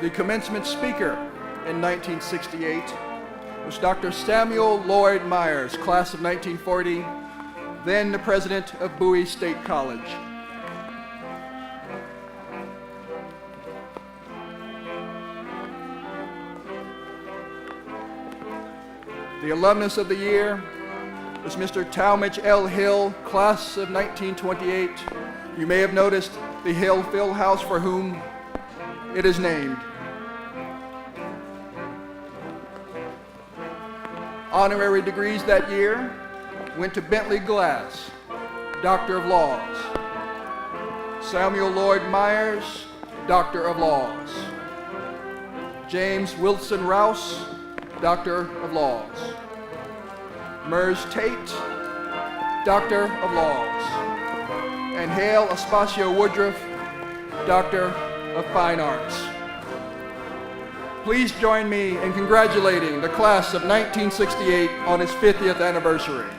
The commencement speaker in 1968 was Dr. Samuel Lloyd Myers, class of 1940, then the president of Bowie State College. The alumnus of the year was Mr. Talmadge L. Hill, class of 1928. You may have noticed the Hill Field House for whom it is named. Honorary degrees that year went to Bentley Glass, Doctor of Laws. Samuel Lloyd Myers, Doctor of Laws. James Wilson Rouse, Doctor of Laws. Mers Tate, Doctor of Laws. And Hale Espacio Woodruff, Doctor of Fine Arts. Please join me in congratulating the class of 1968 on its 50th anniversary.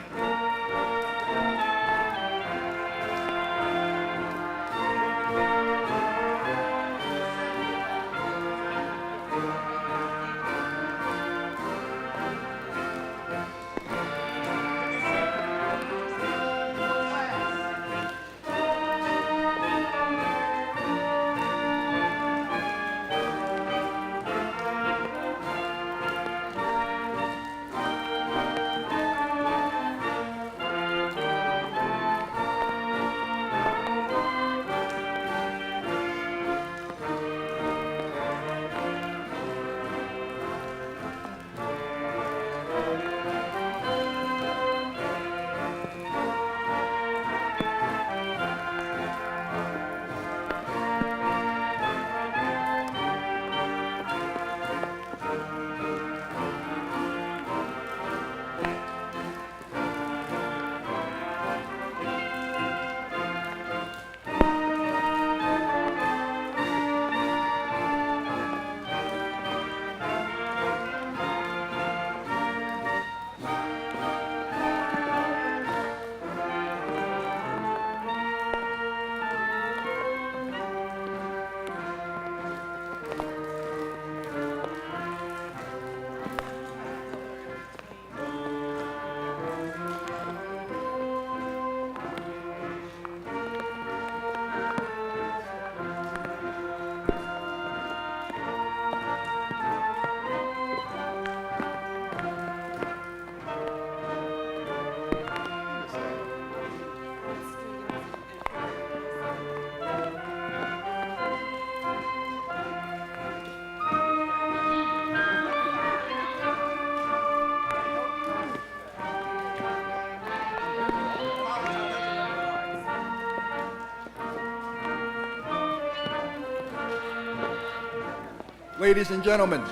Ladies and gentlemen,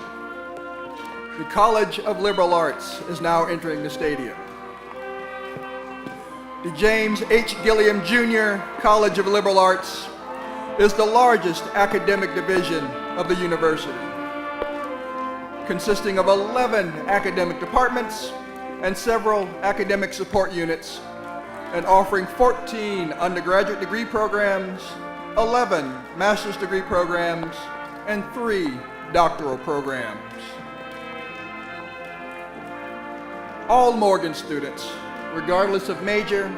the College of Liberal Arts is now entering the stadium. The James H. Gilliam Jr. College of Liberal Arts is the largest academic division of the university, consisting of 11 academic departments and several academic support units, and offering 14 undergraduate degree programs, 11 master's degree programs, and 3 doctoral programs. All Morgan students, regardless of major,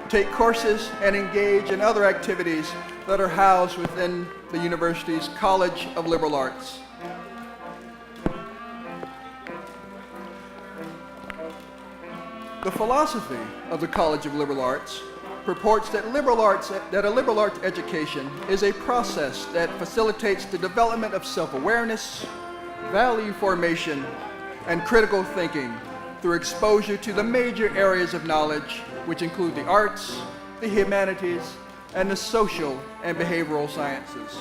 take courses and engage in other activities that are housed within the university's College of Liberal Arts. The philosophy of the College of Liberal Arts purports that a liberal arts education is a process that facilitates the development of self-awareness, value formation, and critical thinking through exposure to the major areas of knowledge, which include the arts, the humanities, and the social and behavioral sciences.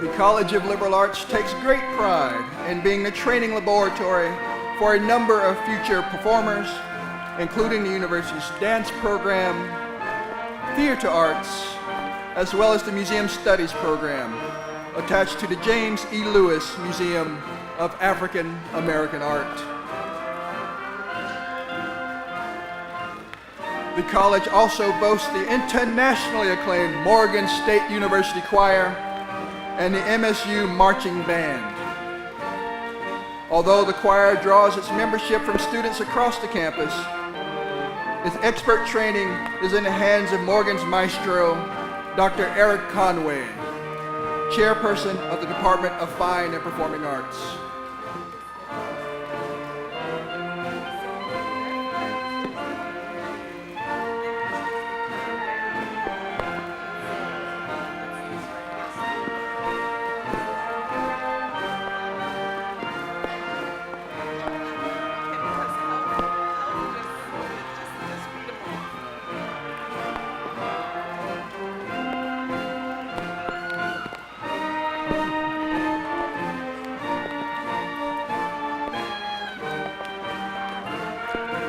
The College of Liberal Arts takes great pride in being the training laboratory for a number of future performers, including the university's dance program, theater arts, as well as the Museum Studies program attached to the James E. Lewis Museum of African American Art. The college also boasts the internationally acclaimed Morgan State University Choir and the MSU Marching Band. Although the choir draws its membership from students across the campus, its expert training is in the hands of Morgan's maestro, Dr. Eric Conway, chairperson of the Department of Fine and Performing Arts.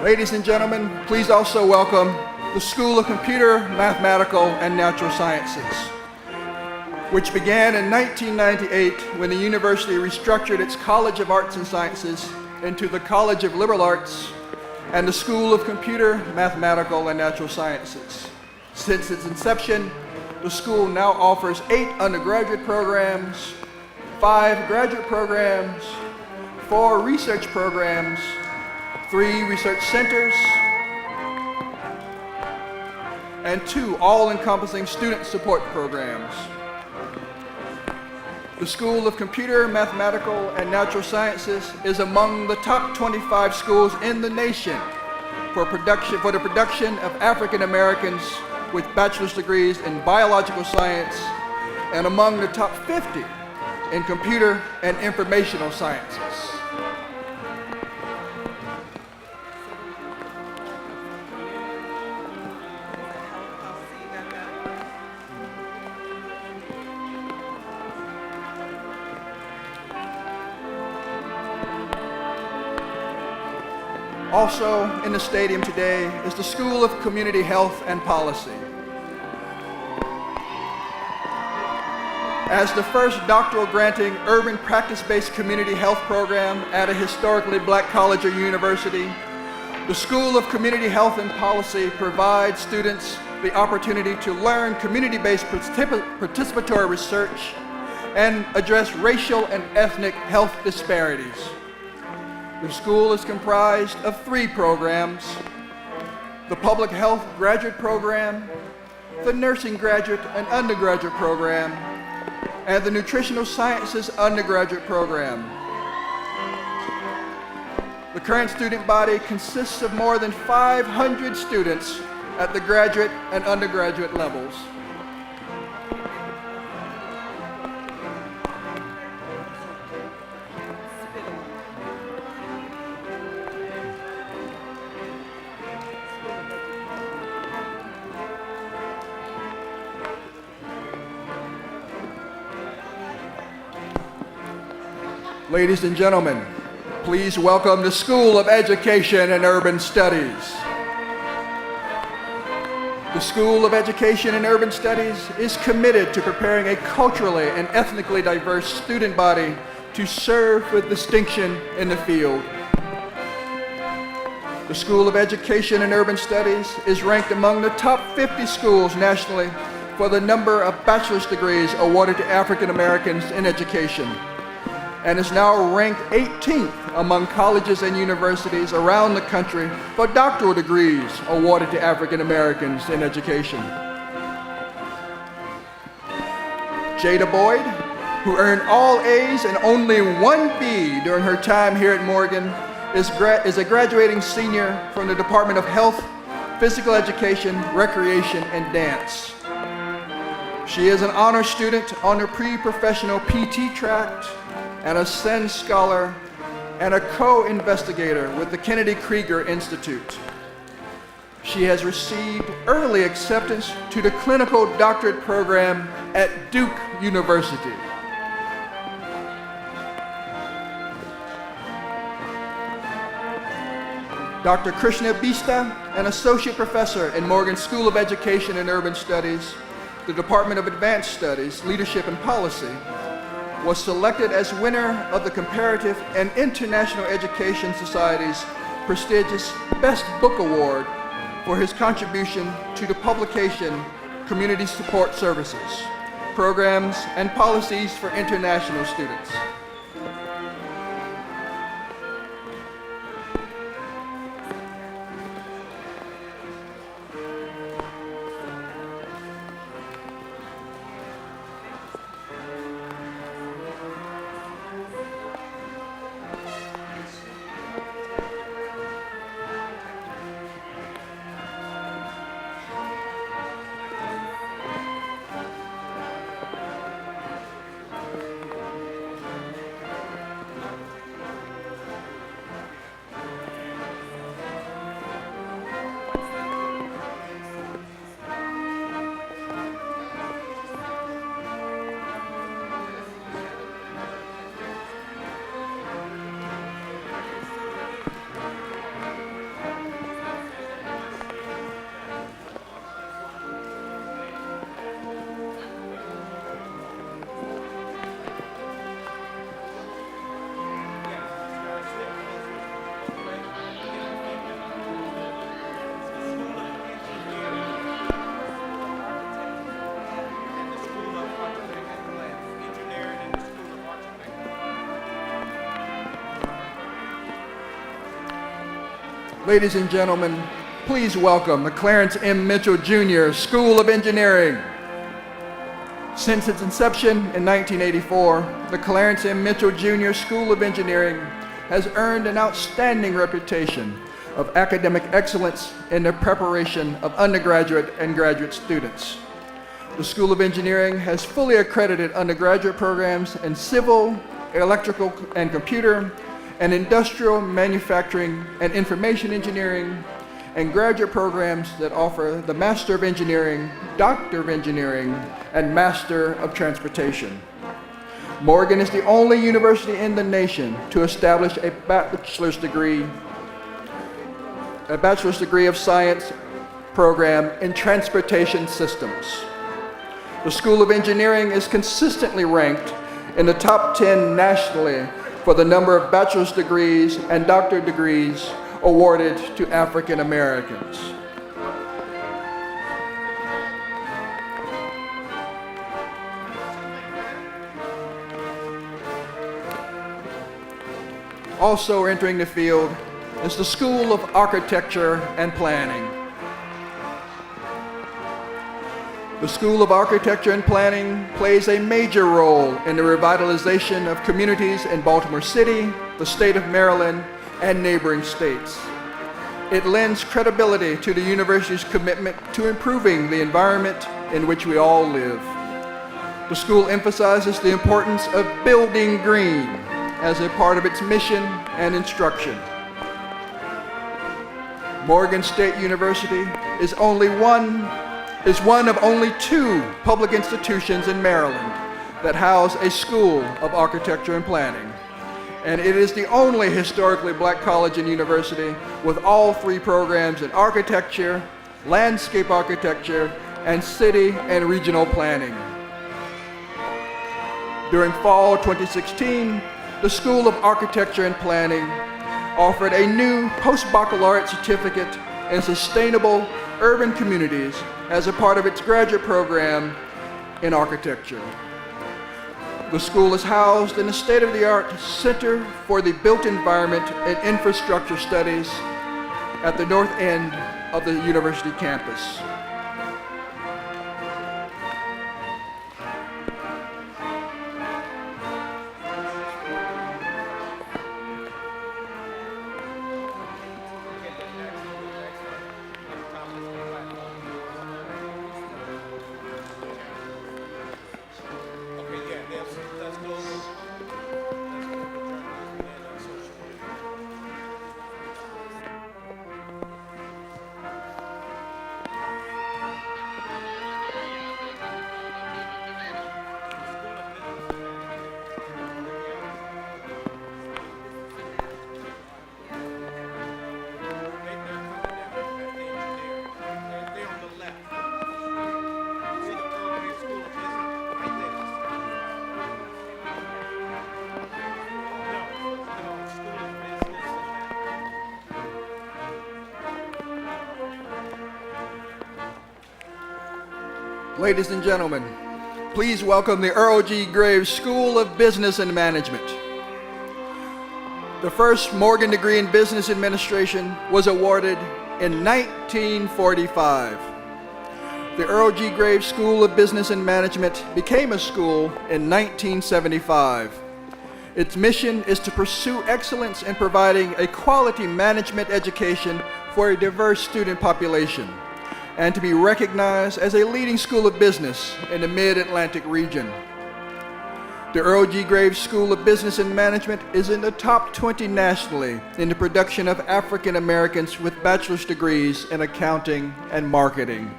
Ladies and gentlemen, please also welcome the School of Computer, Mathematical, and Natural Sciences, which began in 1998 when the university restructured its College of Arts and Sciences into the College of Liberal Arts and the School of Computer, Mathematical, and Natural Sciences. Since its inception, the school now offers 8 undergraduate programs, 5 graduate programs, 4 research programs, 3 research centers, and 2 all-encompassing student support programs. The School of Computer, Mathematical, and Natural Sciences is among the top 25 schools in the nation for the production of African Americans with bachelor's degrees in biological science and among the top 50 in computer and informational sciences. Also in the stadium today is the School of Community Health and Policy. As the first doctoral granting urban practice-based community health program at a historically black college or university, the School of Community Health and Policy provides students the opportunity to learn community-based participatory research and address racial and ethnic health disparities. The school is comprised of 3 programs: the Public Health Graduate Program, the Nursing Graduate and Undergraduate Program, and the Nutritional Sciences Undergraduate Program. The current student body consists of more than 500 students at the graduate and undergraduate levels. Ladies and gentlemen, please welcome the School of Education and Urban Studies. The School of Education and Urban Studies is committed to preparing a culturally and ethnically diverse student body to serve with distinction in the field. The School of Education and Urban Studies is ranked among the top 50 schools nationally for the number of bachelor's degrees awarded to African Americans in education, and is now ranked 18th among colleges and universities around the country for doctoral degrees awarded to African Americans in education. Jada Boyd, who earned all A's and only 1 B during her time here at Morgan, is a graduating senior from the Department of Health, Physical Education, Recreation, and Dance. She is an honor student on the pre-professional PT track, and a Senn Scholar, and a co-investigator with the Kennedy Krieger Institute. She has received early acceptance to the clinical doctorate program at Duke University Dr. Krishna Bista, an associate professor in Morgan School of Education and Urban Studies, the Department of Advanced Studies, Leadership and Policy, was selected as winner of the Comparative and International Education Society's prestigious Best Book Award for his contribution to the publication Community Support Services, Programs and Policies for International Students. Ladies and gentlemen, please welcome the Clarence M. Mitchell Jr. School of Engineering. Since its inception in 1984, the Clarence M. Mitchell Jr. School of Engineering has earned an outstanding reputation of academic excellence in the preparation of undergraduate and graduate students. The School of Engineering has fully accredited undergraduate programs in civil, electrical and computer, and industrial, manufacturing, and information engineering, and graduate programs that offer the Master of Engineering, Doctor of Engineering, and Master of Transportation. Morgan is the only university in the nation to establish a bachelor's degree of science program in transportation systems. The School of Engineering is consistently ranked in the top 10 nationally for the number of bachelor's degrees and doctorate degrees awarded to African Americans. Also entering the field is the School of Architecture and Planning. The School of Architecture and Planning plays a major role in the revitalization of communities in Baltimore City, the state of Maryland, and neighboring states. It lends credibility to the university's commitment to improving the environment in which we all live. The school emphasizes the importance of building green as a part of its mission and instruction. Morgan State University is one of only 2 public institutions in Maryland that house a School of Architecture and Planning. And it is the only historically black college and university with all 3 programs in architecture, landscape architecture, and city and regional planning. During fall 2016, the School of Architecture and Planning offered a new post-baccalaureate certificate in sustainable urban communities as a part of its graduate program in architecture. The school is housed in the state-of-the-art Center for the Built Environment and Infrastructure Studies at the north end of the university campus. Ladies and gentlemen, please welcome the Earl G. Graves School of Business and Management. The first Morgan degree in Business Administration was awarded in 1945. The Earl G. Graves School of Business and Management became a school in 1975. Its mission is to pursue excellence in providing a quality management education for a diverse student population, and to be recognized as a leading school of business in the Mid-Atlantic region. The Earl G. Graves School of Business and Management is in the top 20 nationally in the production of African Americans with bachelor's degrees in accounting and marketing.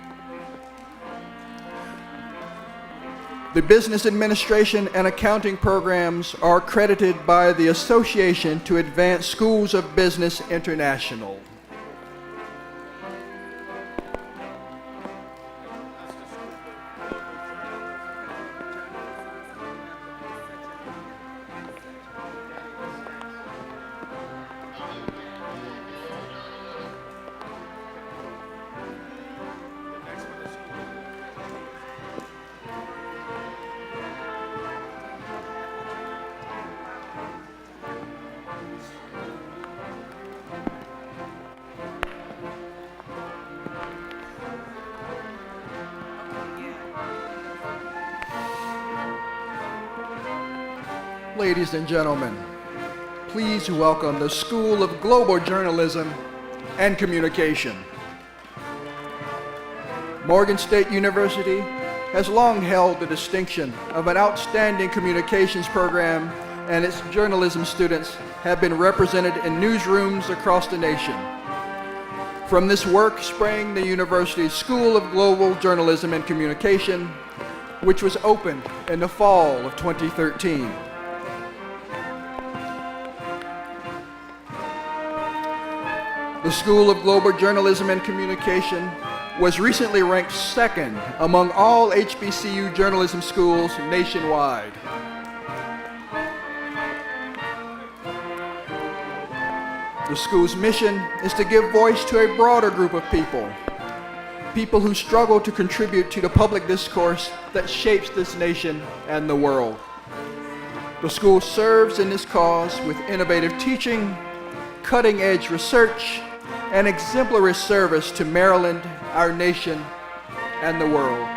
The business administration and accounting programs are accredited by the Association to Advance Schools of Business International. Ladies and gentlemen, please welcome the School of Global Journalism and Communication. Morgan State University has long held the distinction of an outstanding communications program, and its journalism students have been represented in newsrooms across the nation. From this work sprang the university's School of Global Journalism and Communication, which was opened in the fall of 2013. The School of Global Journalism and Communication was recently ranked second among all HBCU journalism schools nationwide. The school's mission is to give voice to a broader group of people who struggle to contribute to the public discourse that shapes this nation and the world. The school serves in this cause with innovative teaching, cutting-edge research, and exemplary service to Maryland, our nation, and the world.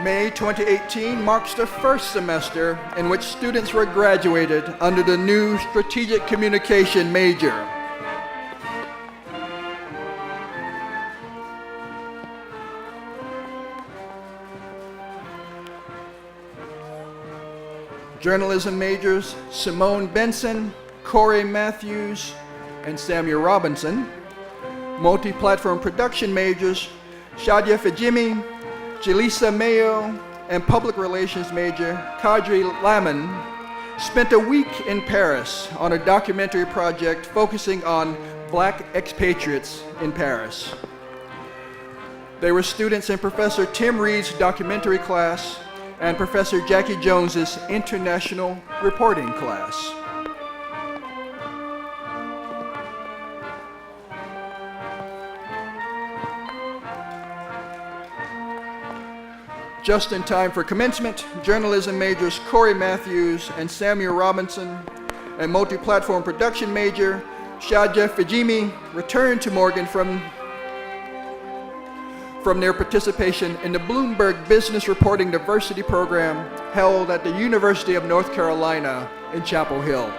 May 2018 marks the first semester in which students were graduated under the new Strategic Communication major. Journalism majors Simone Benson, Corey Matthews, and Samuel Robinson. Multi-platform production majors Shadia Fajimi, Jaleesa Mayo, and public relations major Kadri Laman spent a week in Paris on a documentary project focusing on Black expatriates in Paris. They were students in Professor Tim Reed's documentary class and Professor Jackie Jones's international reporting class. Just in time for commencement, journalism majors Corey Matthews and Samuel Robinson and multi-platform production major Shadia Fajimi returned to Morgan from their participation in the Bloomberg Business Reporting Diversity Program held at the University of North Carolina in Chapel Hill.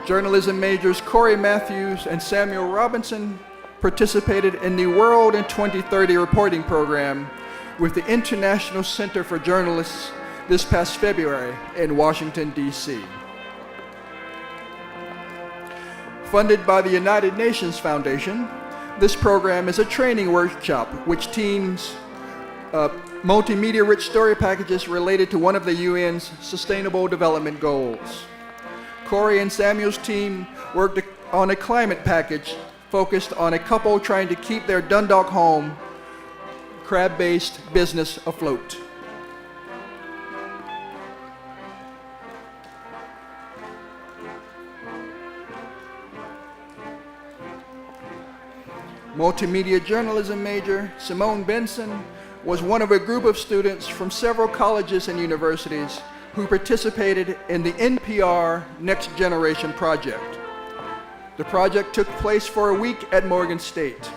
Journalism majors Corey Matthews and Samuel Robinson participated in the World in 2030 reporting program with the International Center for Journalists this past February in Washington, D.C. Funded by the United Nations Foundation, this program is a training workshop which teams multimedia-rich story packages related to one of the UN's Sustainable Development Goals. Corey and Samuel's team worked on a climate package focused on a couple trying to keep their Dundalk home crab-based business afloat. Multimedia journalism major Simone Benson was one of a group of students from several colleges and universities who participated in the NPR Next Generation project. The project took place for a week at Morgan State.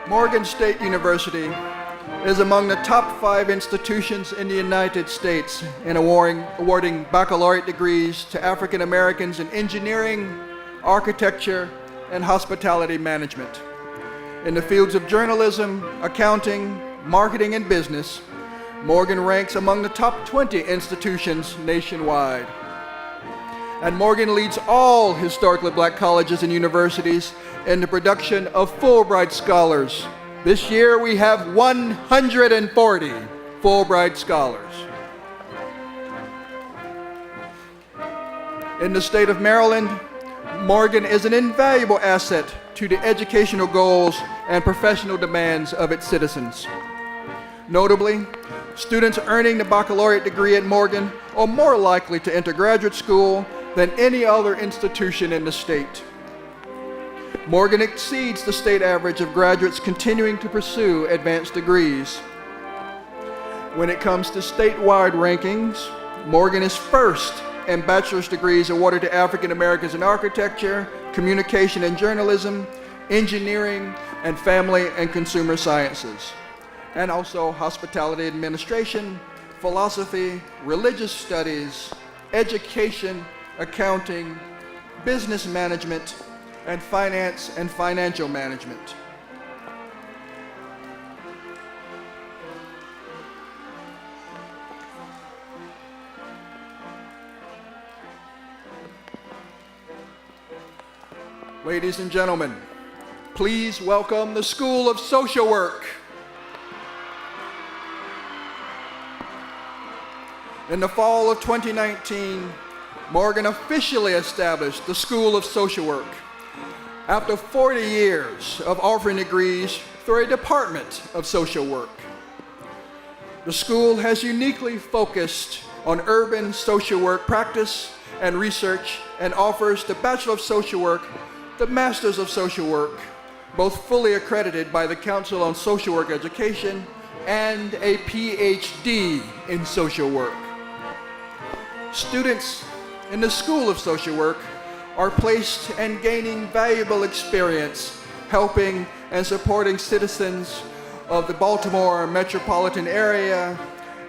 Morgan State University is among the top 5 institutions in the United States in awarding baccalaureate degrees to African Americans in engineering, architecture, and hospitality management. In the fields of journalism, accounting, marketing, and business, Morgan ranks among the top 20 institutions nationwide. And Morgan leads all historically black colleges and universities in the production of Fulbright scholars. This year we have 140 Fulbright scholars. In the state of Maryland, Morgan is an invaluable asset to the educational goals and professional demands of its citizens. Notably, students earning the baccalaureate degree at Morgan are more likely to enter graduate school than any other institution in the state. Morgan exceeds the state average of graduates continuing to pursue advanced degrees. When it comes to statewide rankings, Morgan is first in bachelor's degrees awarded to African Americans in architecture, communication and journalism, engineering, and family and consumer sciences, and also hospitality administration, philosophy, religious studies, education, accounting, business management, and finance and financial management. Ladies and gentlemen, please welcome the School of Social Work. In the fall of 2019, Morgan officially established the School of Social Work after 40 years of offering degrees through a Department of Social Work. The school has uniquely focused on urban social work practice and research and offers the Bachelor of Social Work, the Masters of Social Work, both fully accredited by the Council on Social Work Education, and a PhD in social work. Students in the School of Social Work are placed and gaining valuable experience helping and supporting citizens of the Baltimore metropolitan area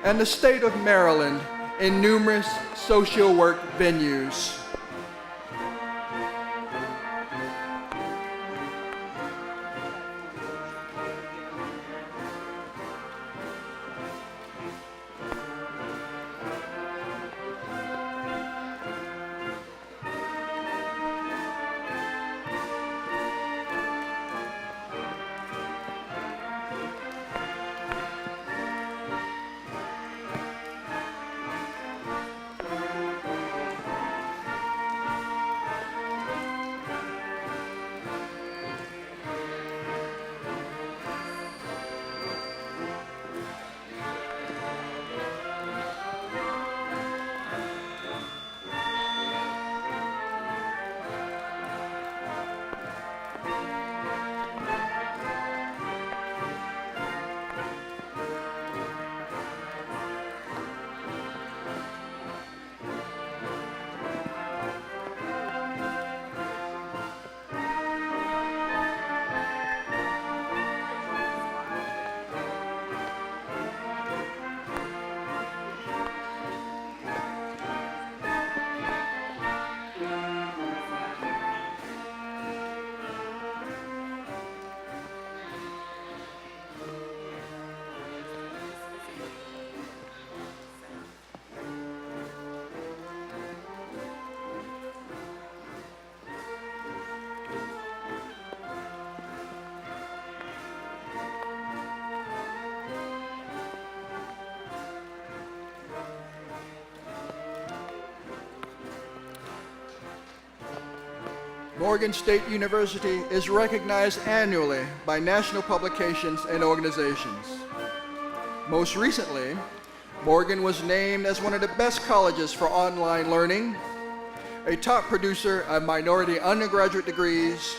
and the state of Maryland in numerous social work venues. Morgan State University is recognized annually by national publications and organizations. Most recently, Morgan was named as one of the best colleges for online learning, a top producer of minority undergraduate degrees,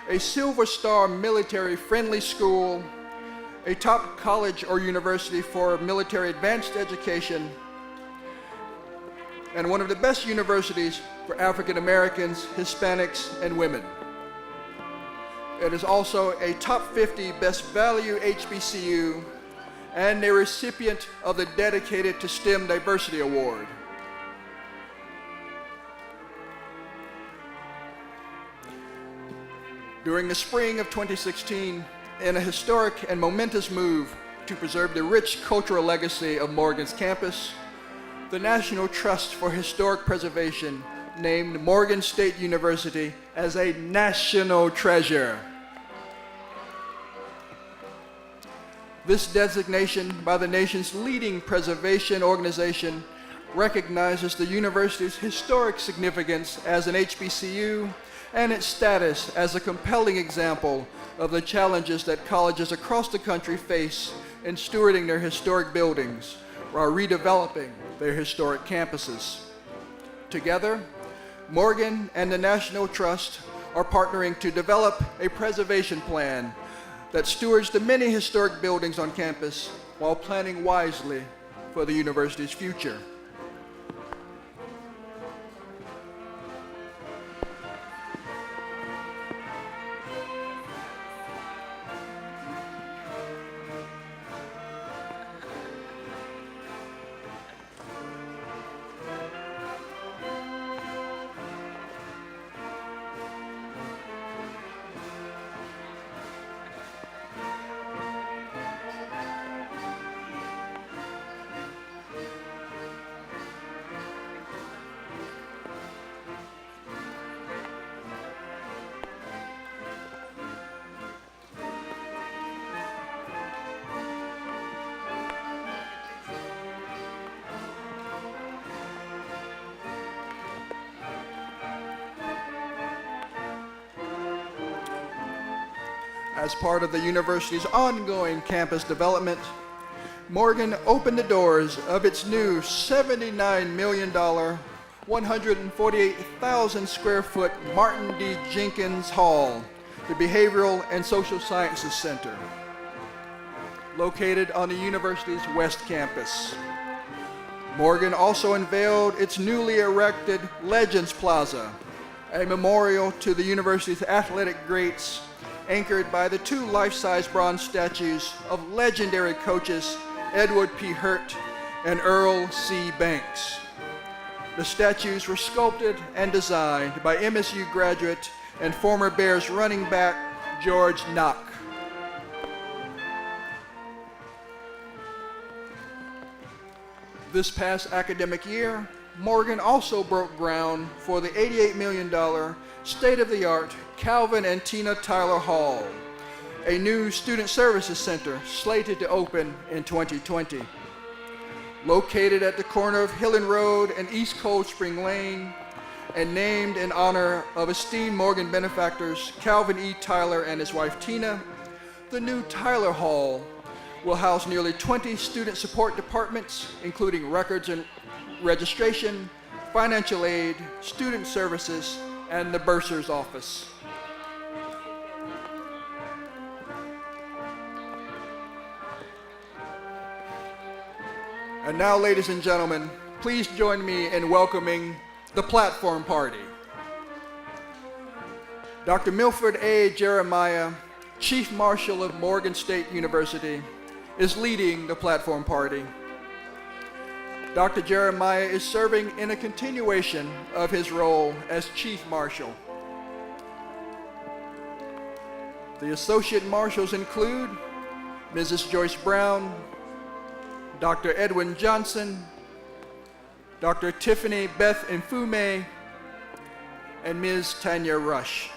a Silver Star military-friendly school, a top college or university for military advanced education, and one of the best universities for African Americans, Hispanics, and women. It is also a top 50 best value HBCU and a recipient of the Dedicated to STEM Diversity Award. During the spring of 2016, in a historic and momentous move to preserve the rich cultural legacy of Morgan's campus, the National Trust for Historic Preservation named Morgan State University as a national treasure. This designation by the nation's leading preservation organization recognizes the university's historic significance as an HBCU and its status as a compelling example of the challenges that colleges across the country face in stewarding their historic buildings while redeveloping their historic campuses. Together, Morgan and the National Trust are partnering to develop a preservation plan that stewards the many historic buildings on campus while planning wisely for the university's future. As part of the university's ongoing campus development, Morgan opened the doors of its new $79 million, 148,000 square foot Martin D. Jenkins Hall, the Behavioral and Social Sciences Center, located on the university's West Campus. Morgan also unveiled its newly erected Legends Plaza, a memorial to the university's athletic greats, anchored by the two life-size bronze statues of legendary coaches Edward P. Hurt and Earl C. Banks. The statues were sculpted and designed by MSU graduate and former Bears running back George Knock. This past academic year, Morgan also broke ground for the $88 million state-of-the-art Calvin and Tina Tyler Hall, a new student services center slated to open in 2020. Located at the corner of Hillen Road and East Cold Spring Lane, and named in honor of esteemed Morgan benefactors Calvin E. Tyler and his wife Tina, the new Tyler Hall will house nearly 20 student support departments, including records and registration, financial aid, student services, and the bursar's office. And now, ladies and gentlemen, please join me in welcoming the platform party. Dr. Milford A. Jeremiah, Chief Marshal of Morgan State University, is leading the platform party. Dr. Jeremiah is serving in a continuation of his role as Chief Marshal. The Associate Marshals include Mrs. Joyce Brown, Dr. Edwin Johnson, Dr. Tiffany Beth Mfume, and Ms. Tanya Rush.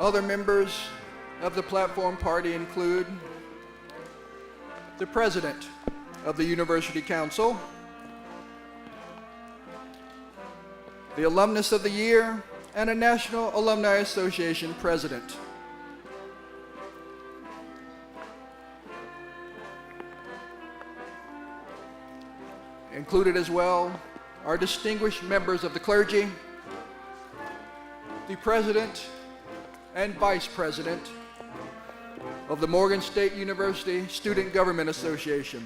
Other members of the platform party include the President of the University Council, the Alumnus of the Year, and a National Alumni Association President. Included as well are distinguished members of the clergy, the President and Vice President of the Morgan State University Student Government Association.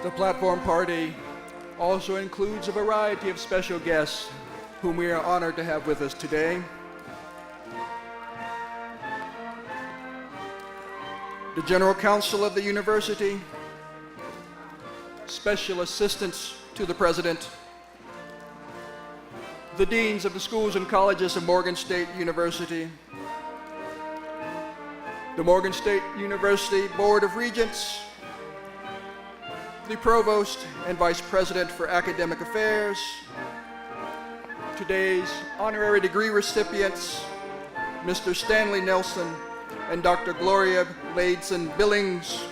The platform party also includes a variety of special guests whom we are honored to have with us today. The General Counsel of the University, Special Assistants to the President, the Deans of the Schools and Colleges of Morgan State University, the Morgan State University Board of Regents, the Provost and Vice President for Academic Affairs, today's honorary degree recipients, Mr. Stanley Nelson and Dr. Gloria Laidson Billings,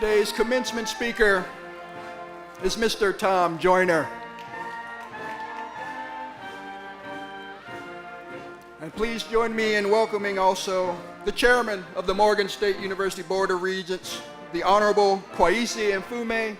Today's commencement speaker is Mr. Tom Joyner. And please join me in welcoming also the chairman of the Morgan State University Board of Regents, the Honorable Kwaisi Mfume.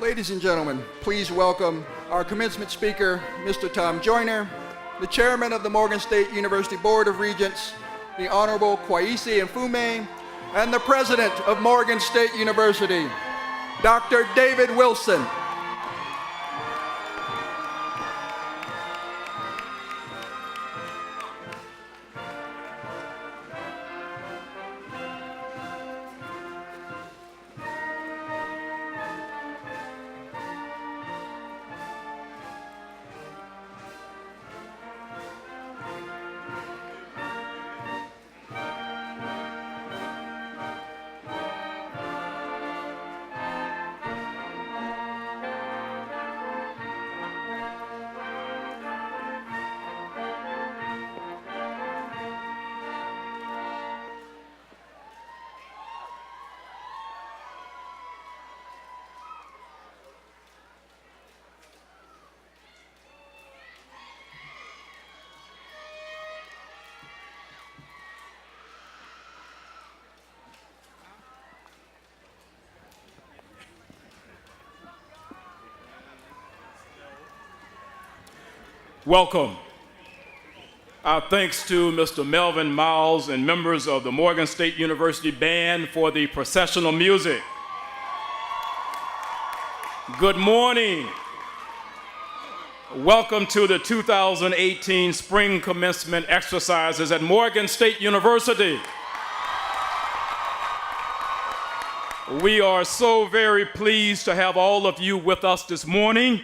Ladies and gentlemen, please welcome our commencement speaker, Mr. Tom Joyner, the chairman of the Morgan State University Board of Regents, the Honorable Kwesi Mfume, and the president of Morgan State University, Dr. David Wilson. Welcome. Our thanks to Mr. Melvin Miles and members of the Morgan State University Band for the processional music. Good morning. Welcome to the 2018 Spring Commencement exercises at Morgan State University. We are so very pleased to have all of you with us this morning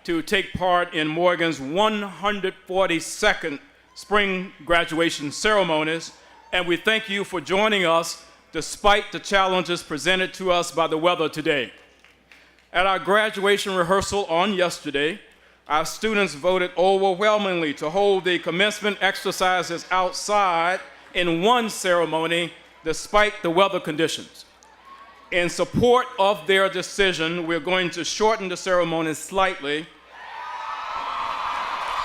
to take part in Morgan's 142nd spring graduation ceremonies, and we thank you for joining us despite the challenges presented to us by the weather today. At our graduation rehearsal on yesterday, our students voted overwhelmingly to hold the commencement exercises outside in one ceremony despite the weather conditions. In support of their decision, we're going to shorten the ceremony slightly.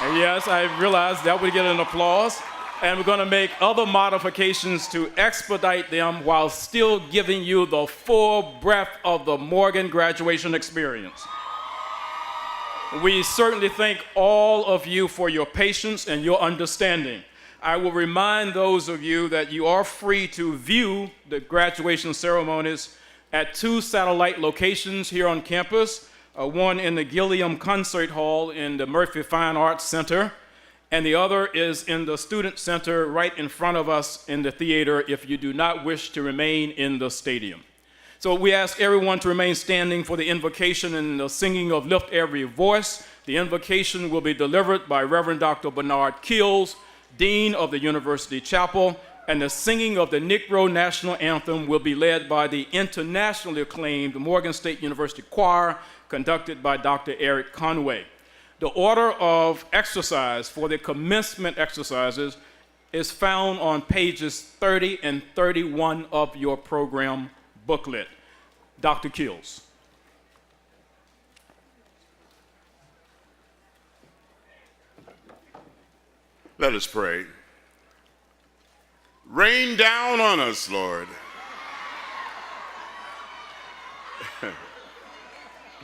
And yes, I realized that would get an applause. And we're going to make other modifications to expedite them while still giving you the full breadth of the Morgan graduation experience. We certainly thank all of you for your patience and your understanding. I will remind those of you that you are free to view the graduation ceremonies at 2 satellite locations here on campus, one in the Gilliam Concert Hall in the Murphy Fine Arts Center, and the other is in the Student Center right in front of us in the theater if you do not wish to remain in the stadium. So we ask everyone to remain standing for the invocation and the singing of Lift Every Voice. The invocation will be delivered by Reverend Dr. Bernard Keels, Dean of the University Chapel, and the singing of the Negro National Anthem will be led by the internationally acclaimed Morgan State University Choir, conducted by Dr. Eric Conway. The order of exercise for the commencement exercises is found on pages 30 and 31 of your program booklet. Dr. Keels. Let us pray. Rain down on us, Lord.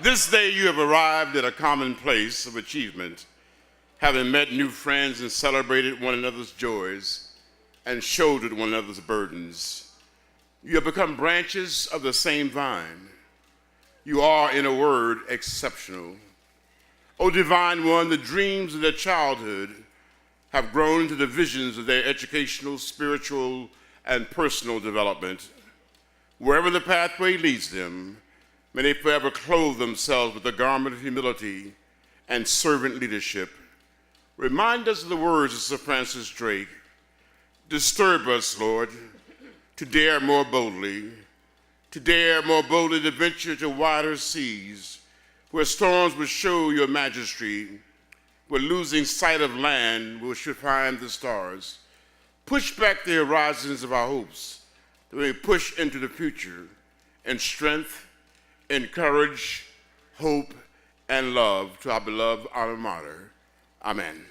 This day you have arrived at a common place of achievement, having met new friends and celebrated one another's joys and shouldered one another's burdens. You have become branches of the same vine. You are, in a word, exceptional. O Divine One, the dreams of their childhood have grown into the visions of their educational, spiritual, and personal development. Wherever the pathway leads them, may they forever clothe themselves with the garment of humility and servant leadership. Remind us of the words of Sir Francis Drake. Disturb us, Lord, to dare more boldly to venture to wider seas, where storms will show your majesty, where losing sight of land we should find the stars. Push back the horizons of our hopes, that we may push into the future in strength, in courage, hope, and love to our beloved alma mater. Amen.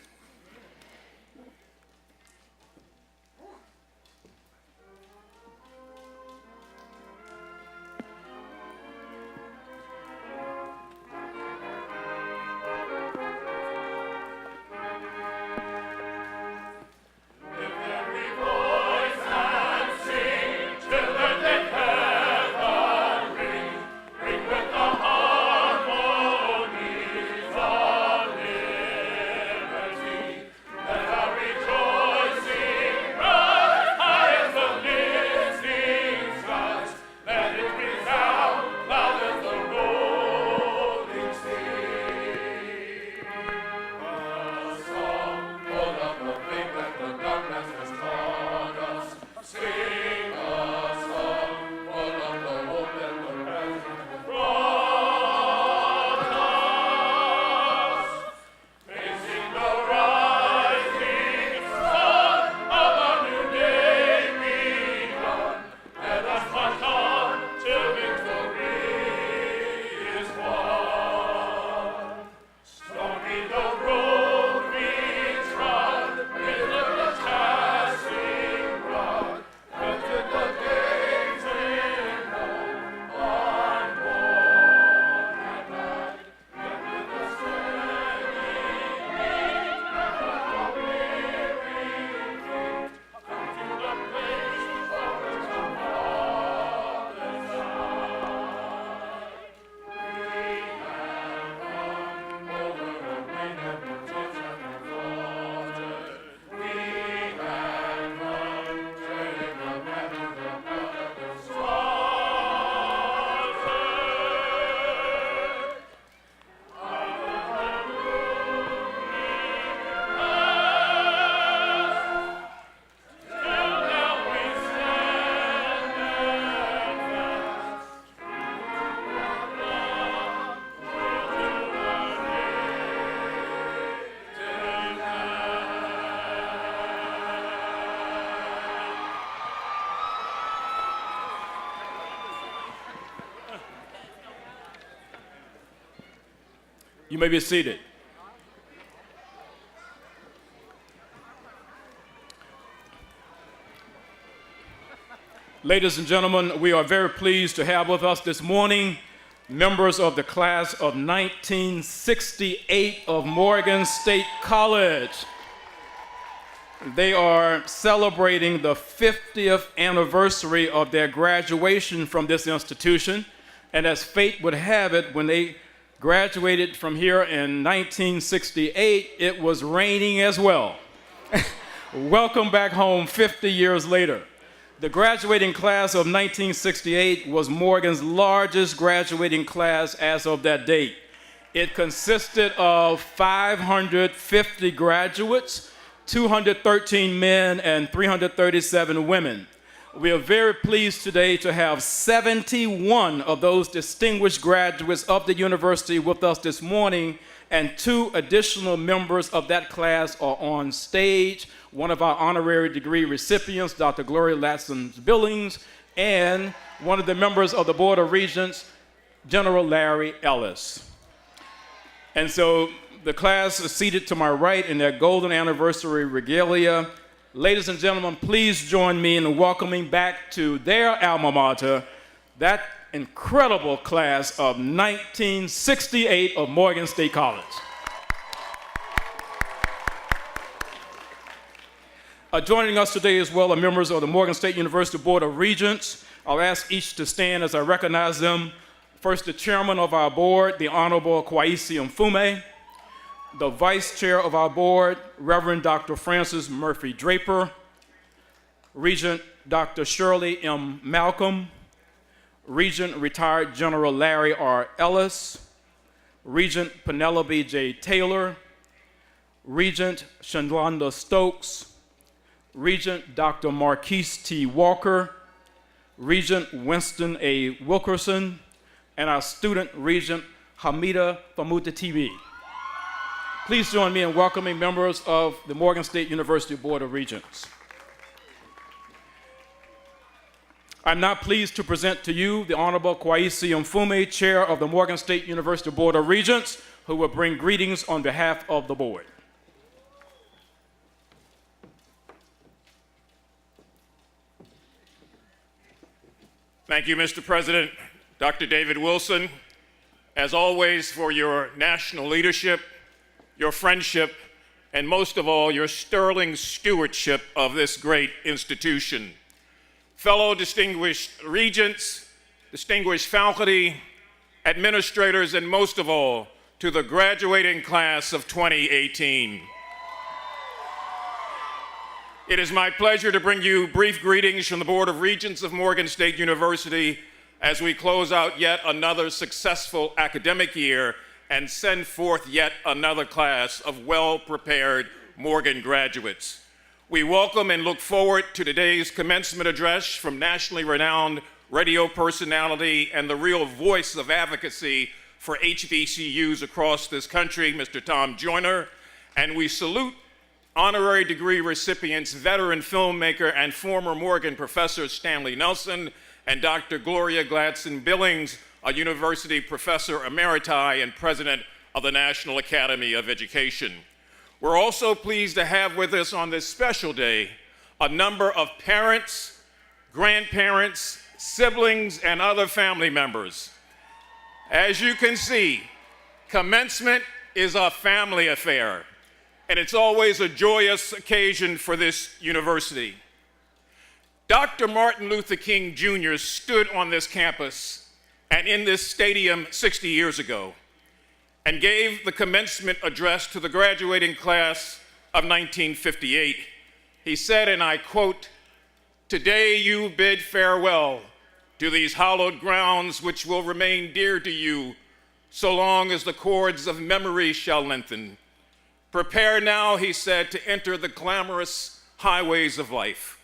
You may be seated. Ladies and gentlemen, we are very pleased to have with us this morning members of the class of 1968 of Morgan State College. They are celebrating the 50th anniversary of their graduation from this institution, and as fate would have it, when they graduated from here in 1968, it was raining as well. Welcome back home 50 years later. The graduating class of 1968 was Morgan's largest graduating class as of that date. It consisted of 550 graduates, 213 men, and 337 women. We are very pleased today to have 71 of those distinguished graduates of the university with us this morning, and 2 additional members of that class are on stage. One of our honorary degree recipients, Dr. Gloria Latson-Billings, and one of the members of the Board of Regents, General Larry Ellis. And so the class is seated to my right in their golden anniversary regalia. Ladies and gentlemen, please join me in welcoming back to their alma mater that incredible class of 1968 of Morgan State College. Joining us today as well are members of the Morgan State University Board of Regents. I'll ask each to stand as I recognize them. First, the chairman of our board, the Honorable Kwesi Mfume. The vice chair of our board, Reverend Dr. Francis Murphy Draper. Regent Dr. Shirley M. Malcolm. Regent Retired General Larry R. Ellis. Regent Penelope J. Taylor. Regent Shalonda Stokes. Regent Dr. Marquise T. Walker, Regent Winston A. Wilkerson, and our student Regent Hamida Famuta TV. Please join me in welcoming members of the Morgan State University Board of Regents. I'm now pleased to present to you the Honorable Kwesi Mfume, Chair of the Morgan State University Board of Regents, who will bring greetings on behalf of the board. Thank you, Mr. President, Dr. David Wilson, as always, for your national leadership, your friendship, and most of all, your sterling stewardship of this great institution. Fellow distinguished regents, distinguished faculty, administrators, and most of all, to the graduating class of 2018. It is my pleasure to bring you brief greetings from the Board of Regents of Morgan State University as we close out yet another successful academic year and send forth yet another class of well-prepared Morgan graduates. We welcome and look forward to today's commencement address from nationally renowned radio personality and the real voice of advocacy for HBCUs across this country, Mr. Tom Joyner, and we salute honorary degree recipients, veteran filmmaker and former Morgan professor Stanley Nelson, and Dr. Gloria Latson-Billings, a university professor emeriti and president of the National Academy of Education. We're also pleased to have with us on this special day a number of parents, grandparents, siblings, and other family members. As you can see, commencement is a family affair, and it's always a joyous occasion for this university. Dr. Martin Luther King Jr. stood on this campus and in this stadium 60 years ago and gave the commencement address to the graduating class of 1958. He said, and I quote, "Today you bid farewell to these hallowed grounds which will remain dear to you so long as the cords of memory shall lengthen. Prepare now," he said, "to enter the glamorous highways of life.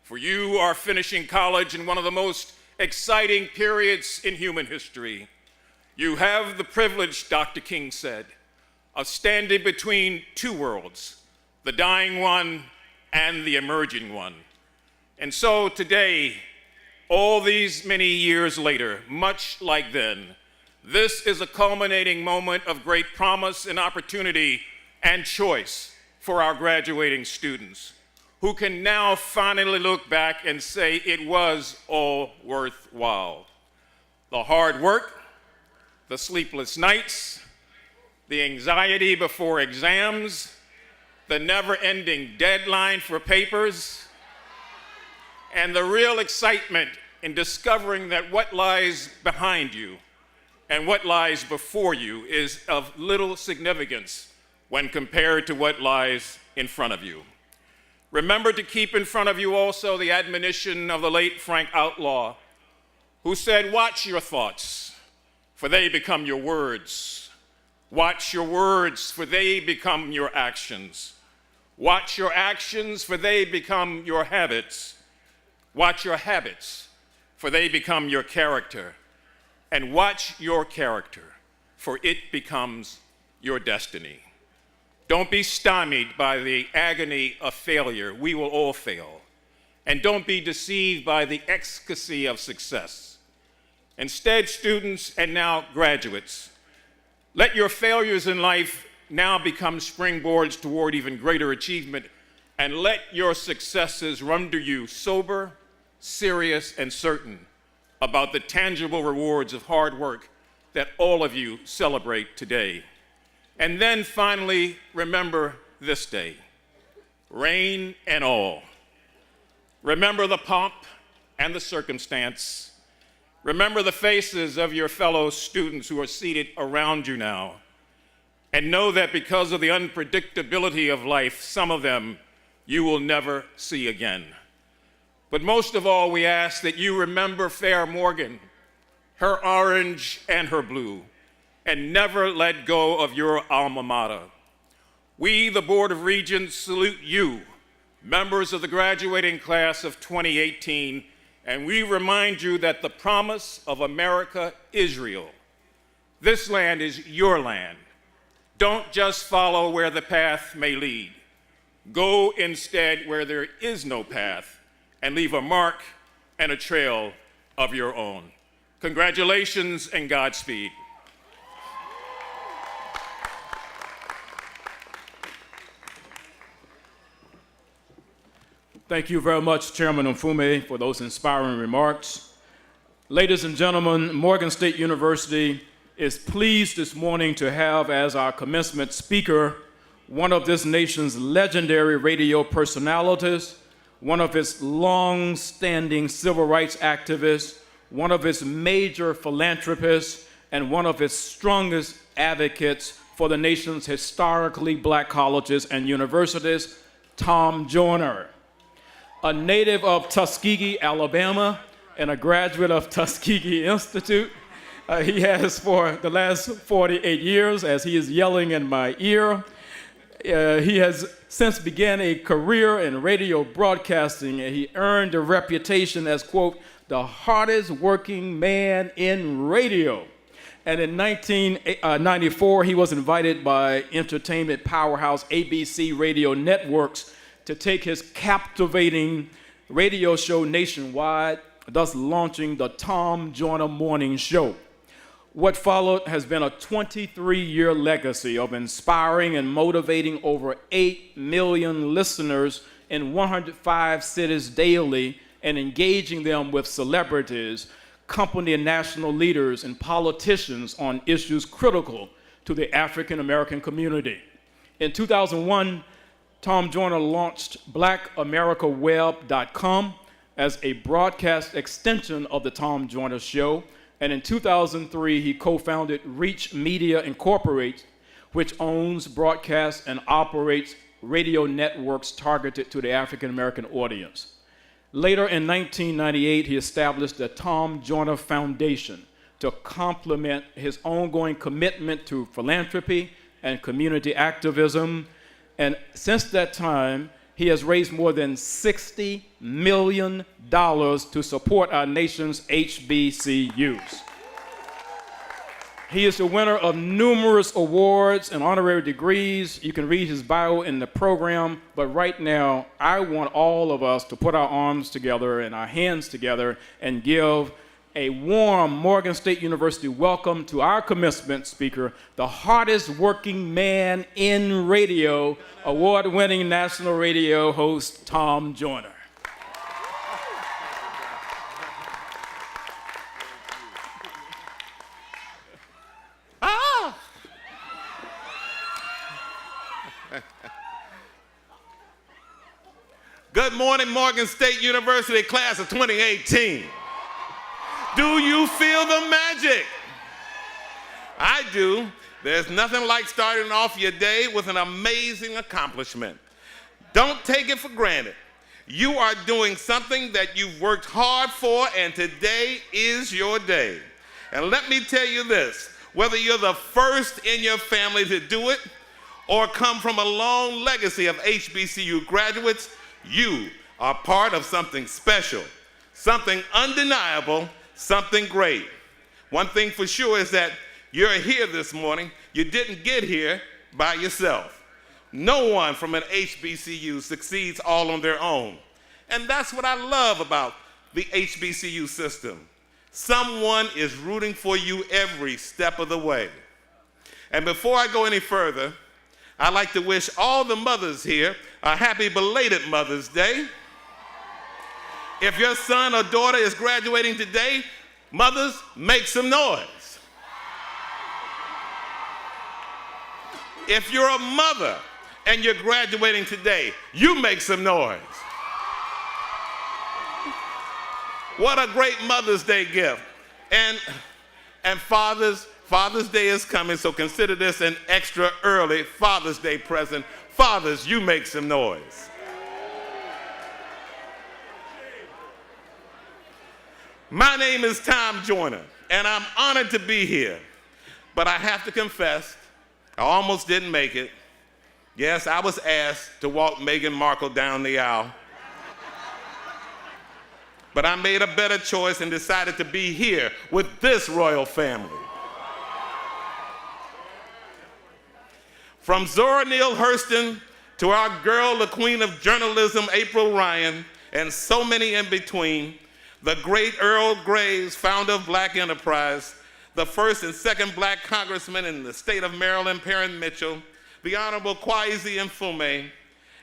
For you are finishing college in one of the most exciting periods in human history. You have the privilege," Dr. King said, "of standing between two worlds, the dying one and the emerging one." And so today, all these many years later, much like then, This is a culminating moment of great promise and opportunity and choice for our graduating students, who can now finally look back and say it was all worthwhile. The hard work, the sleepless nights, the anxiety before exams, the never-ending deadline for papers, and the real excitement in discovering that what lies behind you and what lies before you is of little significance when compared to what lies in front of you. Remember to keep in front of you also the admonition of the late Frank Outlaw, who said, "Watch your thoughts, for they become your words. Watch your words, for they become your actions. Watch your actions, for they become your habits. Watch your habits, for they become your character. And watch your character, for it becomes your destiny." Don't be stymied by the agony of failure. We will all fail. And don't be deceived by the ecstasy of success. Instead, students and now graduates, let your failures in life now become springboards toward even greater achievement, and let your successes render you sober, serious, and certain about the tangible rewards of hard work that all of you celebrate today. And then finally, remember this day, rain and all. Remember the pomp and the circumstance. Remember the faces of your fellow students who are seated around you now. And know that because of the unpredictability of life, some of them you will never see again. But most of all, we ask that you remember Fair Morgan, her orange and her blue, and never let go of your alma mater. We, the Board of Regents, salute you, members of the graduating class of 2018, and we remind you that the promise of America is real. This land is your land. Don't just follow where the path may lead. Go instead where there is no path and leave a mark and a trail of your own. Congratulations and Godspeed. Thank you very much, Chairman Mfume, for those inspiring remarks. Ladies and gentlemen, Morgan State University is pleased this morning to have as our commencement speaker one of this nation's legendary radio personalities, one of its long-standing civil rights activists, one of its major philanthropists, and one of its strongest advocates for the nation's historically black colleges and universities, Tom Joyner. A native of Tuskegee, Alabama, and a graduate of Tuskegee Institute, he has for the last 48 years, as he is yelling in my ear, he has since began a career in radio broadcasting, and he earned a reputation as, quote, the hardest working man in radio. And in 1994, he was invited by entertainment powerhouse ABC Radio Networks to take his captivating radio show nationwide, thus launching the Tom Joyner Morning Show. What followed has been a 23-year legacy of inspiring and motivating over 8 million listeners in 105 cities daily and engaging them with celebrities, company and national leaders, and politicians on issues critical to the African American community. In 2001, Tom Joyner launched BlackAmericaWeb.com as a broadcast extension of the Tom Joyner Show, and in 2003, he co-founded Reach Media Incorporated, which owns, broadcasts, and operates radio networks targeted to the African American audience. Later in 1998, he established the Tom Joyner Foundation to complement his ongoing commitment to philanthropy and community activism. And since that time, he has raised more than $60 million to support our nation's HBCUs. He is the winner of numerous awards and honorary degrees. You can read his bio in the program, but right now, I want all of us to put our arms together and our hands together and give a warm Morgan State University welcome to our commencement speaker, the hardest working man in radio, award-winning national radio host, Tom Joyner. Good morning, Morgan State University class of 2018. Do you feel the magic? I do. There's nothing like starting off your day with an amazing accomplishment. Don't take it for granted. You are doing something that you've worked hard for, and today is your day. And let me tell you this, whether you're the first in your family to do it or come from a long legacy of HBCU graduates, you are part of something special, something undeniable, something great. One thing for sure is that you're here this morning. You didn't get here by yourself. No one from an HBCU succeeds all on their own. And that's what I love about the HBCU system. Someone is rooting for you every step of the way. And before I go any further, I'd like to wish all the mothers here a happy belated Mother's Day. If your son or daughter is graduating today, mothers, make some noise. If you're a mother and you're graduating today, you make some noise. What a great Mother's Day gift. And fathers, Father's Day is coming, so consider this an extra early Father's Day present. Fathers, you make some noise. My name is Tom Joyner, and I'm honored to be here. But I have to confess, I almost didn't make it. Yes, I was asked to walk Meghan Markle down the aisle. But I made a better choice and decided to be here with this royal family. From Zora Neale Hurston to our girl, the queen of journalism, April Ryan, and so many in between, the great Earl Graves, founder of Black Enterprise, the first and second Black congressman in the state of Maryland, Perrin Mitchell, the Honorable Kwesi Mfume,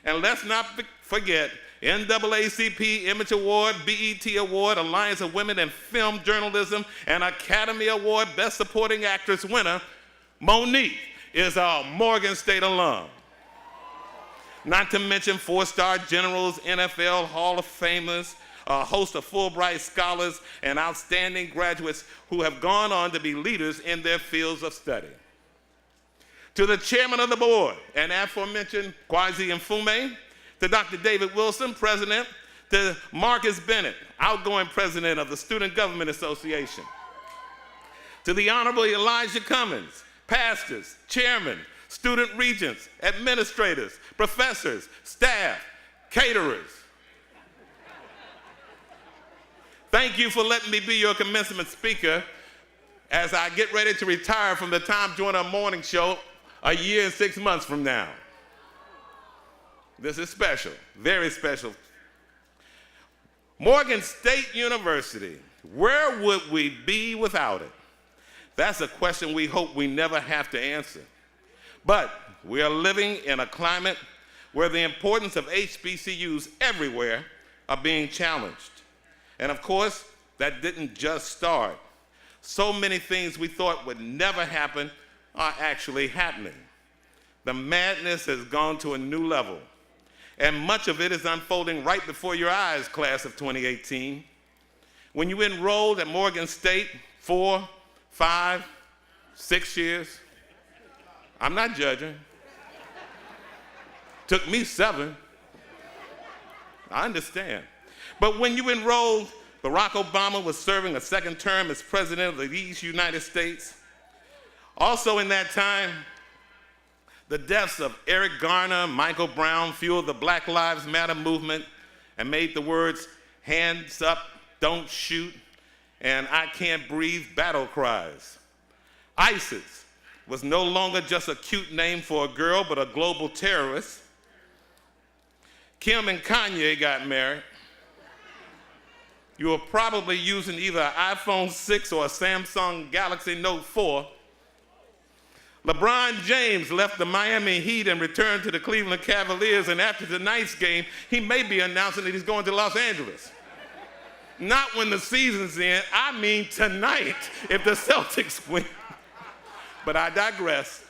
and let's not forget NAACP Image Award, BET Award, Alliance of Women in Film Journalism, and Academy Award Best Supporting Actress winner, Monique, is our Morgan State alum. Not to mention four-star generals, NFL Hall of Famers, a host of Fulbright scholars, and outstanding graduates who have gone on to be leaders in their fields of study. To the chairman of the board, and aforementioned Kwesi Mfume, to Dr. David Wilson, president, to Marcus Bennett, outgoing president of the Student Government Association, to the Honorable Elijah Cummins, pastors, chairmen, student regents, administrators, professors, staff, caterers. Thank you for letting me be your commencement speaker as I get ready to retire from the Tom Joyner Morning Show a year and 6 months from now. This is special, very special. Morgan State University, where would we be without it? That's a question we hope we never have to answer. But we are living in a climate where the importance of HBCUs everywhere are being challenged. And of course, that didn't just start. So many things we thought would never happen are actually happening. The madness has gone to a new level. And much of it is unfolding right before your eyes, class of 2018. When you enrolled at Morgan State 4, 5, 6 years, I'm not judging. Took me 7. I understand. But when you enrolled, Barack Obama was serving a second term as president of these United States. Also in that time, the deaths of Eric Garner, Michael Brown fueled the Black Lives Matter movement and made the words, "Hands up, don't shoot," and "I can't breathe" battle cries. ISIS was no longer just a cute name for a girl, but a global terrorist. Kim and Kanye got married. You are probably using either an iPhone 6 or a Samsung Galaxy Note 4. LeBron James left the Miami Heat and returned to the Cleveland Cavaliers, and after tonight's game, he may be announcing that he's going to Los Angeles. Not when the season's in, I mean tonight, if the Celtics win. But I digress.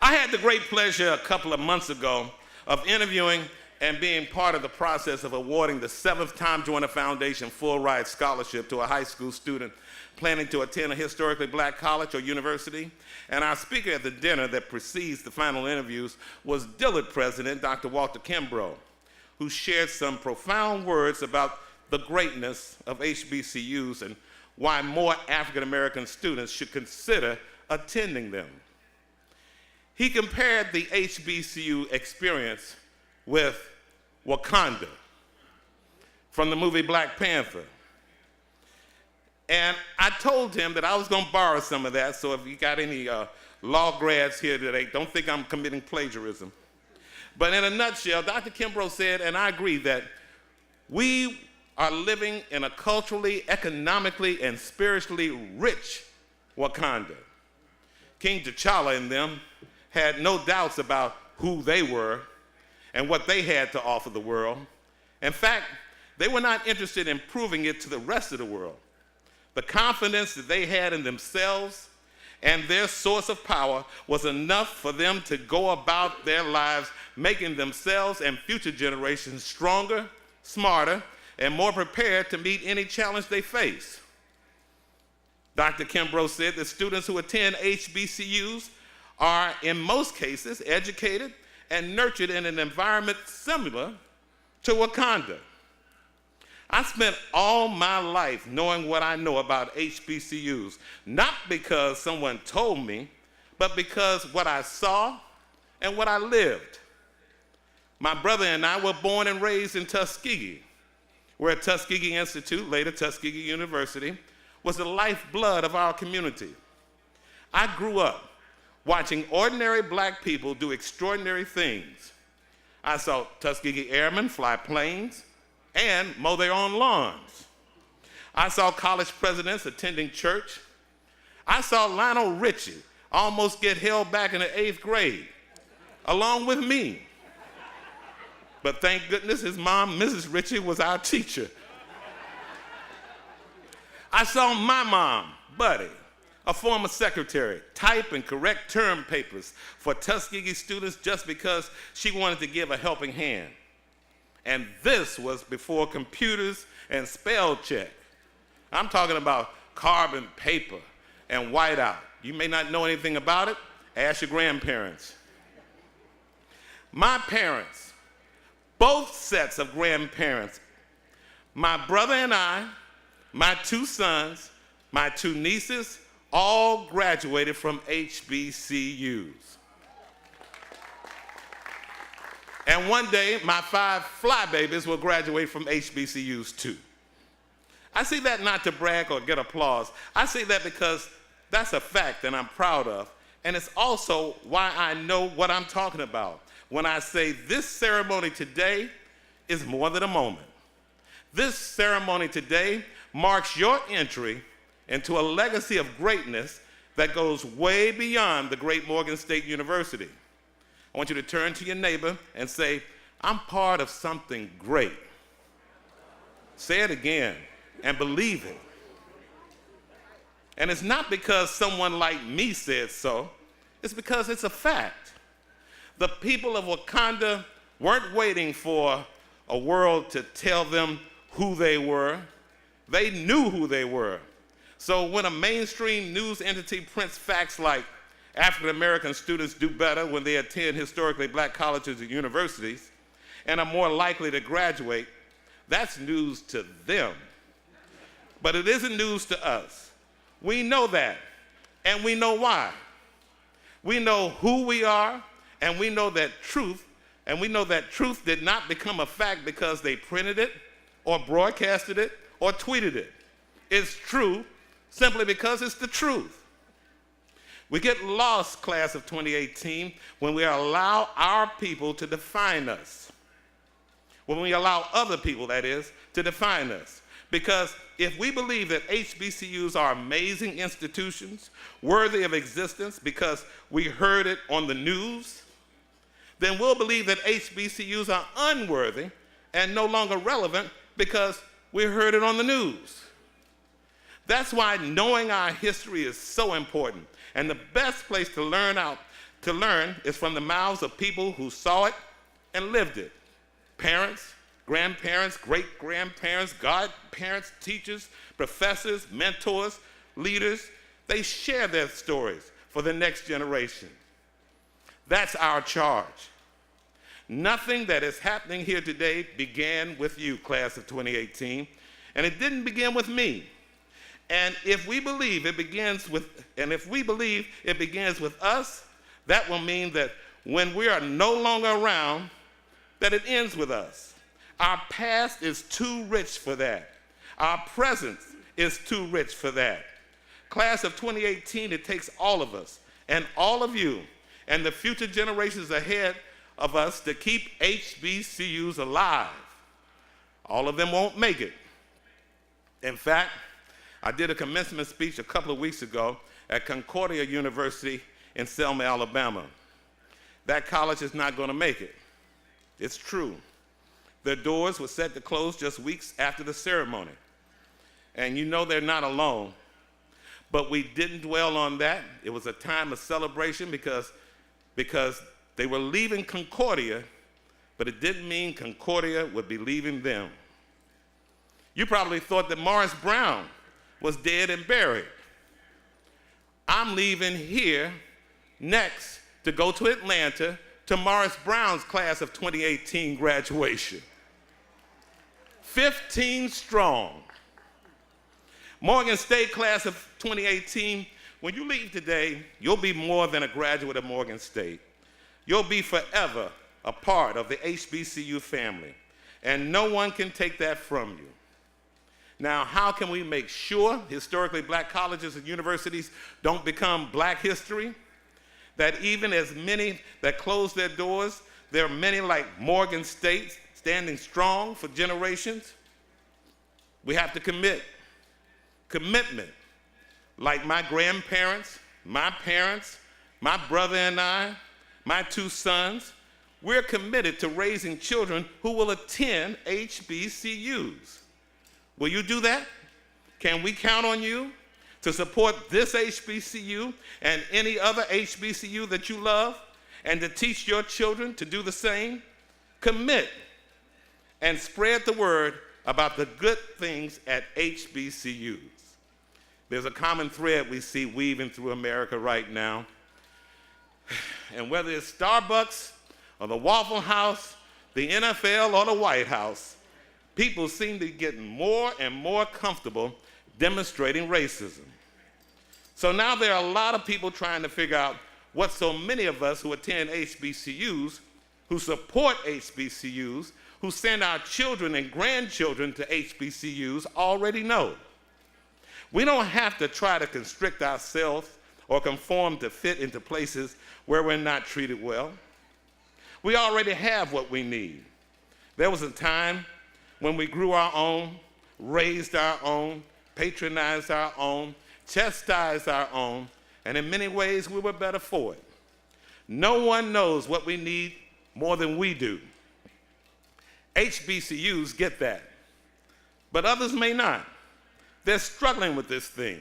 I had the great pleasure a couple of months ago of interviewing and being part of the process of awarding the 7th Tom Joyner Foundation full ride scholarship to a high school student planning to attend a historically black college or university. And our speaker at the dinner that precedes the final interviews was Dillard President Dr. Walter Kimbrough, who shared some profound words about the greatness of HBCUs and why more African American students should consider attending them. He compared the HBCU experience with Wakanda from the movie Black Panther. And I told him that I was going to borrow some of that, so if you got any law grads here today, don't think I'm committing plagiarism. But in a nutshell, Dr. Kimbrough said, and I agree, that we are living in a culturally, economically, and spiritually rich Wakanda. King T'Challa and them had no doubts about who they were and what they had to offer the world. In fact, they were not interested in proving it to the rest of the world. The confidence that they had in themselves and their source of power was enough for them to go about their lives making themselves and future generations stronger, smarter, and more prepared to meet any challenge they face. Dr. Kimbrough said that students who attend HBCUs are, in most cases, educated and nurtured in an environment similar to Wakanda. I spent all my life knowing what I know about HBCUs, not because someone told me, but because what I saw and what I lived. My brother and I were born and raised in Tuskegee, where Tuskegee Institute, later Tuskegee University, was the lifeblood of our community. I grew up watching ordinary black people do extraordinary things. I saw Tuskegee Airmen fly planes and mow their own lawns. I saw college presidents attending church. I saw Lionel Richie almost get held back in the 8th grade, along with me. But thank goodness his mom, Mrs. Richie, was our teacher. I saw my mom, Buddy, a former secretary, type and correct term papers for Tuskegee students just because she wanted to give a helping hand. And this was before computers and spell check. I'm talking about carbon paper and whiteout. You may not know anything about it. Ask your grandparents. My parents, both sets of grandparents, my brother and I, my 2 sons, my 2 nieces, all graduated from HBCUs. And one day, my 5 fly babies will graduate from HBCUs too. I say that not to brag or get applause. I say that because that's a fact that I'm proud of, and it's also why I know what I'm talking about when I say this ceremony today is more than a moment. This ceremony today marks your entry into a legacy of greatness that goes way beyond the great Morgan State University. I want you to turn to your neighbor and say, I'm part of something great. Say it again and believe it. And it's not because someone like me said so, it's because it's a fact. The people of Wakanda weren't waiting for a world to tell them who they were. They knew who they were. So when a mainstream news entity prints facts like African American students do better when they attend historically black colleges and universities and are more likely to graduate, that's news to them. But it isn't news to us. We know that, and we know why. We know who we are, and we know that truth did not become a fact because they printed it or broadcasted it or tweeted it. It's true simply because it's the truth. We get lost, class of 2018, when we allow our people to define us. when we allow other people, that is, to define us. Because if we believe that HBCUs are amazing institutions, worthy of existence because we heard it on the news, then we'll believe that HBCUs are unworthy and no longer relevant because we heard it on the news. That's why knowing our history is so important. And the best place to learn is from the mouths of people who saw it and lived it. Parents, grandparents, great-grandparents, godparents, teachers, professors, mentors, leaders, they share their stories for the next generation. That's our charge. Nothing that is happening here today began with you, class of 2018, and it didn't begin with me. And if we believe it begins with us, that will mean that when we are no longer around, that it ends with us. Our past is too rich for that. Our present is too rich for that. Class of 2018, it takes all of us and all of you and the future generations ahead of us to keep HBCUs alive. All of them won't make it. In fact, I did a commencement speech a couple of weeks ago at Concordia University in Selma, Alabama. That college is not going to make it. It's true. Their doors were set to close just weeks after the ceremony. And you know they're not alone. But we didn't dwell on that. It was a time of celebration because they were leaving Concordia, but it didn't mean Concordia would be leaving them. You probably thought that Morris Brown was dead and buried. I'm leaving here next to go to Atlanta to Morris Brown's class of 2018 graduation. 15 strong. Morgan State class of 2018, when you leave today, you'll be more than a graduate of Morgan State. You'll be forever a part of the HBCU family, and no one can take that from you. Now, how can we make sure historically black colleges and universities don't become black history? That even as many that close their doors, there are many like Morgan State standing strong for generations? We have to commit. Commitment. Like my grandparents, my parents, my brother and I, my two sons, we're committed to raising children who will attend HBCUs. Will you do that? Can we count on you to support this HBCU and any other HBCU that you love and to teach your children to do the same? Commit and spread the word about the good things at HBCUs. There's a common thread we see weaving through America right now. And whether it's Starbucks or the Waffle House, the NFL or the White House, people seem to be getting more and more comfortable demonstrating racism. So now there are a lot of people trying to figure out what so many of us who attend HBCUs, who support HBCUs, who send our children and grandchildren to HBCUs already know. We don't have to try to constrict ourselves or conform to fit into places where we're not treated well. We already have what we need. There was a time when we grew our own, raised our own, patronized our own, chastised our own, and in many ways we were better for it. No one knows what we need more than we do. HBCUs get that, but others may not. They're struggling with this thing.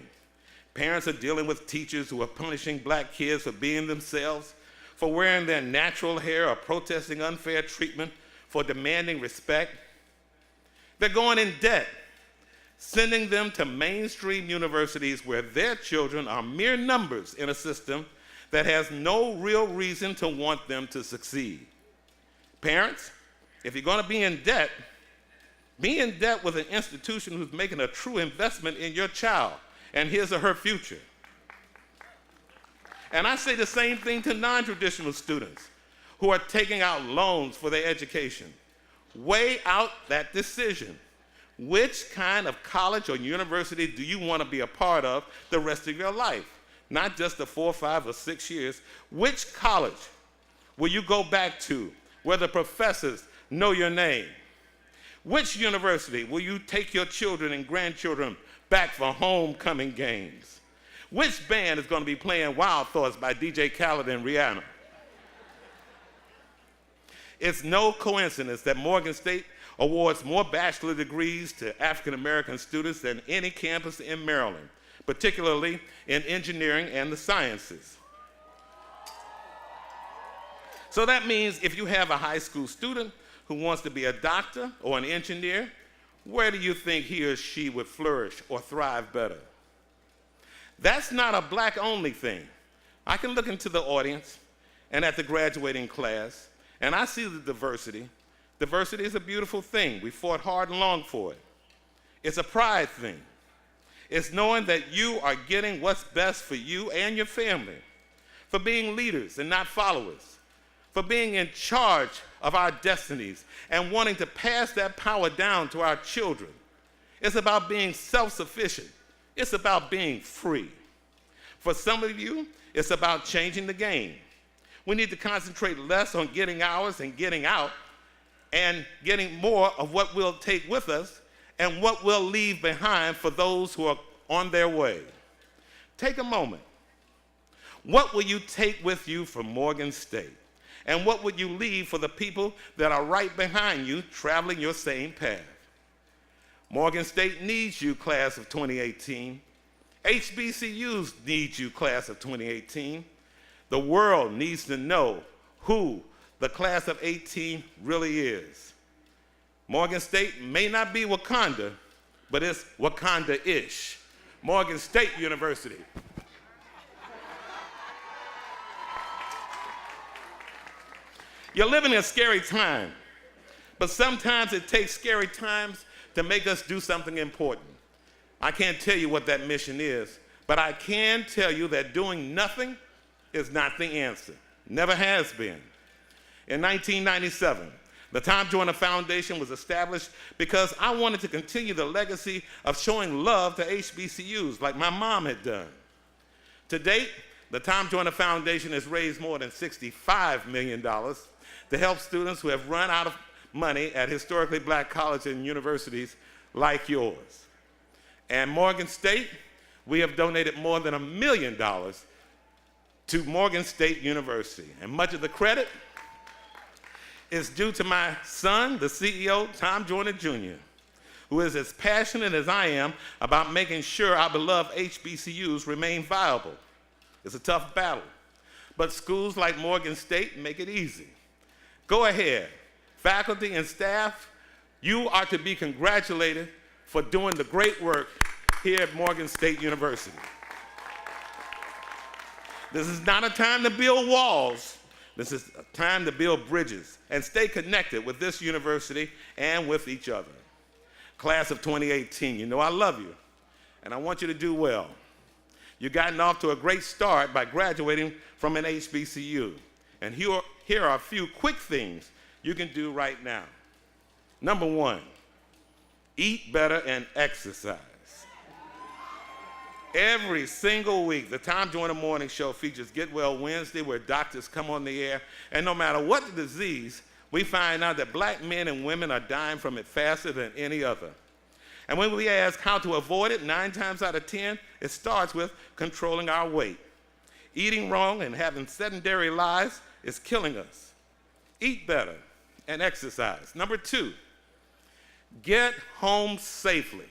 Parents are dealing with teachers who are punishing black kids for being themselves, for wearing their natural hair or protesting unfair treatment, for demanding respect. They're going in debt, sending them to mainstream universities where their children are mere numbers in a system that has no real reason to want them to succeed. Parents, if you're going to be in debt with an institution who's making a true investment in your child and his or her future. And I say the same thing to non-traditional students who are taking out loans for their education. Weigh out that decision. Which kind of college or university do you want to be a part of the rest of your life? Not just the 4, 5, or 6 years. Which college will you go back to where the professors know your name, Which university will you take your children and grandchildren back for homecoming games? Which band is going to be playing Wild Thoughts by DJ Khaled and Rihanna? It's no coincidence that Morgan State awards more bachelor degrees to African American students than any campus in Maryland, particularly in engineering and the sciences. So that means if you have a high school student who wants to be a doctor or an engineer, where do you think he or she would flourish or thrive better? That's not a black-only thing. I can look into the audience and at the graduating class, and I see the diversity. Diversity is a beautiful thing. We fought hard and long for it. It's a pride thing. It's knowing that you are getting what's best for you and your family, for being leaders and not followers, for being in charge of our destinies and wanting to pass that power down to our children. It's about being self-sufficient. It's about being free. For some of you, it's about changing the game. We need to concentrate less on getting ours and getting out and getting more of what we'll take with us and what we'll leave behind for those who are on their way. Take a moment. What will you take with you from Morgan State? And what would you leave for the people that are right behind you traveling your same path? Morgan State needs you, class of 2018. HBCUs need you, class of 2018. The world needs to know who the class of 18 really is. Morgan State may not be Wakanda, but it's Wakanda-ish. Morgan State University. You're living in a scary time, but sometimes it takes scary times to make us do something important. I can't tell you what that mission is, but I can tell you that doing nothing is not the answer. Never has been. In 1997, the Tom Joyner Foundation was established because I wanted to continue the legacy of showing love to HBCUs like my mom had done. To date, the Tom Joyner Foundation has raised more than $65 million to help students who have run out of money at historically black colleges and universities like yours. And Morgan State, we have donated more than $1 million to Morgan State University. And much of the credit is due to my son, the CEO, Tom Joyner Jr., who is as passionate as I am about making sure our beloved HBCUs remain viable. It's a tough battle, but schools like Morgan State make it easy. Go ahead, faculty and staff, you are to be congratulated for doing the great work here at Morgan State University. This is not a time to build walls. This is a time to build bridges and stay connected with this university and with each other. Class of 2018, you know I love you, and I want you to do well. You've gotten off to a great start by graduating from an HBCU. And here are a few quick things you can do right now. Number one, eat better and exercise. Every single week, the Tom Joyner Morning Show features Get Well Wednesday, where doctors come on the air, and no matter what the disease, we find out that black men and women are dying from it faster than any other. And when we ask how to avoid it, 9 times out of 10, it starts with controlling our weight. Eating wrong and having sedentary lives is killing us. Eat better and exercise. Number 2, get home safely.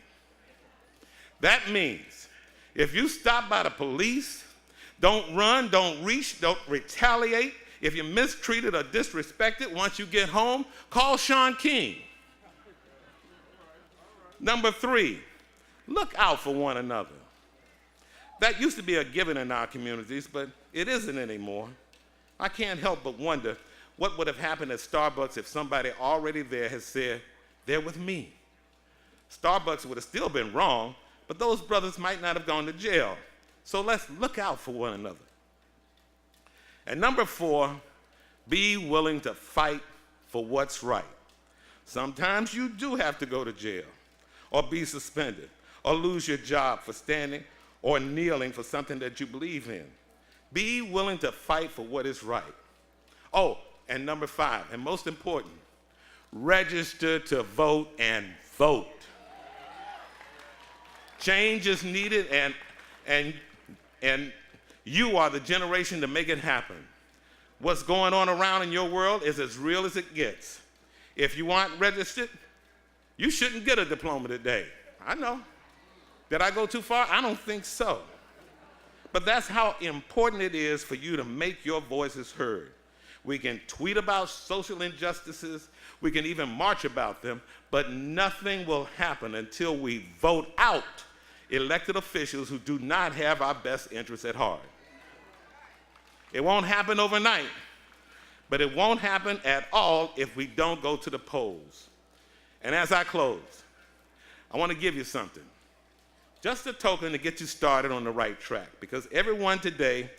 That means if you stop by the police, don't run, don't reach, don't retaliate. If you're mistreated or disrespected once you get home, call Sean King. Number 3, look out for one another. That used to be a given in our communities, but it isn't anymore. I can't help but wonder what would have happened at Starbucks if somebody already there had said, "They're with me." Starbucks would have still been wrong, but those brothers might not have gone to jail. So let's look out for one another. And number 4, be willing to fight for what's right. Sometimes you do have to go to jail, or be suspended, or lose your job for standing or kneeling for something that you believe in. Be willing to fight for what is right. Oh, and number 5, and most important, register to vote and vote. Change is needed, and you are the generation to make it happen. What's going on around in your world is as real as it gets. If you aren't registered, you shouldn't get a diploma today. I know. Did I go too far? I don't think so. But that's how important it is for you to make your voices heard. We can tweet about social injustices, we can even march about them, but nothing will happen until we vote out elected officials who do not have our best interests at heart. It won't happen overnight, but it won't happen at all if we don't go to the polls. And as I close, I want to give you something. Just a token to get you started on the right track, because everyone today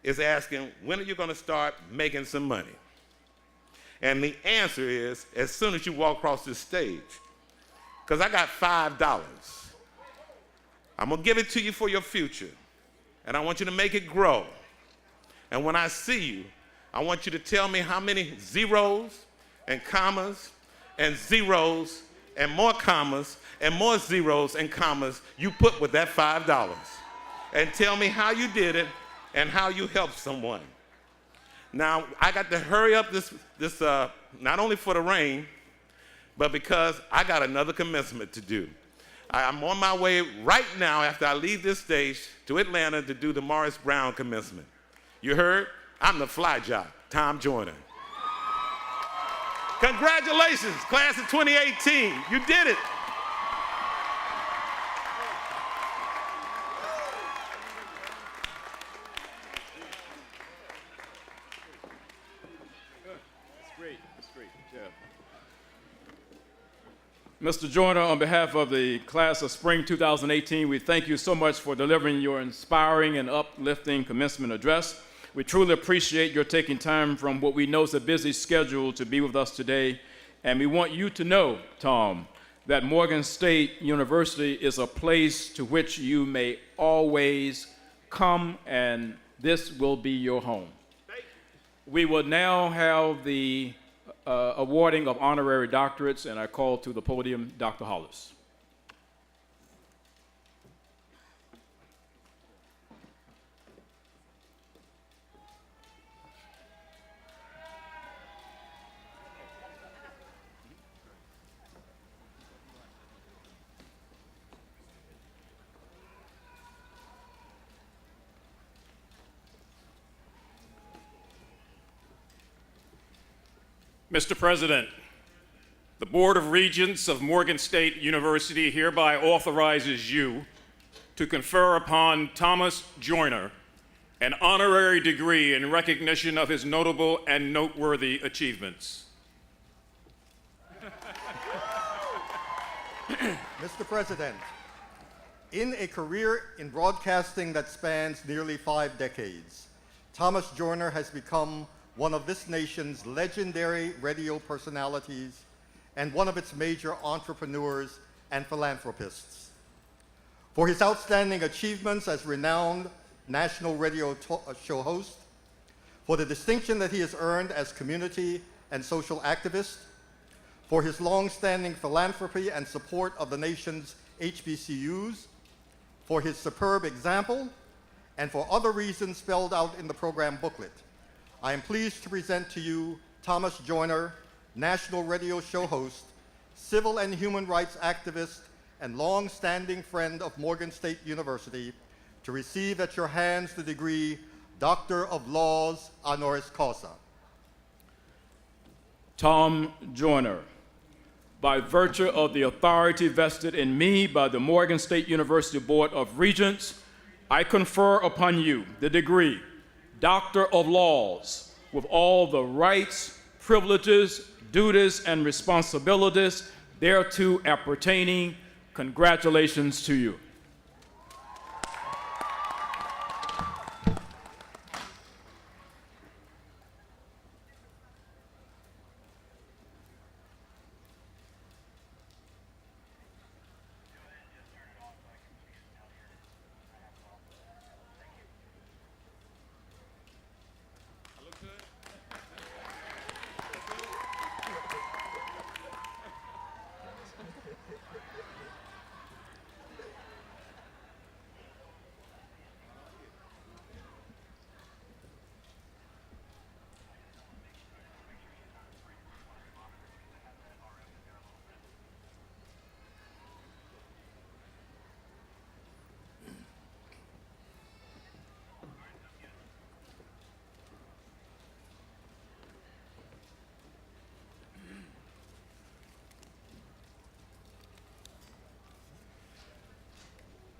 is asking, when are you going to start making some money? And the answer is, as soon as you walk across this stage, because I got $5. I'm going to give it to you for your future, and I want you to make it grow. And when I see you, I want you to tell me how many zeros and commas and zeros and more commas and more zeros and commas you put with that $5. And tell me how you did it and how you helped someone. Now, I got to hurry up this not only for the rain, but because I got another commencement to do. I'm on my way right now after I leave this stage to Atlanta to do the Morris Brown commencement. You heard? I'm the fly job, Tom Joyner. Congratulations, class of 2018. You did it. Mr. Joyner, on behalf of the class of spring 2018, we thank you so much for delivering your inspiring and uplifting commencement address. We truly appreciate your taking time from what we know is a busy schedule to be with us today. And we want you to know, Tom, that Morgan State University is a place to which you may always come, and this will be your home. We will now have the awarding of honorary doctorates, and I call to the podium Dr. Hollis. Mr. President, the Board of Regents of Morgan State University hereby authorizes you to confer upon Thomas Joyner an honorary degree in recognition of his notable and noteworthy achievements. Mr. President, in a career in broadcasting that spans nearly 5 decades, Thomas Joyner has become one of this nation's legendary radio personalities and one of its major entrepreneurs and philanthropists. For his outstanding achievements as renowned national radio show host, for the distinction that he has earned as community and social activist, for his long-standing philanthropy and support of the nation's HBCUs, for his superb example, and for other reasons spelled out in the program booklet, I am pleased to present to you Thomas Joyner, national radio show host, civil and human rights activist, and long-standing friend of Morgan State University, to receive at your hands the degree Doctor of Laws honoris causa. Tom Joyner, by virtue of the authority vested in me by the Morgan State University Board of Regents, I confer upon you the degree Doctor of Laws, with all the rights, privileges, duties, and responsibilities thereto appertaining. Congratulations to you.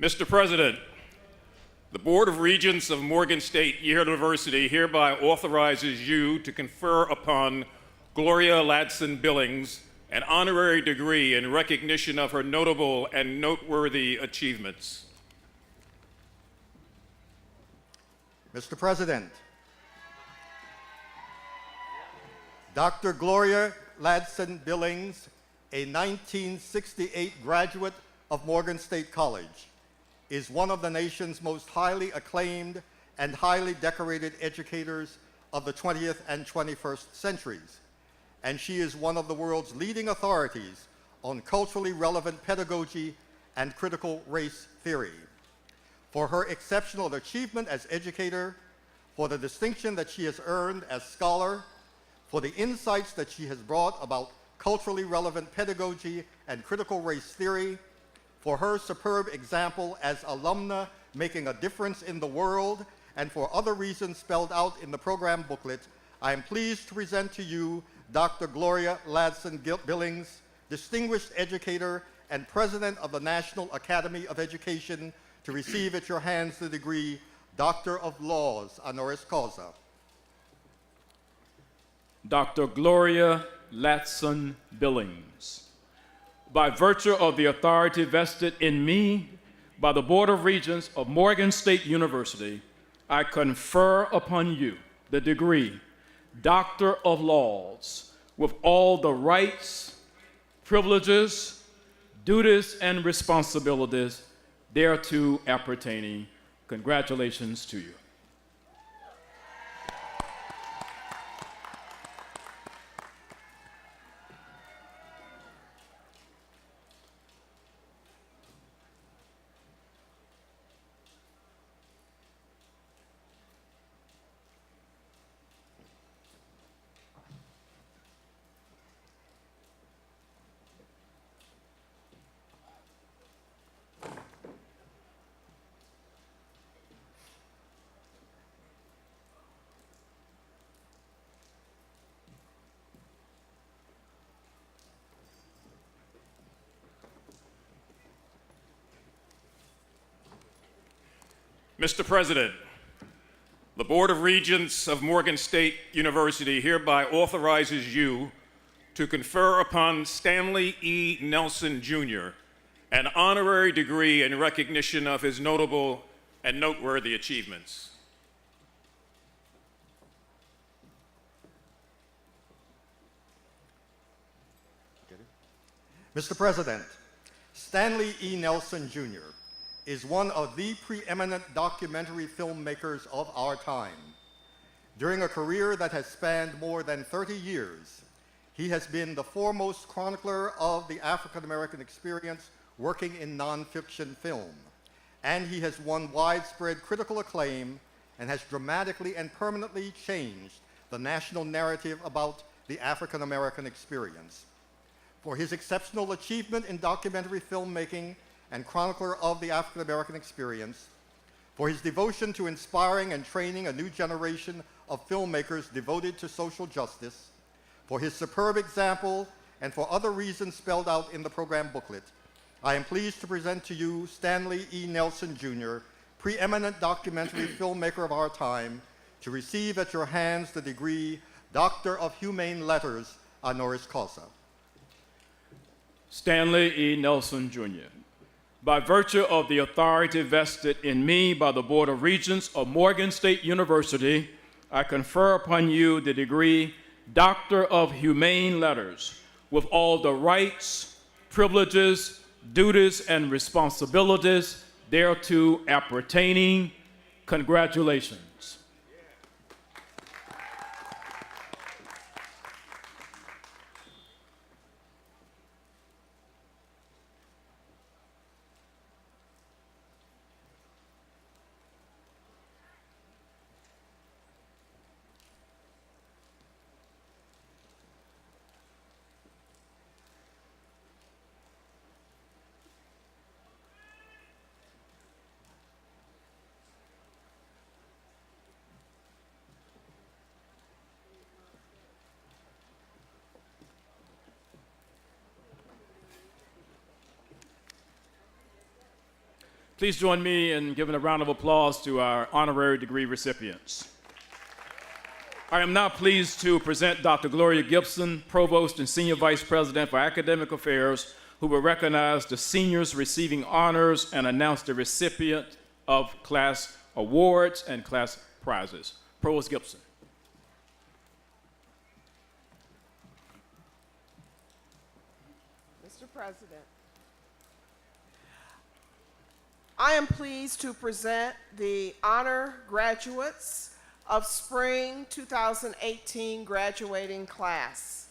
Mr. President, the Board of Regents of Morgan State University hereby authorizes you to confer upon Gloria Ladson Billings an honorary degree in recognition of her notable and noteworthy achievements. Mr. President, Dr. Gloria Ladson Billings, a 1968 graduate of Morgan State College, is one of the nation's most highly acclaimed and highly decorated educators of the 20th and 21st centuries, and she is one of the world's leading authorities on culturally relevant pedagogy and critical race theory. For her exceptional achievement as educator, for the distinction that she has earned as scholar, for the insights that she has brought about culturally relevant pedagogy and critical race theory, for her superb example as alumna making a difference in the world, and for other reasons spelled out in the program booklet, I am pleased to present to you Dr. Gloria Ladson Billings, distinguished educator and president of the National Academy of Education, to receive at your hands the degree Doctor of Laws, honoris causa. Dr. Gloria Ladson Billings. By virtue of the authority vested in me by the Board of Regents of Morgan State University, I confer upon you the degree Doctor of Laws with all the rights, privileges, duties, and responsibilities thereto appertaining. Congratulations to you. Mr. President, the Board of Regents of Morgan State University hereby authorizes you to confer upon Stanley E. Nelson, Jr. an honorary degree in recognition of his notable and noteworthy achievements. Mr. President, Stanley E. Nelson, Jr. is one of the preeminent documentary filmmakers of our time. During a career that has spanned more than 30 years, he has been the foremost chronicler of the African American experience working in nonfiction film, and he has won widespread critical acclaim and has dramatically and permanently changed the national narrative about the African American experience. For his exceptional achievement in documentary filmmaking and chronicler of the African American experience, for his devotion to inspiring and training a new generation of filmmakers devoted to social justice, for his superb example, and for other reasons spelled out in the program booklet, I am pleased to present to you Stanley E. Nelson, Jr., preeminent documentary filmmaker of our time, to receive at your hands the degree Doctor of Humane Letters, honoris causa. Stanley E. Nelson, Jr. By virtue of the authority vested in me by the Board of Regents of Morgan State University, I confer upon you the degree Doctor of Humane Letters with all the rights, privileges, duties, and responsibilities thereto appertaining. Congratulations. Please join me in giving a round of applause to our honorary degree recipients. I am now pleased to present Dr. Gloria Gibson, Provost and Senior Vice President for Academic Affairs, who will recognize the seniors receiving honors and announce the recipient of class awards and class prizes. Provost Gibson. Mr. President, I am pleased to present the honor graduates of Spring 2018 graduating class.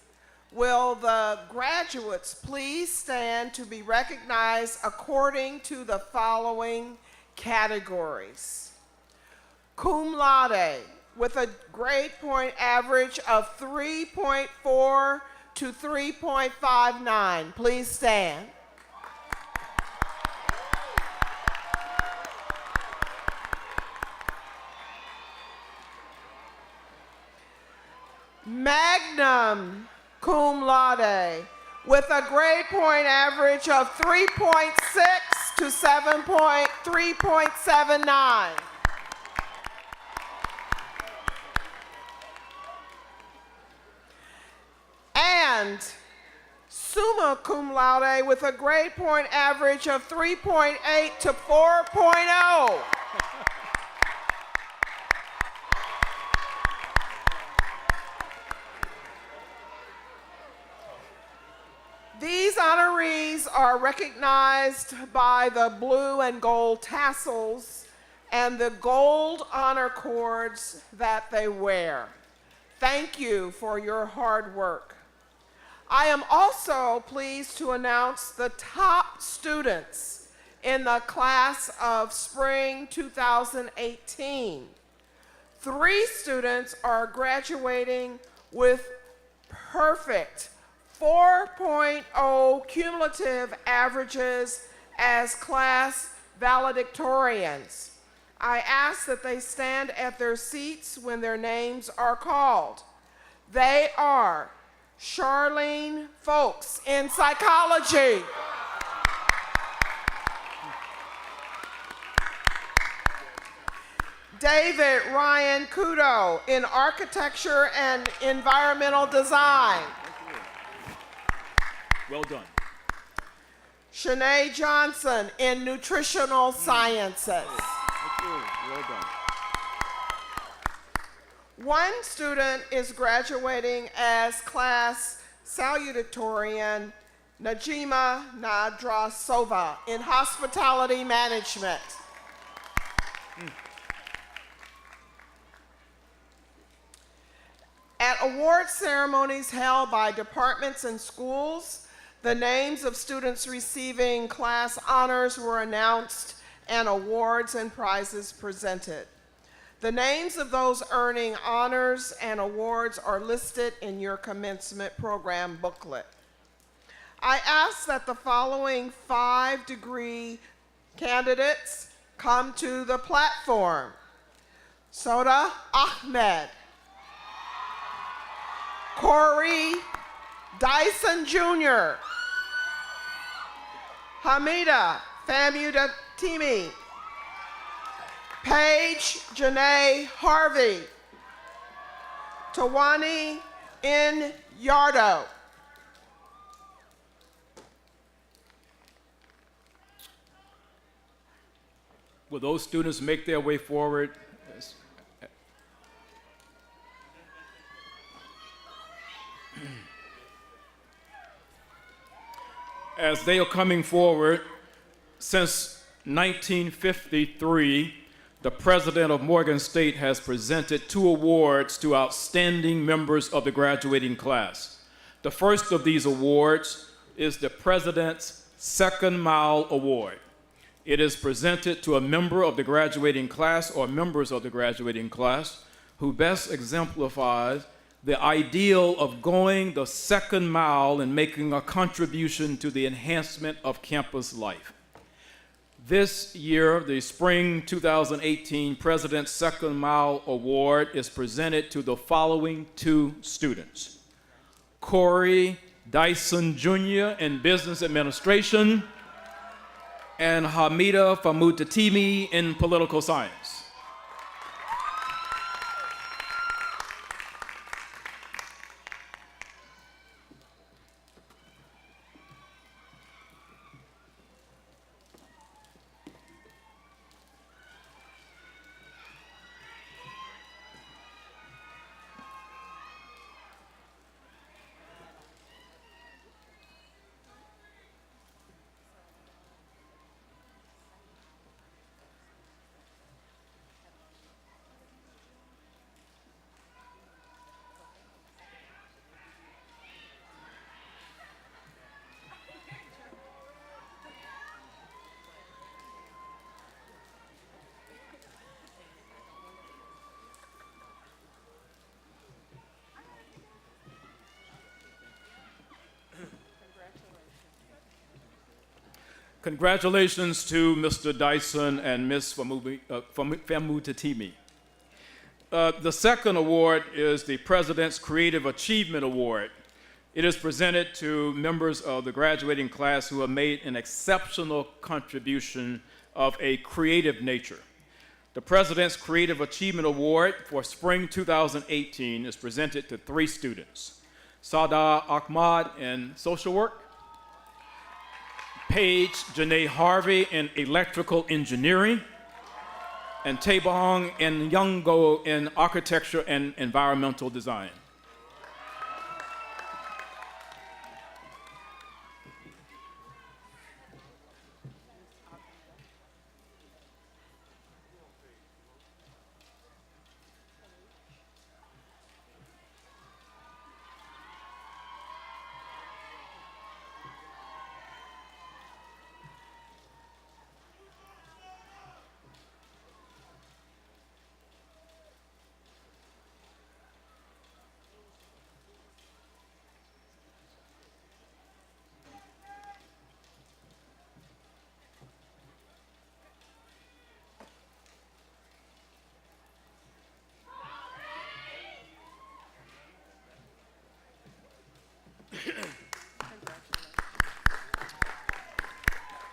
Will the graduates please stand to be recognized according to the following categories? Cum laude, with a grade point average of 3.4 to 3.59. Please stand. Magnum cum laude, with a grade point average of 3.6 to 3.79. And summa cum laude, with a grade point average of 3.8 to 4.0. These honorees are recognized by the blue and gold tassels and the gold honor cords that they wear. Thank you for your hard work. I am also pleased to announce the top students in the class of Spring 2018. 3 students are graduating with perfect 4.0 cumulative averages as class valedictorians. I ask that they stand at their seats when their names are called. They are Charlene Folks in psychology, David Ryan Kudo in architecture and environmental design, Well done. Shanae Johnson in nutritional sciences. Thank you. Well done. One student is graduating as class salutatorian, Najima Nadrasova in hospitality management. At award ceremonies held by departments and schools, the names of students receiving class honors were announced and awards and prizes presented. The names of those earning honors and awards are listed in your commencement program booklet. I ask that the following 5-degree candidates come to the platform. Soda Ahmed, Corey Dyson Jr., Hamida Famudatimi, Paige Janae Harvey, Tawani N. Yardo. Will those students make their way forward? As they are coming forward, since 1953, the president of Morgan State has presented 2 awards to outstanding members of the graduating class. The first of these awards is the President's Second Mile Award. It is presented to a member of the graduating class or members of the graduating class who best exemplifies the ideal of going the second mile and making a contribution to the enhancement of campus life. This year, the Spring 2018 President's Second Mile Award is presented to the following 2 students: Corey Dyson Jr. in Business Administration and Hamida Famutatimi in political science. Congratulations to Mr. Dyson and Ms. Famutatimi. The second award is the President's Creative Achievement Award. It is presented to members of the graduating class who have made an exceptional contribution of a creative nature. The President's Creative Achievement Award for Spring 2018 is presented to 3 students: Sada Ahmad in social work, Paige Janae Harvey in electrical engineering, and Taebong and Youngo in architecture and environmental design.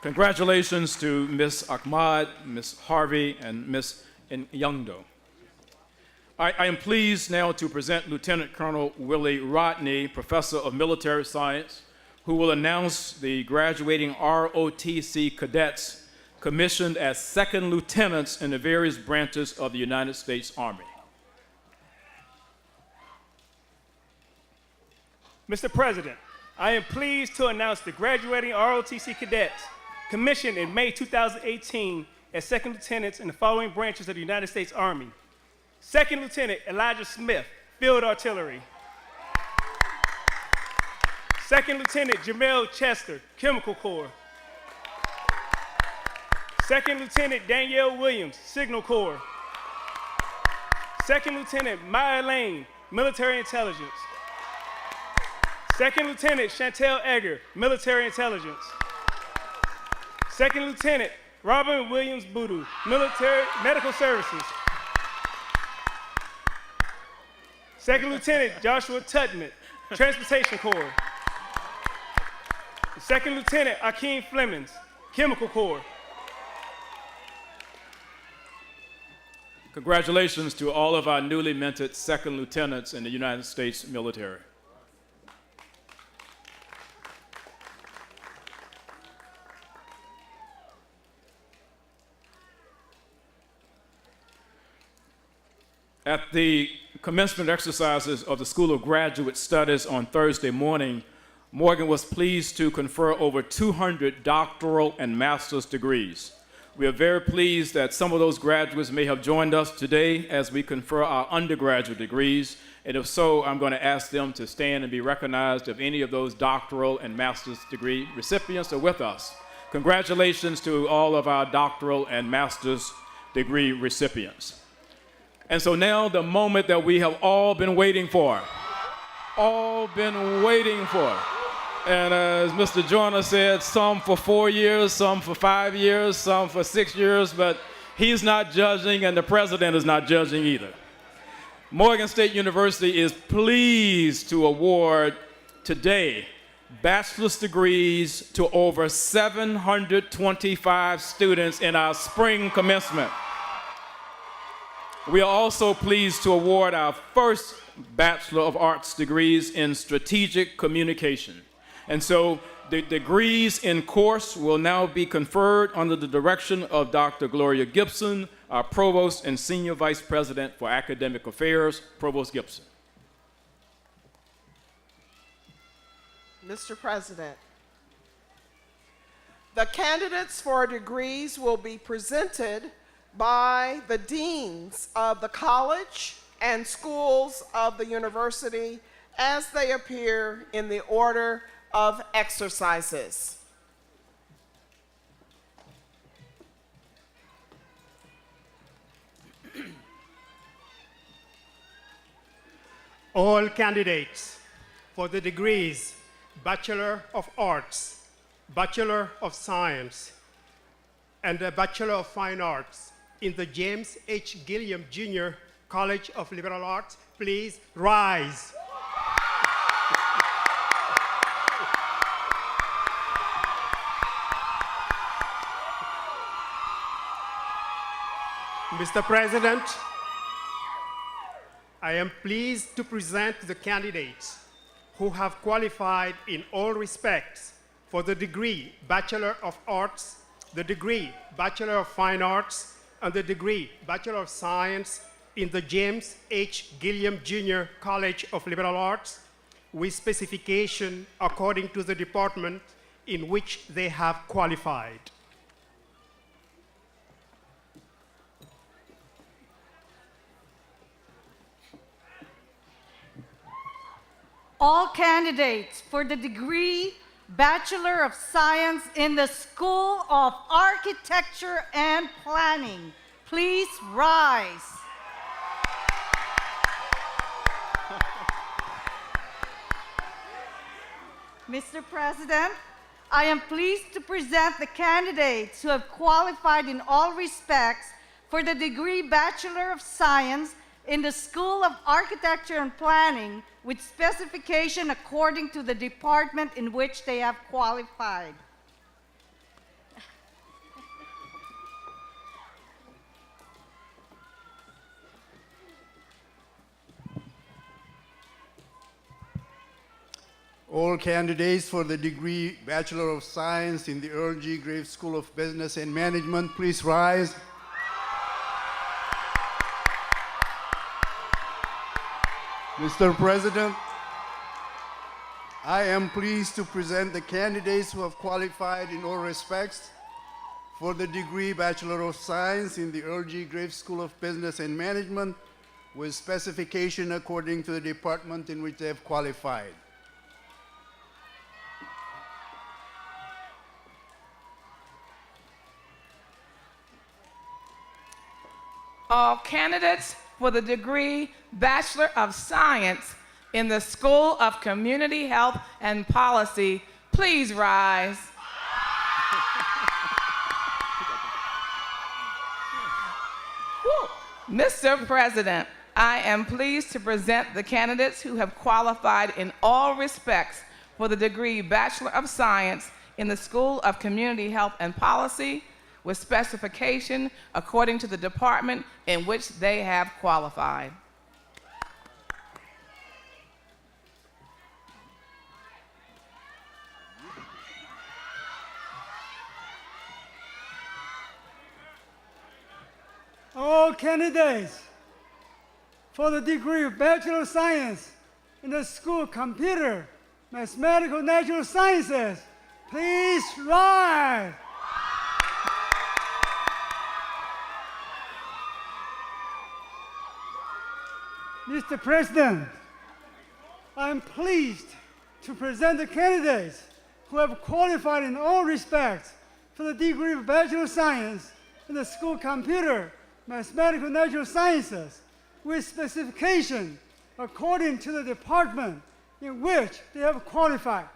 Congratulations to Ms. Ahmad, Ms. Harvey, and Ms. Youngdo. I am pleased now to present Lieutenant Colonel Willie Rodney, Professor of Military Science, who will announce the graduating ROTC cadets commissioned as second lieutenants in the various branches of the United States Army. Mr. President, I am pleased to announce the graduating ROTC cadets commissioned in May 2018 as second lieutenants in the following branches of the United States Army. Second Lieutenant Elijah Smith, Field Artillery. Second Lieutenant Jamel Chester, Chemical Corps. Second Lieutenant Danielle Williams, Signal Corps. Second Lieutenant Maya Lane, Military Intelligence. Second Lieutenant Chantel Egger, Military Intelligence. Second Lieutenant Robin Williams Boodoo, Military Medical Services. Second Lieutenant Joshua Tutman, Transportation Corps. Second Lieutenant Akeem Flemings, Chemical Corps. Congratulations to all of our newly minted second lieutenants in the United States military. At the commencement exercises of the School of Graduate Studies on Thursday morning, Morgan was pleased to confer over 200 doctoral and master's degrees. We are very pleased that some of those graduates may have joined us today as we confer our undergraduate degrees, and if so, I'm going to ask them to stand and be recognized if any of those doctoral and master's degree recipients are with us. Congratulations to all of our doctoral and master's degree recipients. And so now the moment that we have all been waiting for. And as Mr. Joyner said, some for 4 years, some for 5 years, some for 6 years, but he's not judging and the president is not judging either. Morgan State University is pleased to award today bachelor's degrees to over 725 students in our spring commencement. We are also pleased to award our first Bachelor of Arts degrees in Strategic Communication. And so the degrees in course will now be conferred under the direction of Dr. Gloria Gibson, our Provost and Senior Vice President for Academic Affairs, Provost Gibson. Mr. President, the candidates for degrees will be presented by the deans of the college and schools of the university as they appear in the order of exercises. All candidates for the degrees Bachelor of Arts, Bachelor of Science, and a Bachelor of Fine Arts in the James H. Gilliam Jr. College of Liberal Arts, please rise. Mr. President, I am pleased to present the candidates who have qualified in all respects for the degree Bachelor of Arts, the degree Bachelor of Fine Arts, and the degree Bachelor of Science in the James H. Gilliam Jr. College of Liberal Arts, with specification according to the department in which they have qualified. All candidates for the degree Bachelor of Science in the School of Architecture and Planning, please rise. Mr. President, I am pleased to present the candidates who have qualified in all respects for the degree Bachelor of Science in the School of Architecture and Planning with specification according to the department in which they have qualified. All candidates for the degree Bachelor of Science in the Earl G. Graves School of Business and Management, please rise. Mr. President, I am pleased to present the candidates who have qualified in all respects for the degree Bachelor of Science in the Earl G. Graves School of Business and Management with specification according to the department in which they have qualified. All candidates for the degree Bachelor of Science in the School of Community Health and Policy, please rise. Mr. President, I am pleased to present the candidates who have qualified in all respects for the degree Bachelor of Science in the School of Community Health and Policy with specification according to the department in which they have qualified. All candidates for the degree of Bachelor of Science in the School of Computer, Mathematical, Natural Sciences, please rise. Mr. President, I am pleased to present the candidates who have qualified in all respects for the degree of Bachelor of Science in the School of Computer, Mathematical, Natural Sciences with specification according to the department in which they have qualified.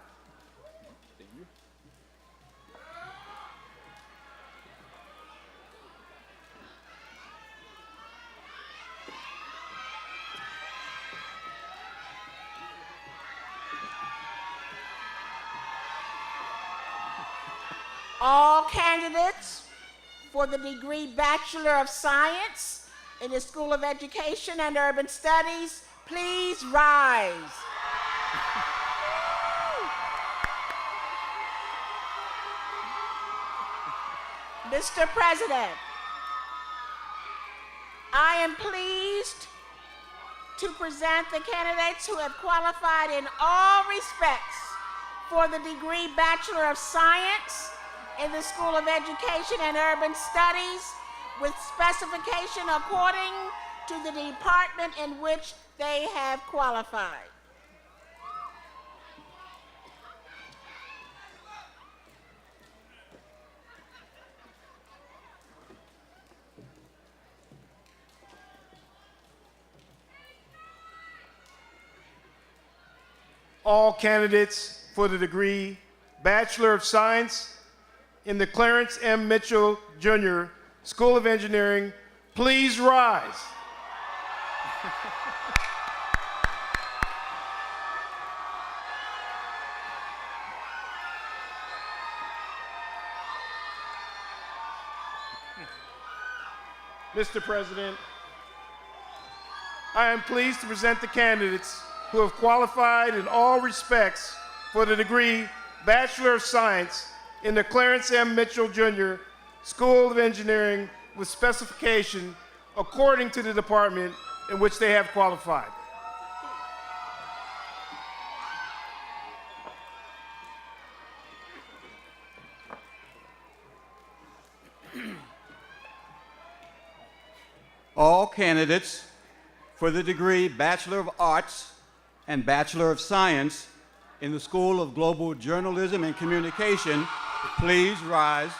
All candidates for the degree Bachelor of Science in the School of Education and Urban Studies, please rise. Mr. President, I am pleased to present the candidates who have qualified in all respects for the degree Bachelor of Science in the School of Education and Urban Studies with specification according to the department in which they have qualified. All candidates for the degree Bachelor of Science in the Clarence M. Mitchell Jr. School of Engineering, please rise. Mr. President, I am pleased to present the candidates who have qualified in all respects for the degree Bachelor of Science in the Clarence M. Mitchell Jr. School of Engineering with specification according to the department in which they have qualified. All candidates for the degree Bachelor of Arts and Bachelor of Science in the School of Global Journalism and Communication, please rise.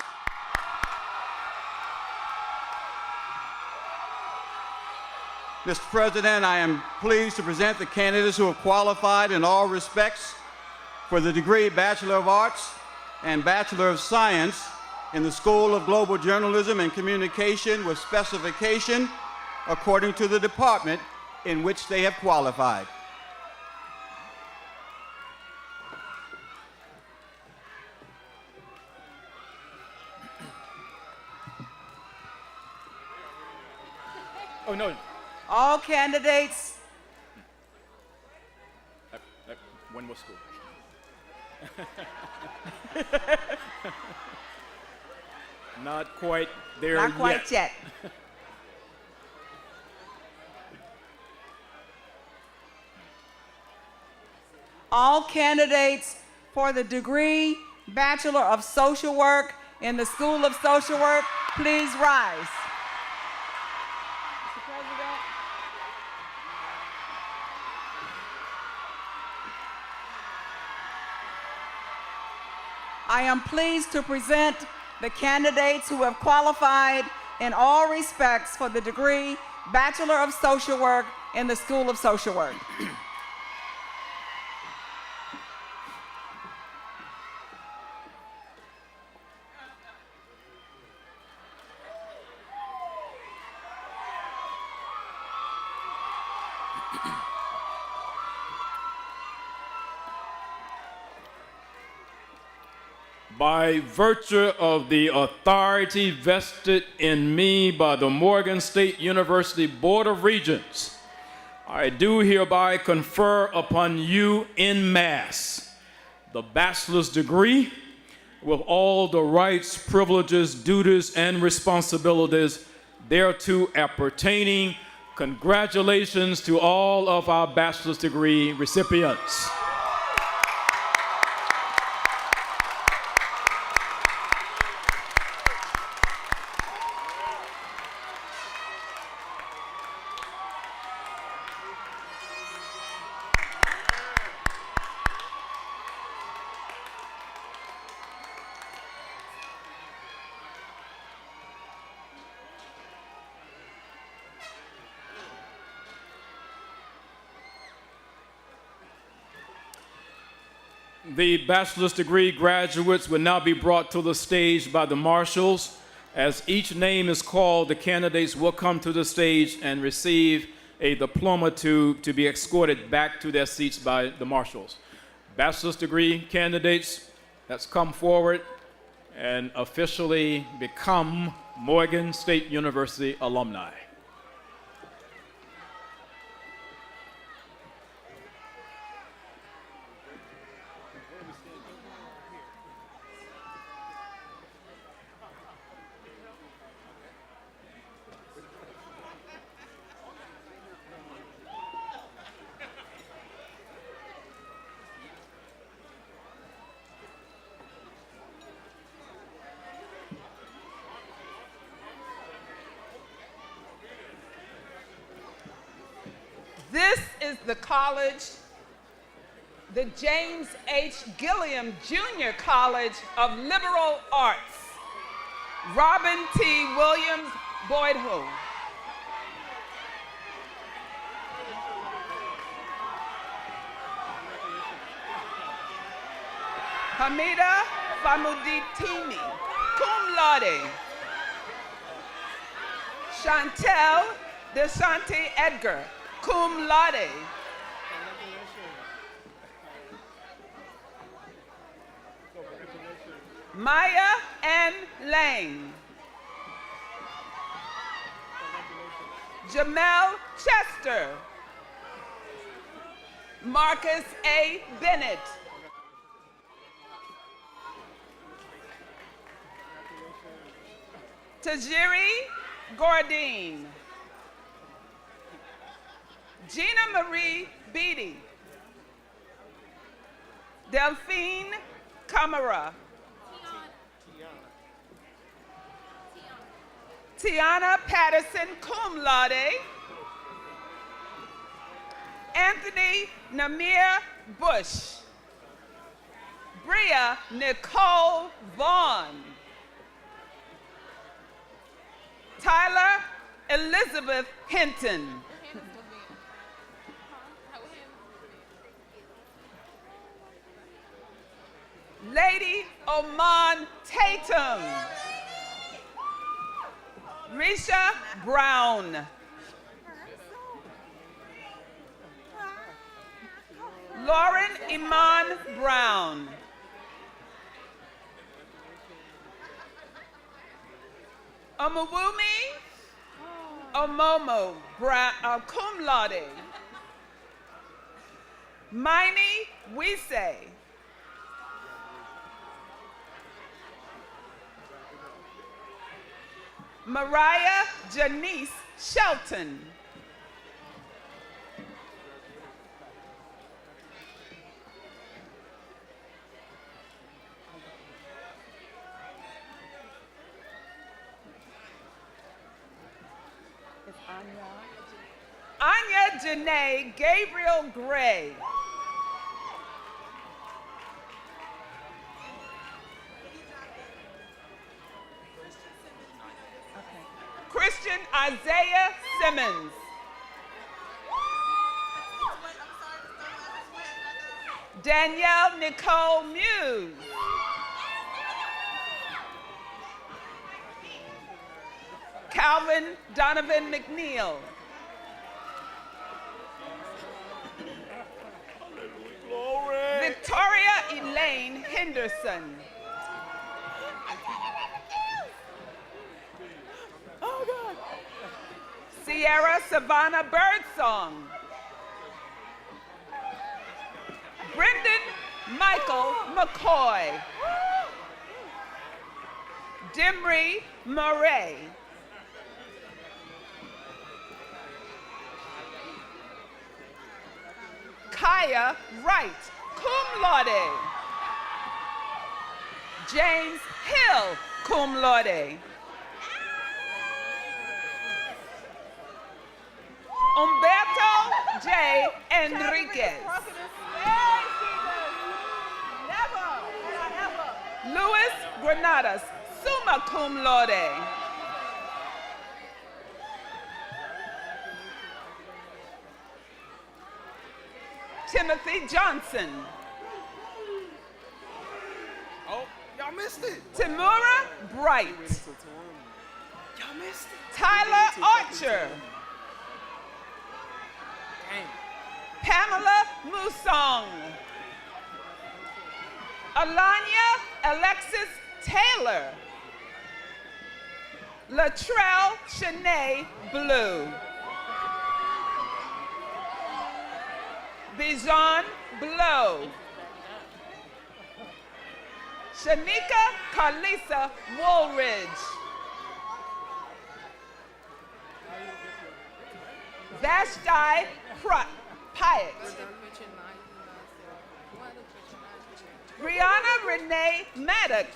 Mr. President, I am pleased to present the candidates who have qualified in all respects for the degree Bachelor of Arts and Bachelor of Science in the School of Global Journalism and Communication with specification according to the department in which they have qualified. Oh, no. All candidates. One more school. Not quite there yet. Not quite yet. All candidates for the degree Bachelor of Social Work in the School of Social Work, please rise. Mr. President. I am pleased to present the candidates who have qualified in all respects for the degree Bachelor of Social Work in the School of Social Work. By virtue of the authority vested in me by the Morgan State University Board of Regents, I do hereby confer upon you in mass the bachelor's degree with all the rights, privileges, duties, and responsibilities thereto appertaining. Congratulations to all of our bachelor's degree recipients. The bachelor's degree graduates will now be brought to the stage by the marshals. As each name is called, the candidates will come to the stage and receive a diploma to be escorted back to their seats by the marshals. Bachelor's degree candidates, let's come forward and officially become Morgan State University alumni. This is the college, the James H. Gilliam Jr. College of Liberal Arts. Robin T. Williams, Boyd Ho. Hamida Famuditini, cum laude. Chantel DeShante Edgar, cum laude. Maya N. Lang. Jamel Chester. Marcus A. Bennett. Tajiri Gordine. Gina Marie Beatty. Delphine Camara. Tiana Patterson, cum laude. Anthony Namir Bush. Bria Nicole Vaughn. Tyler Elizabeth Hinton. Lady Oman Tatum. Risha Brown. Lauren Iman Brown. Omuwumi Omomo Brown, cum laude. Miney Wise. Mariah Janice Shelton. Anya Janae Gabriel Gray. Christian Isaiah Simmons. Danielle Nicole Muse. Calvin Donovan McNeil. Victoria Elaine Henderson. Oh God. Sierra Savannah Birdsong. Brendan Michael McCoy. Dimri Murray. Kaya Wright, cum laude. James Hill, cum laude. Humberto J. Enriquez. Luis Granadas, summa cum laude. Timothy Johnson. Oh, y'all missed it. Tamura Bright. Y'all missed it. Tyler Archer. Pamela Musong. Alanya Alexis Taylor. Latrell Shanae Blue. Bijan Blow. Shanika Carlisa Woolridge. Vashti Pyatt. Brianna Renee Maddox.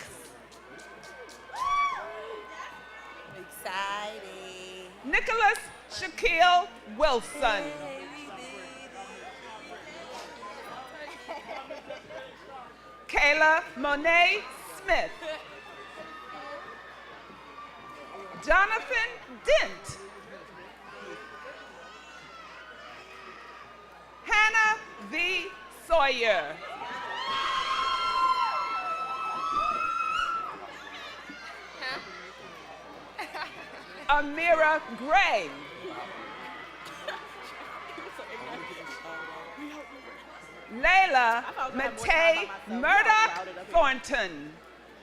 Exciting. Nicholas Shaquille Wilson. Kayla Monet Smith. Jonathan Dent. Hannah V. Sawyer. Amira Gray. Layla Matei Murdoch Thornton.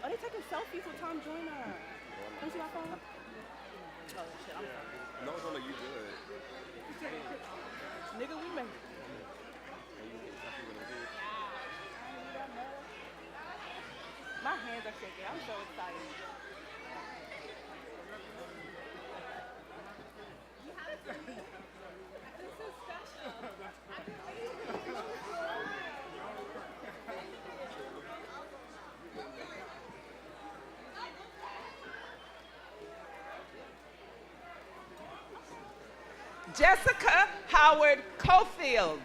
Are they taking selfies with Tom Joyner? Don't you see my phone? Oh shit, I'm sorry. No, it's only you good. Nigga, we make my hands are shaking. I'm so excited. Jessica Howard Cofield.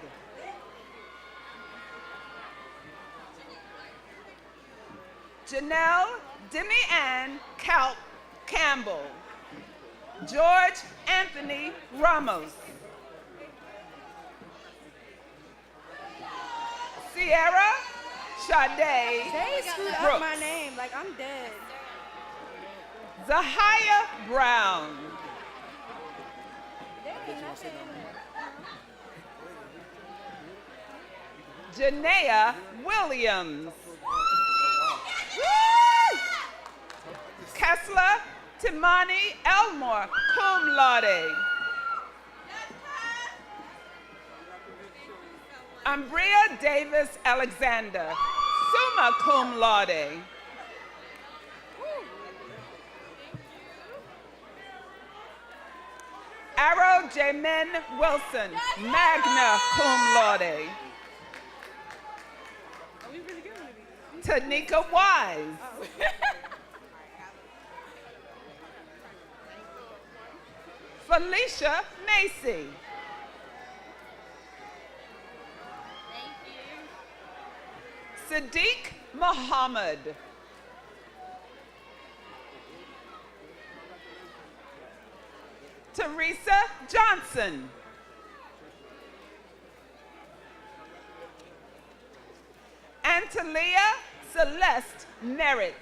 Janelle Demi-Ann Campbell. George Anthony Ramos. Sierra Sade They screwed up Brooks. my name. Like, I'm dead. Zahia Brown. Janaea Williams. Woo! Kessler Timani Elmore, cum laude. Umbria Davis Alexander, summa cum laude. Arrow Jamin Wilson, magna cum laude. Tanika Wise. Felicia Macy. Sadiq Muhammad. Teresa Johnson. Antalia Celeste Merritt.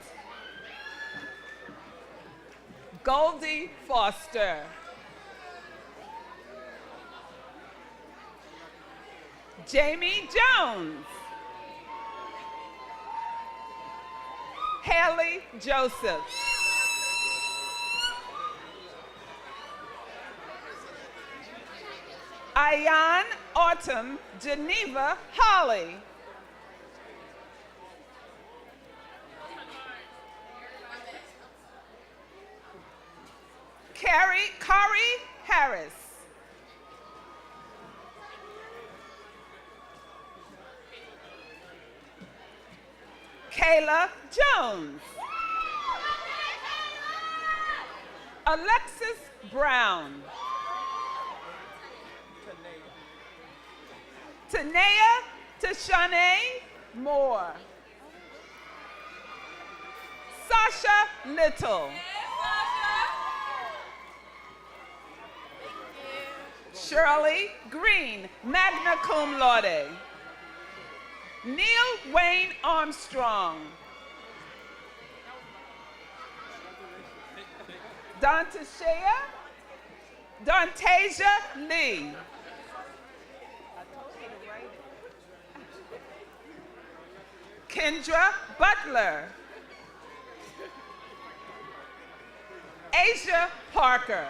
Goldie Foster. Jamie Jones. Haley Joseph. Ayan Autumn Geneva Holly. Kari Harris. Kayla Jones. Alexis Brown. Tanea Tashane Moore. Sasha Little. Shirley Green, magna cum laude. Neil Wayne Armstrong. Dontasia Lee. Kendra Butler. Asia Parker.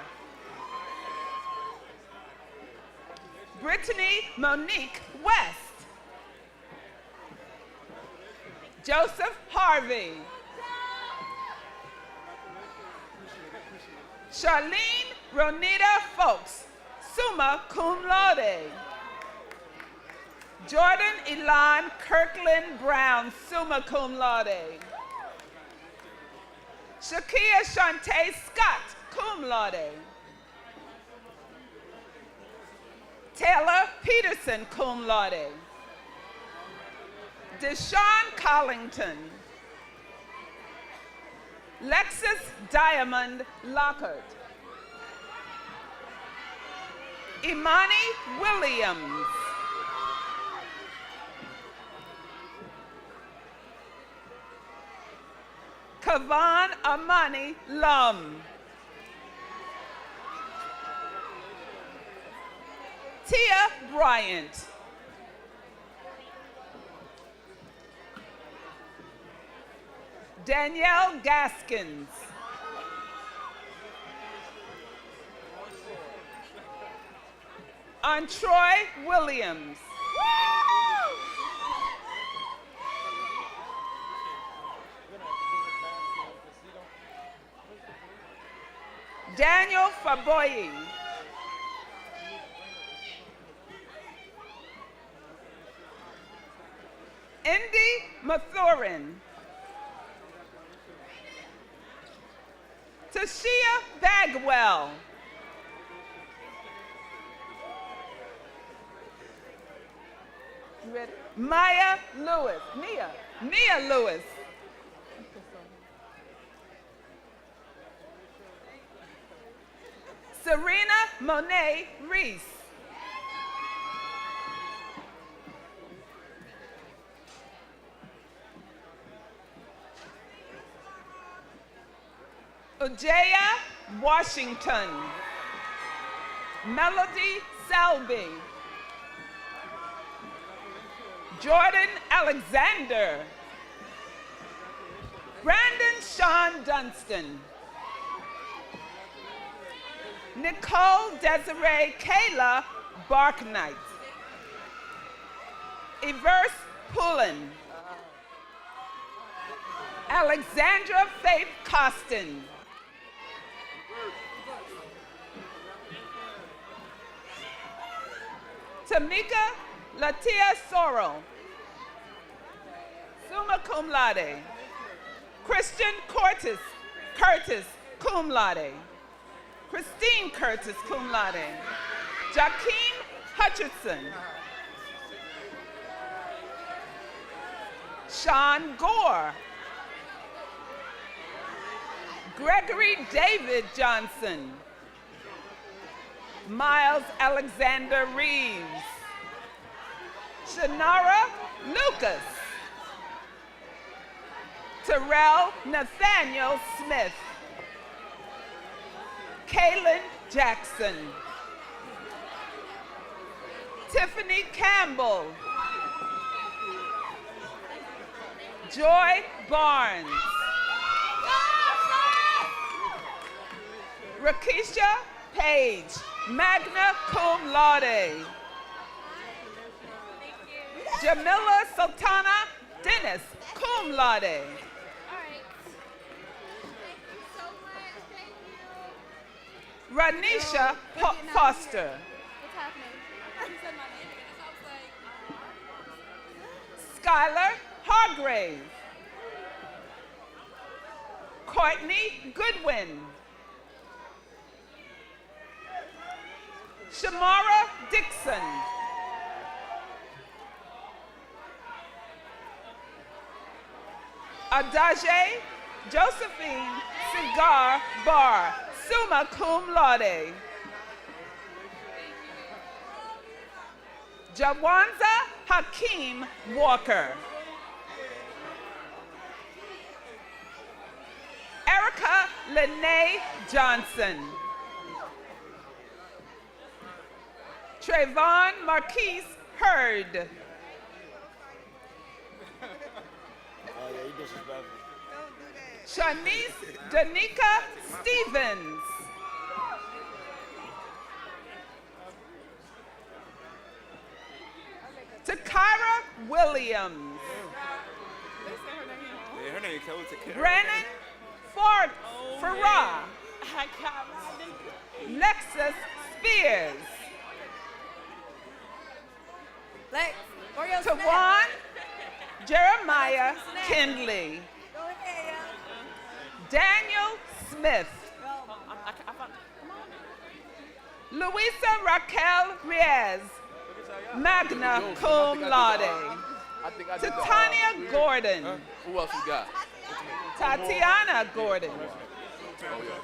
Brittany Monique West. Joseph Harvey. Charlene Ronita Folks, summa cum laude. Jordan Elon Kirkland Brown, summa cum laude. Shakia Shantae Scott, cum laude. Taylor Peterson, cum laude. Deshaun Collington. Lexus Diamond Lockhart. Imani Williams. Kavan Amani Lum. Tia Bryant. Danielle Gaskins. Antroy Williams. Daniel Faboyi. Indy Mathurin. Tashia Bagwell. You ready? Maya Lewis. Nia Lewis. Serena Monet Reese. Ujaya Washington. Melody Selby. Jordan Alexander. Brandon Sean Dunstan. Nicole Desiree Kayla Barknight. Everse Pullen. Alexandra Faith Costin. Tamika Latia Sorrell. Summa cum laude. Christian Curtis, cum laude. Christine Curtis, cum laude. Jakeem Hutchinson. Sean Gore. Gregory David Johnson. Miles Alexander Reeves. Shanara Lucas. Terrell Nathaniel Smith. Kaylin Jackson. Tiffany Campbell. Joy Barnes. Rakisha Page, magna cum laude. Jamila Sultana Dennis, cum laude. Ranisha Foster. What's happening? You said my name again. So I was like, Skylar Hargrave. Courtney Goodwin. Shamara Dixon. Adaje Josephine Cigar Bar, summa cum laude. Jawanza Hakeem Walker. Erica Lene Johnson. Trayvon Marquise Hurd. Oh, yeah, you disrespectful. Shanice Danica Stevens. Takira Williams. Yeah, her name comes to Brennan Farah. Lexus Spears. Lex, Oreo Tawan Jeremiah Kindley. Go ahead, Daniel Smith. Luisa Raquel Reyes, magna cum laude. Titania Gordon. Who else we got? Tatiana Gordon. Oh, yeah.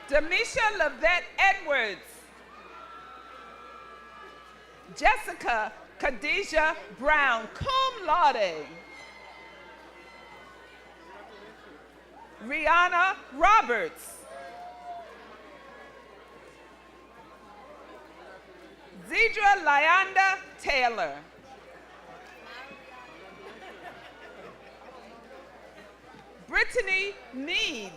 Demisha Lavette Edwards. Jessica Khadijah Brown, cum laude. Rihanna Roberts. Zedra Lyanda Taylor. Brittany Meads.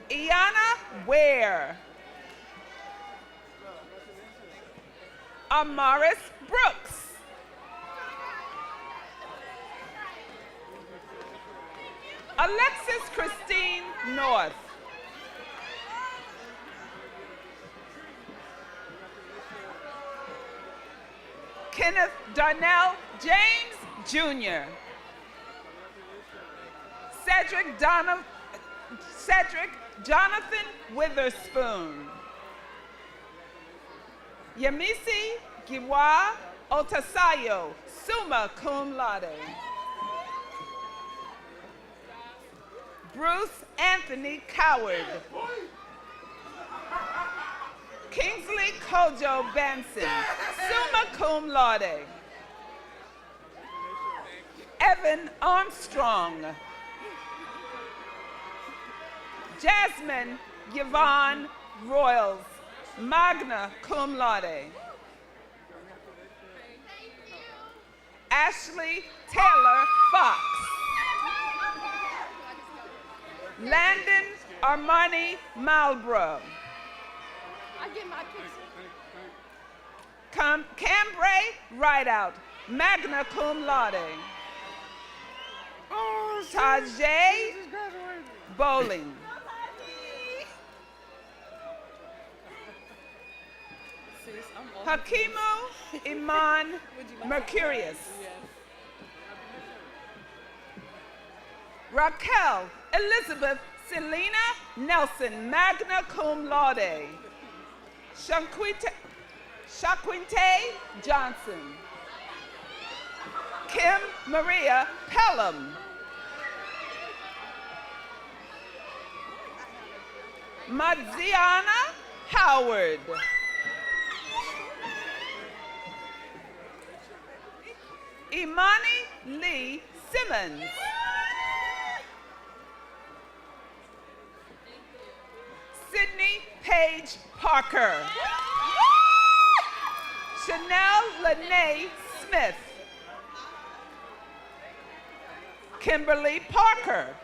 Iana Ware. Amaris Brooks. Alexis Christine North. Kenneth Darnell James Jr. Cedric Jonathan Witherspoon. Yamisi Giwa Otasayo, summa cum laude. Bruce Anthony Coward. Kingsley Kojo Benson, summa cum laude. Evan Armstrong. Jasmine Yvonne Royals, magna cum laude. Ashley Taylor Fox. Landon Armani Malbrough. I get my picture. Cambray Rideout, magna cum laude. Tajay Bowling. Hakimu Iman Mercurius. Raquel Elizabeth Selena Nelson, magna cum laude. Shaquinte Johnson. Kim Maria Pelham. Madziana Howard. Imani Lee Simmons. Sydney Paige Parker. Chanel Lene Smith. Kimberly Parker.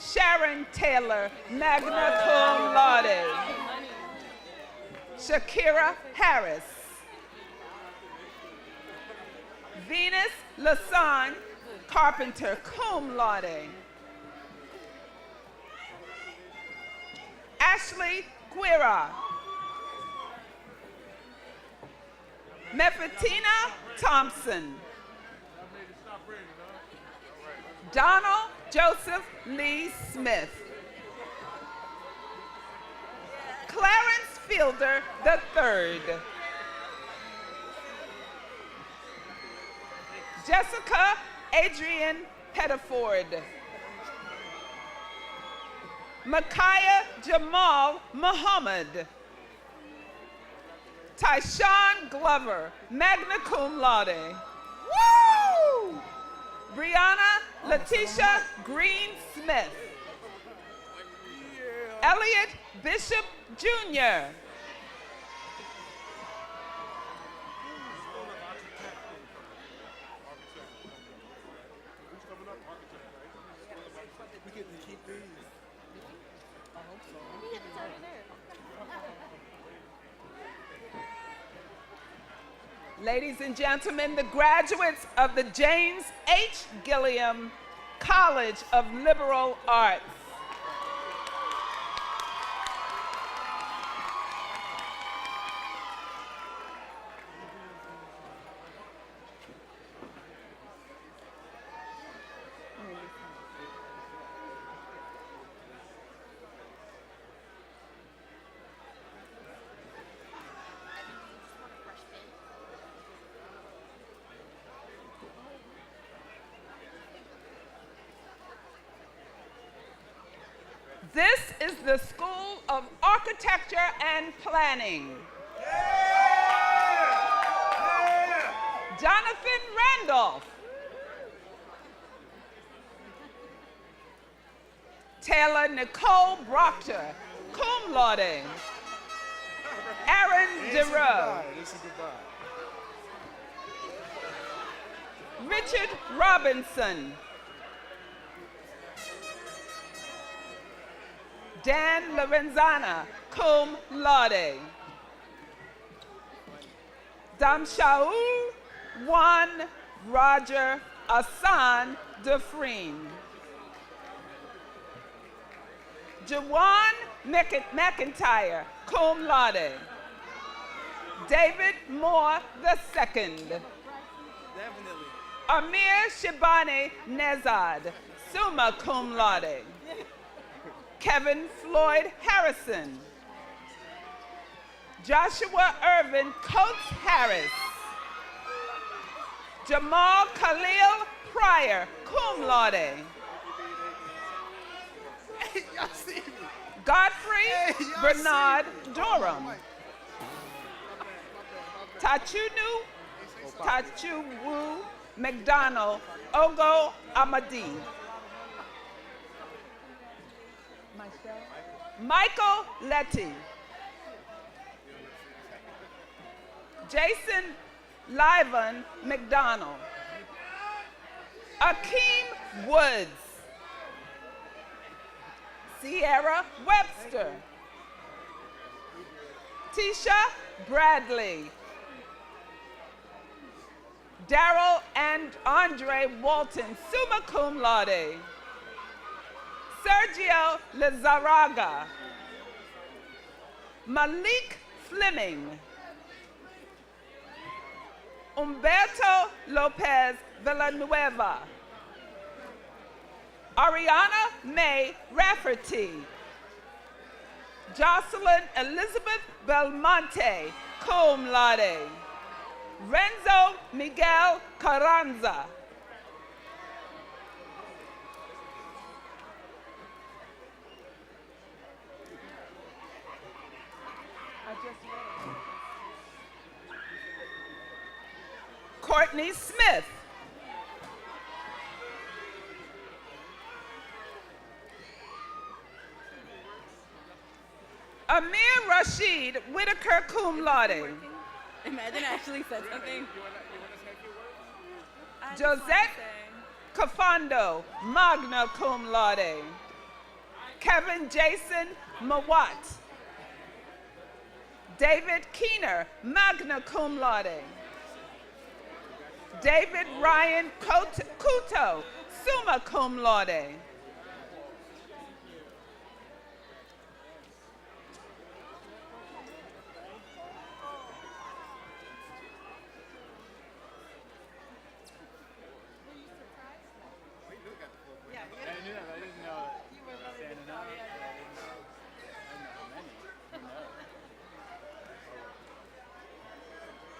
Sharon Taylor, magna cum laude. Shakira Harris. Venus Lasan Carpenter, cum laude. Ashley Guira. Mephitina Thompson. Donald Joseph Lee Smith. Clarence Fielder III. Jessica Adrian Pettiford. Micaiah Jamal Muhammad. Tyshawn Glover, magna cum laude. Woo! Brianna Letitia Green Smith. Elliot Bishop Jr. Ladies and gentlemen, the graduates of the James H. Gilliam College of Liberal Arts. This is the School of Architecture and Planning. Jonathan Randolph. Taylor Nicole Proctor, cum laude. Aaron DeRoe. Richard Robinson. Dan Lorenzana, cum laude. Damshaul Juan Roger Asan Dufresne. Jawan McIntyre, cum laude. David Moore II. Amir Shibani Nezad, summa cum laude. Kevin Floyd Harrison. Joshua Irvin Coates Harris. Jamal Khalil Pryor, cum laude. Godfrey Bernard Durham. Tachuwu McDonald Ogo Amadi. Michael Letty. Jason Lyvan McDonald. Akeem Woods. Sierra Webster. Tisha Bradley. Daryl and Andre Walton, summa cum laude. Sergio Lizarraga. Malik Fleming. Humberto Lopez Villanueva. Ariana May Rafferty. Jocelyn Elizabeth Belmonte, cum laude. Renzo Miguel Carranza. Courtney Smith. Amir Rashid Whitaker, cum laude. Imagine I actually said something. Josette Cafando, magna cum laude. Kevin Jason Mawat. David Keener, magna cum laude. David Ryan Kuto, summa cum laude.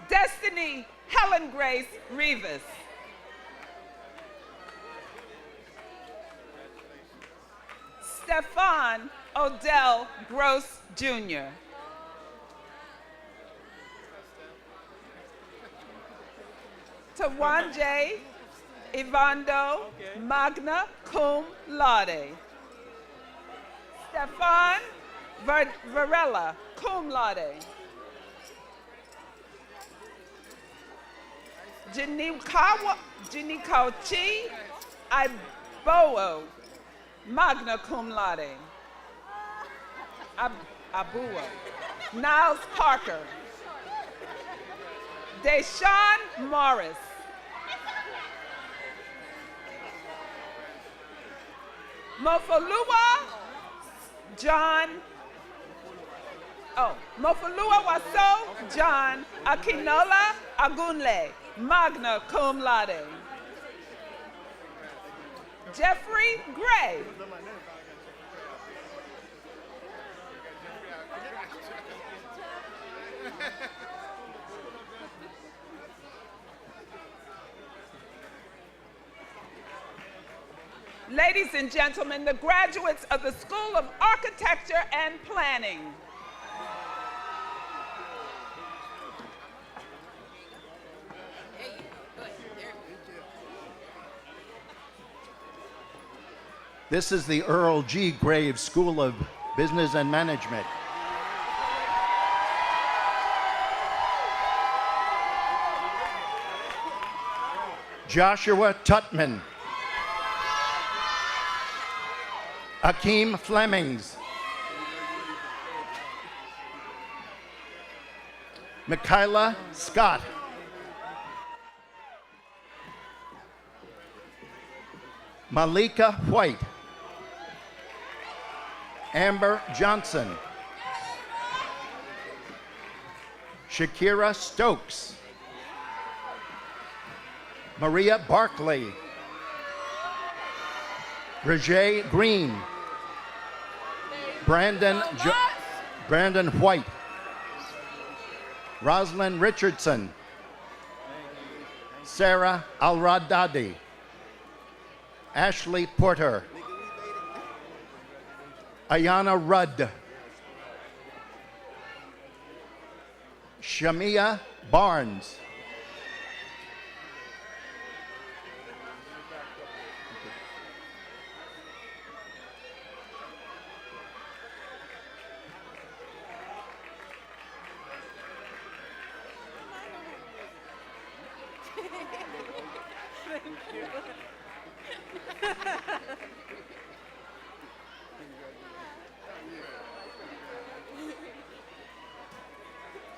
Destiny Helen Grace Rivas. Stefan Odell Gross Jr. Tawanje Ivando, magna cum laude. Stefan Varela, cum laude. Janikochi Ibowo, magna cum laude. Abuo. Niles Parker. Deshaun Morris. Mofolua Waso John Akinola Agunle, magna cum laude. Jeffrey Gray. Ladies and gentlemen, the graduates of the School of Architecture and Planning. This is the Earl G. Graves School of Business and Management. Joshua Tutman. Akeem Flemings. Michaela Scott. Malika White. Amber Johnson. Shakira Stokes. Maria Barkley. Regé Green. Brandon White. Rosalind Richardson. Sarah Alradadi. Ashley Porter. Ayana Rudd. Shamia Barnes.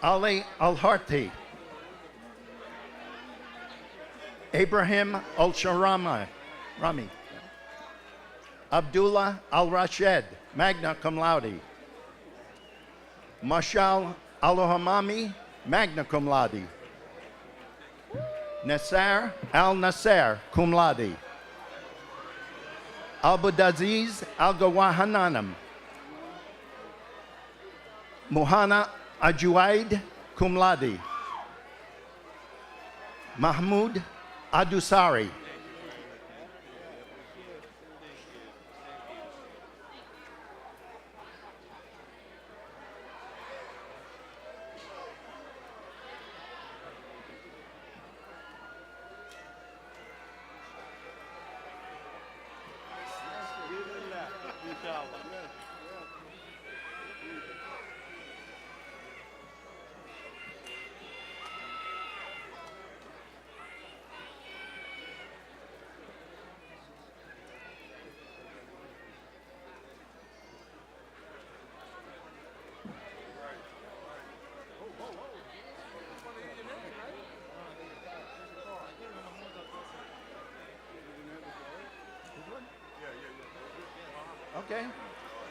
Ali Al-Harthi. Abraham Al-Sharami. Abdullah Al-Rashed, magna cum laude. Mashal Al-Hamami, magna cum laude. Nasser Al-Nasser, cum laude. Abdulaziz Al-Gawahananam. Muhana Ajuaid, cum laude. Mahmoud Adusari. Okay.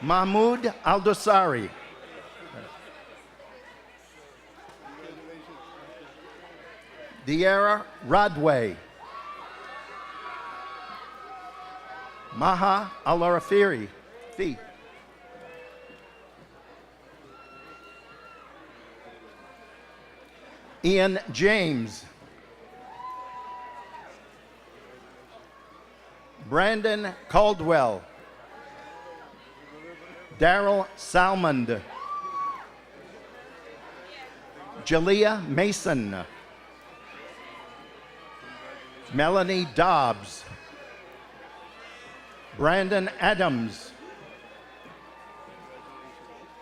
Mahmoud Al-Dosari. Diara Radway. Maha Al-Arafiri. Ian James. Brandon Caldwell. Daryl Salmond. Jalea Mason. Melanie Dobbs, Brandon Adams,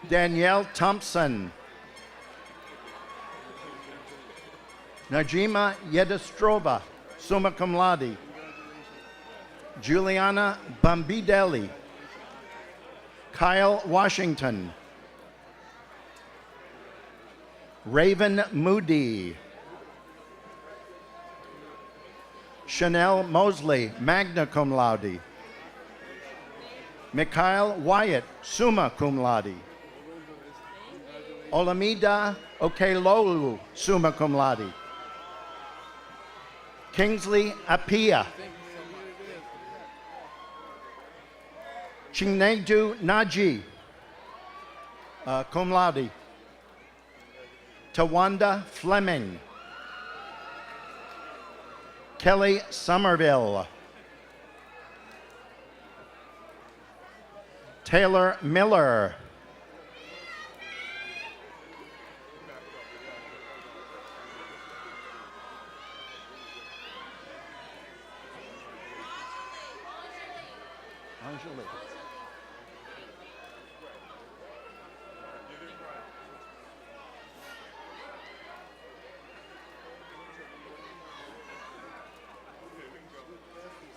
Danielle Thompson, Najima Yedestrova, summa cum laude, Juliana Bambidelli, Kyle Washington, Raven Moody, Chanel Mosley, magna cum laude, Mikhail Wyatt, summa cum laude, Olamida Okelolu, summa cum laude, Kingsley Apia, Chinegdu Naji, cum laude, Tawanda Fleming, Kelly Somerville, Taylor Miller,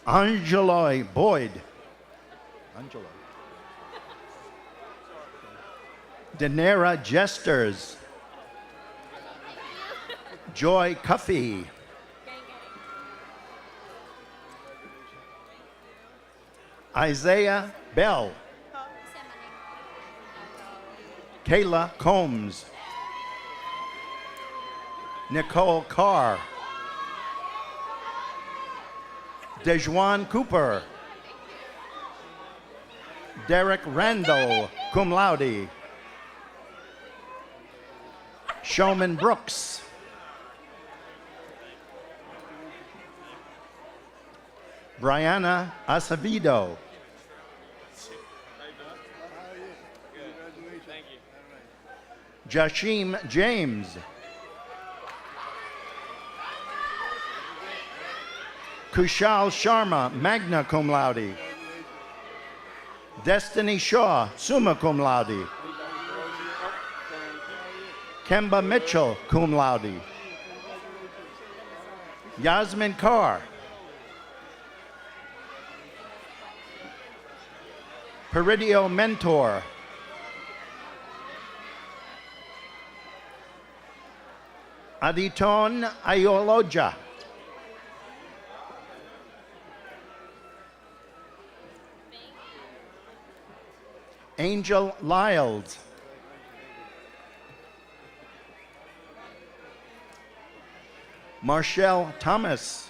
Angeloy Boyd, Angelo, Danera Jesters, Joy Cuffey, Isaiah Bell, Kayla Combs, Nicole Carr, Dejuan Cooper, Derek Randall, cum laude, Showman Brooks, Brianna Acevedo, Jashim James, Kushal Sharma, magna cum laude, Destiny Shaw, summa cum laude, Kemba Mitchell, cum laude, Yasmin Carr, Peridio Mentor, Aditon Ayoloja, Angel Lyles, Marshall Thomas,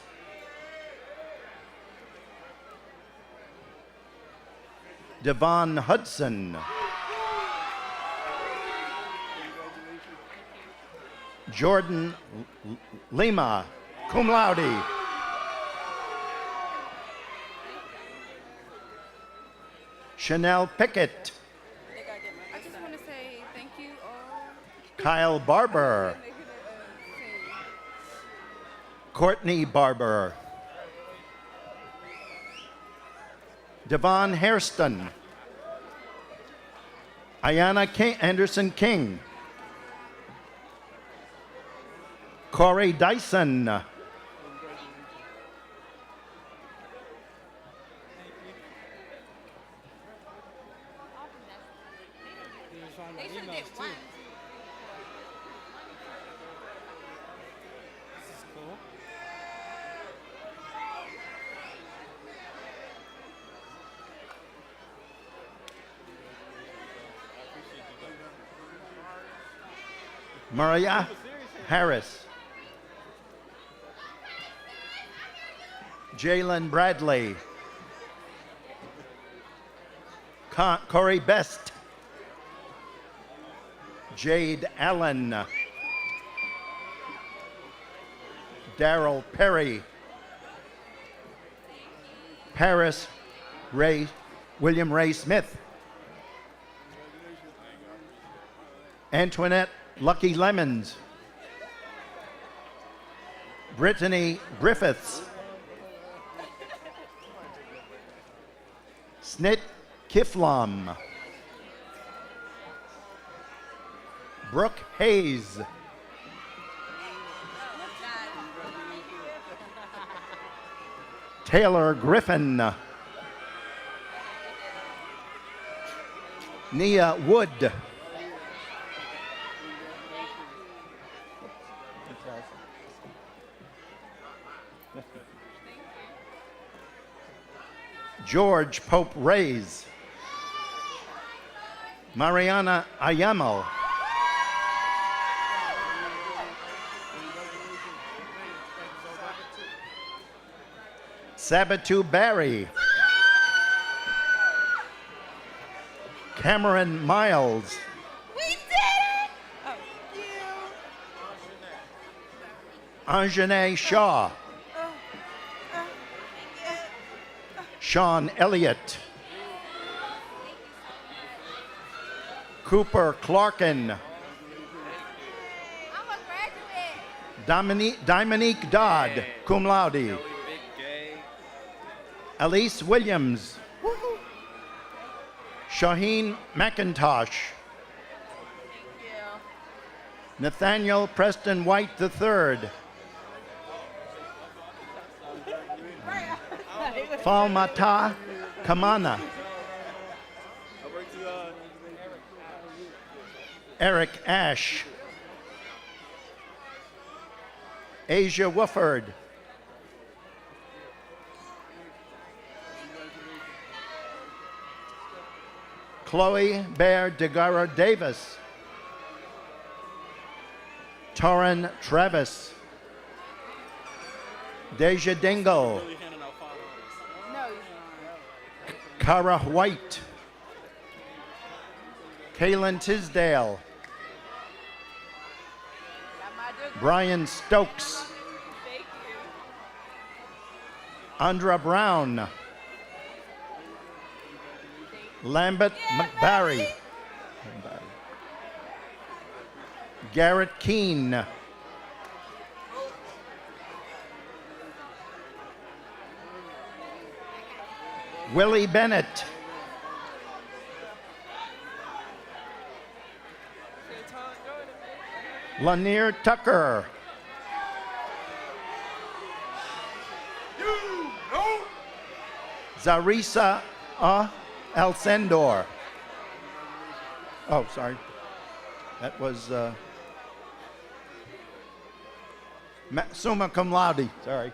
Devon Hudson, Jordan Lima, cum laude, Chanel Pickett, I just want to say thank you all. Kyle Barber, Courtney Barber, Devon Hairston, Ayana Anderson King, Corey Dyson, They should have did one. This is cool. Mariah Harris, Jalen Bradley, Corey Best, Jade Allen, Daryl Perry, Paris Ray, William Ray Smith, Antoinette Lucky Lemons, Brittany Griffiths, Snit Kiflam. Brooke Hayes. Taylor Griffin. Nia Wood. George Pope Reyes. Mariana Ayamo. Sabatu Barry. Cameron Miles. We did it! Oh, Anjanae Shaw. Sean Elliott. Cooper Clarkin. I'm a graduate. Dominique Dodd, cum laude. Elise Williams. Shaheen McIntosh. Nathaniel Preston White III. Falmata Kamana. Eric Ash. Asia Wooford. Chloe Bear DeGara Davis. Torrin Travis. Deja Dingle. Cara White. Kaylin Tisdale. Brian Stokes. Andra Brown. Lambert McBarry. Garrett Keene. Willie Bennett. Lanier Tucker. Zarisa Alcendor. Oh, sorry. That was summa cum laude. Sorry.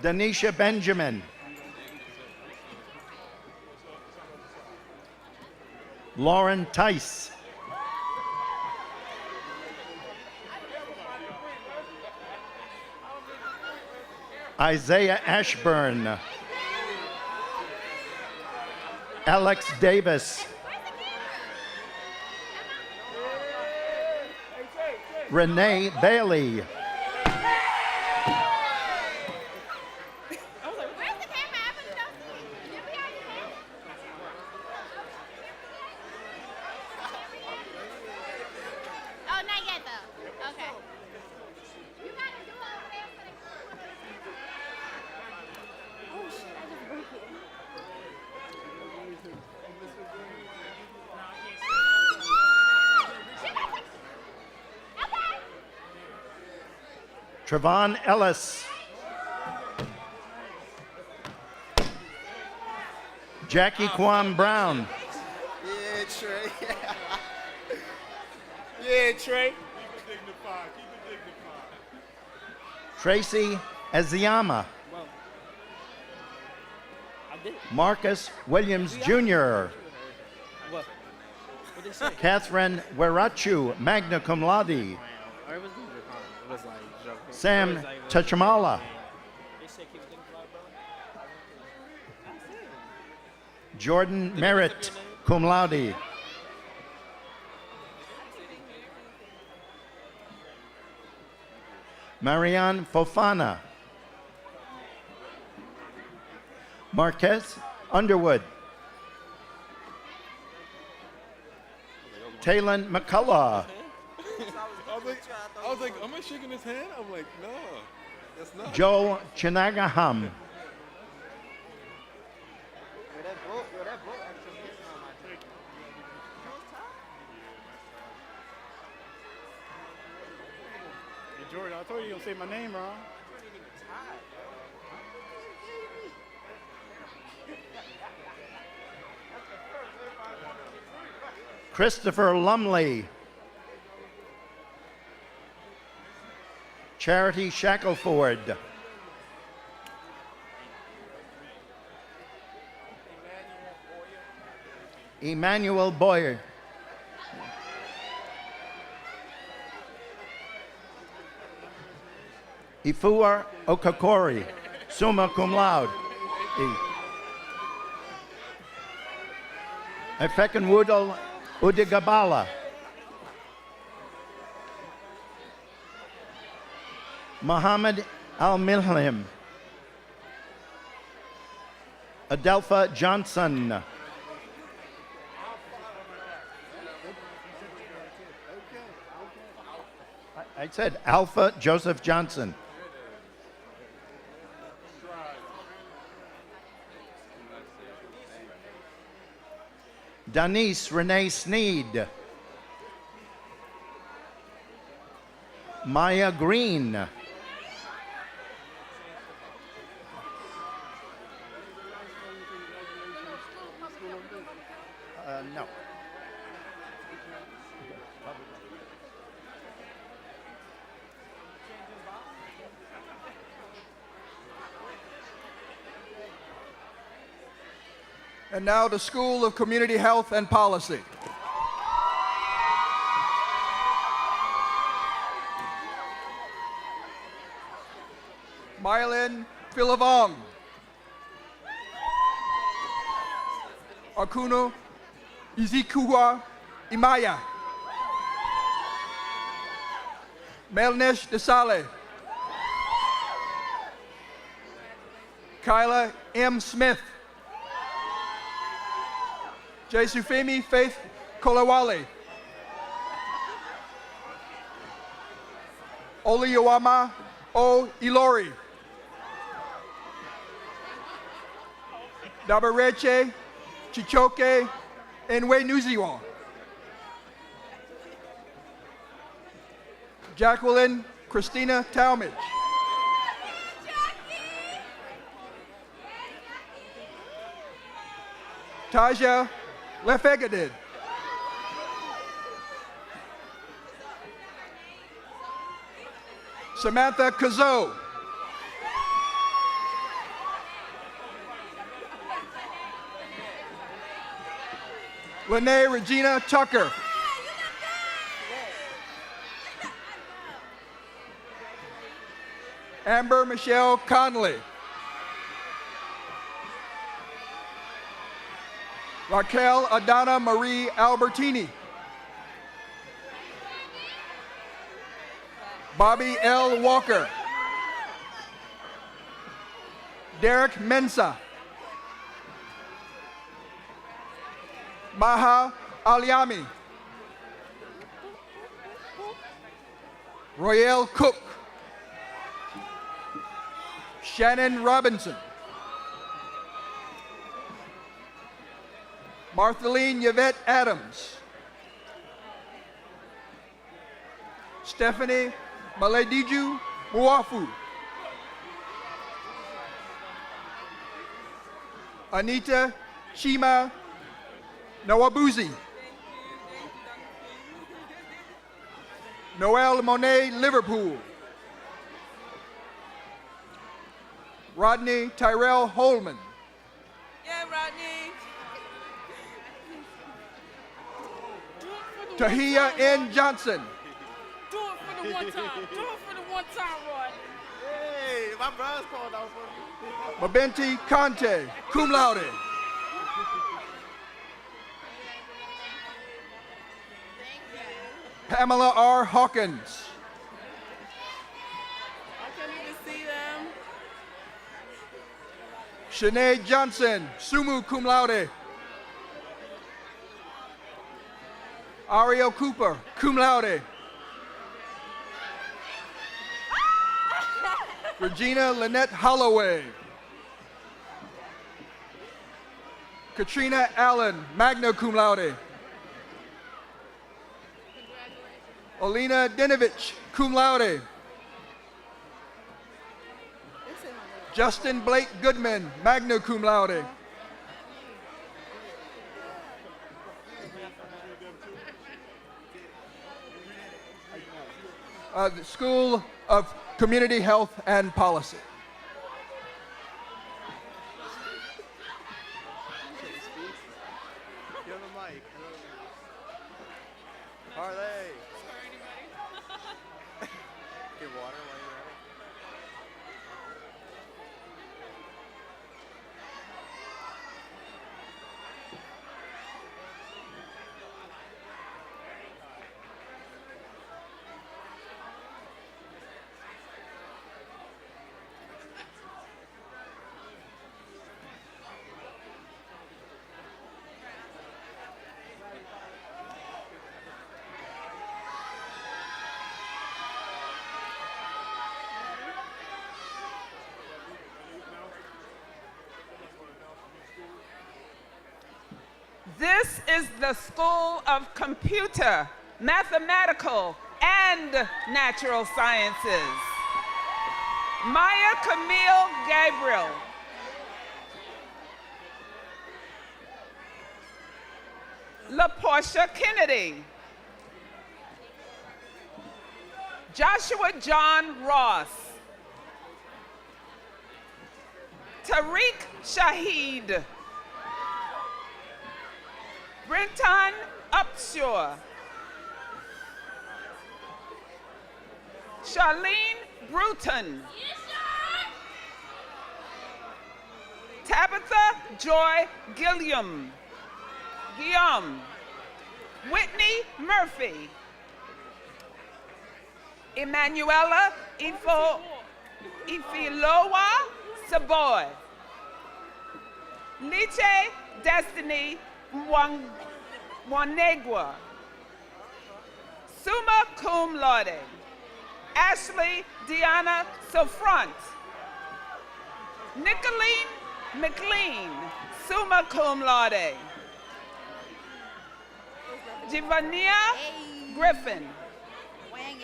Denisha Benjamin. Lauren Tice. Isaiah Ashburn. Alex Davis. Renee Bailey. Oh, not yet though. Okay. You gotta do it over there for the Oh shit, I just broke it. Trevon Ellis. Jackie Kwan Brown. Yeah, Trey. Yeah, Trey. Tracy Eziyama. Marcus Williams Jr. Catherine Werachu, magna cum laude. Sam Tachamala. Jordan Merritt, cum laude. Marianne Fofana. Marquez Underwood. Talon McCullough. I was like, am I shaking his hand? I'm like, no, that's not. Joel Chinagaham. Jordan, I told you don't say my name wrong. Christopher Lumley. Charity Shackelford. Emmanuel Boyer. Ifua Okakori, summa cum laude. Efekanwudal Udigabala. Muhammad Al-Milham. Adelpha Johnson. I said Alpha Joseph Johnson. Denise Renee Sneed. Maya Green. No. And now the School of Community Health and Policy. Mylin Philavong. Akuno Izikua Imaya. Melnesh Desale. Kyla M. Smith. Jesufemi Faith Kolawale. Oluyawama O. Ilori. Dabareche Chichoke Enwe Nuziwa. Jacqueline Christina Talmadge. Taja Lefegadid. Samantha Kazo. Lene Regina Tucker. Amber Michelle Conley. Raquel Adana Marie Albertini. Bobby L. Walker. Derek Mensa. Maha Aliami. Royale Cook. Shannon Robinson. Marthaline Yvette Adams. Stephanie Malediju Muafu. Anita Chima Nawabuzi. Noel Monet Liverpool. Rodney Tyrell Holman. Yeah, Rodney. Tahia N. Johnson. Do it for the one time. Do it for the one time, Rodney. Hey, my brother's called out for me. Mabenti Conte, cum laude. Pamela R. Hawkins. I can't even see them. Shanae Johnson, summa cum laude. Ariel Cooper, cum laude. Regina Lynette Holloway. Katrina Allen, magna cum laude. Olena Denovich, cum laude. Justin Blake Goodman, magna cum laude. The School of Community Health and Policy. Give him a mic. Harley. Get water while you're at it. This is the School of Computer, Mathematical, and Natural Sciences. Maya Camille Gabriel. LaPortia Kennedy. Joshua John Ross. Tariq Shaheed. Brenton Upshaw. Charlene Bruton. Tabitha Joy Guillaume. Whitney Murphy. Emanuela Ifilowa Saboy. Liche Destiny Mwanegwa. Summa cum laude. Ashley Deanna Sofront. Nicolene McLean, summa cum laude. Givania Griffin.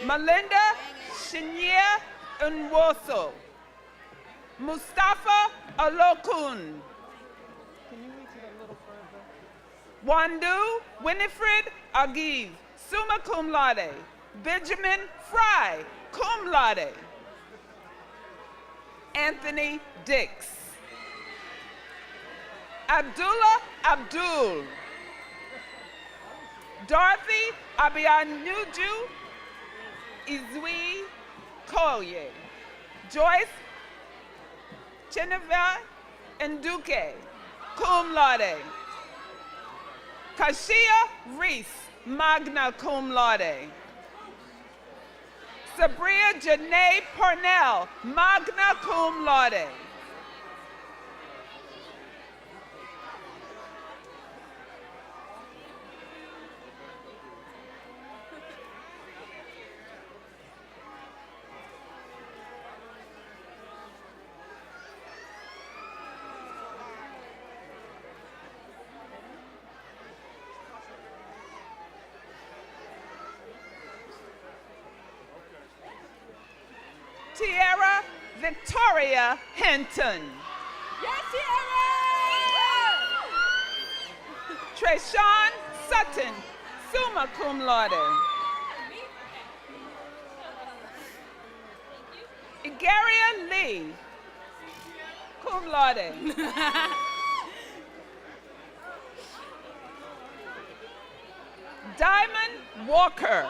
Melinda Shinya Nwoso. Mustafa Alokun. Wandu Winifred Agiv, summa cum laude. Benjamin Fry, cum laude. Anthony Dix. Abdullah Abdul. Dorothy Abianuju Izwi Koye. Joyce Cheneva Nduke, cum laude. Kashia Reese, magna cum laude. Sabria Janae Parnell, magna cum laude. Tiara Victoria Hinton. Yes, Tiara! Treshawn Sutton, summa cum laude. Igaria Lee, cum laude. Diamond Walker.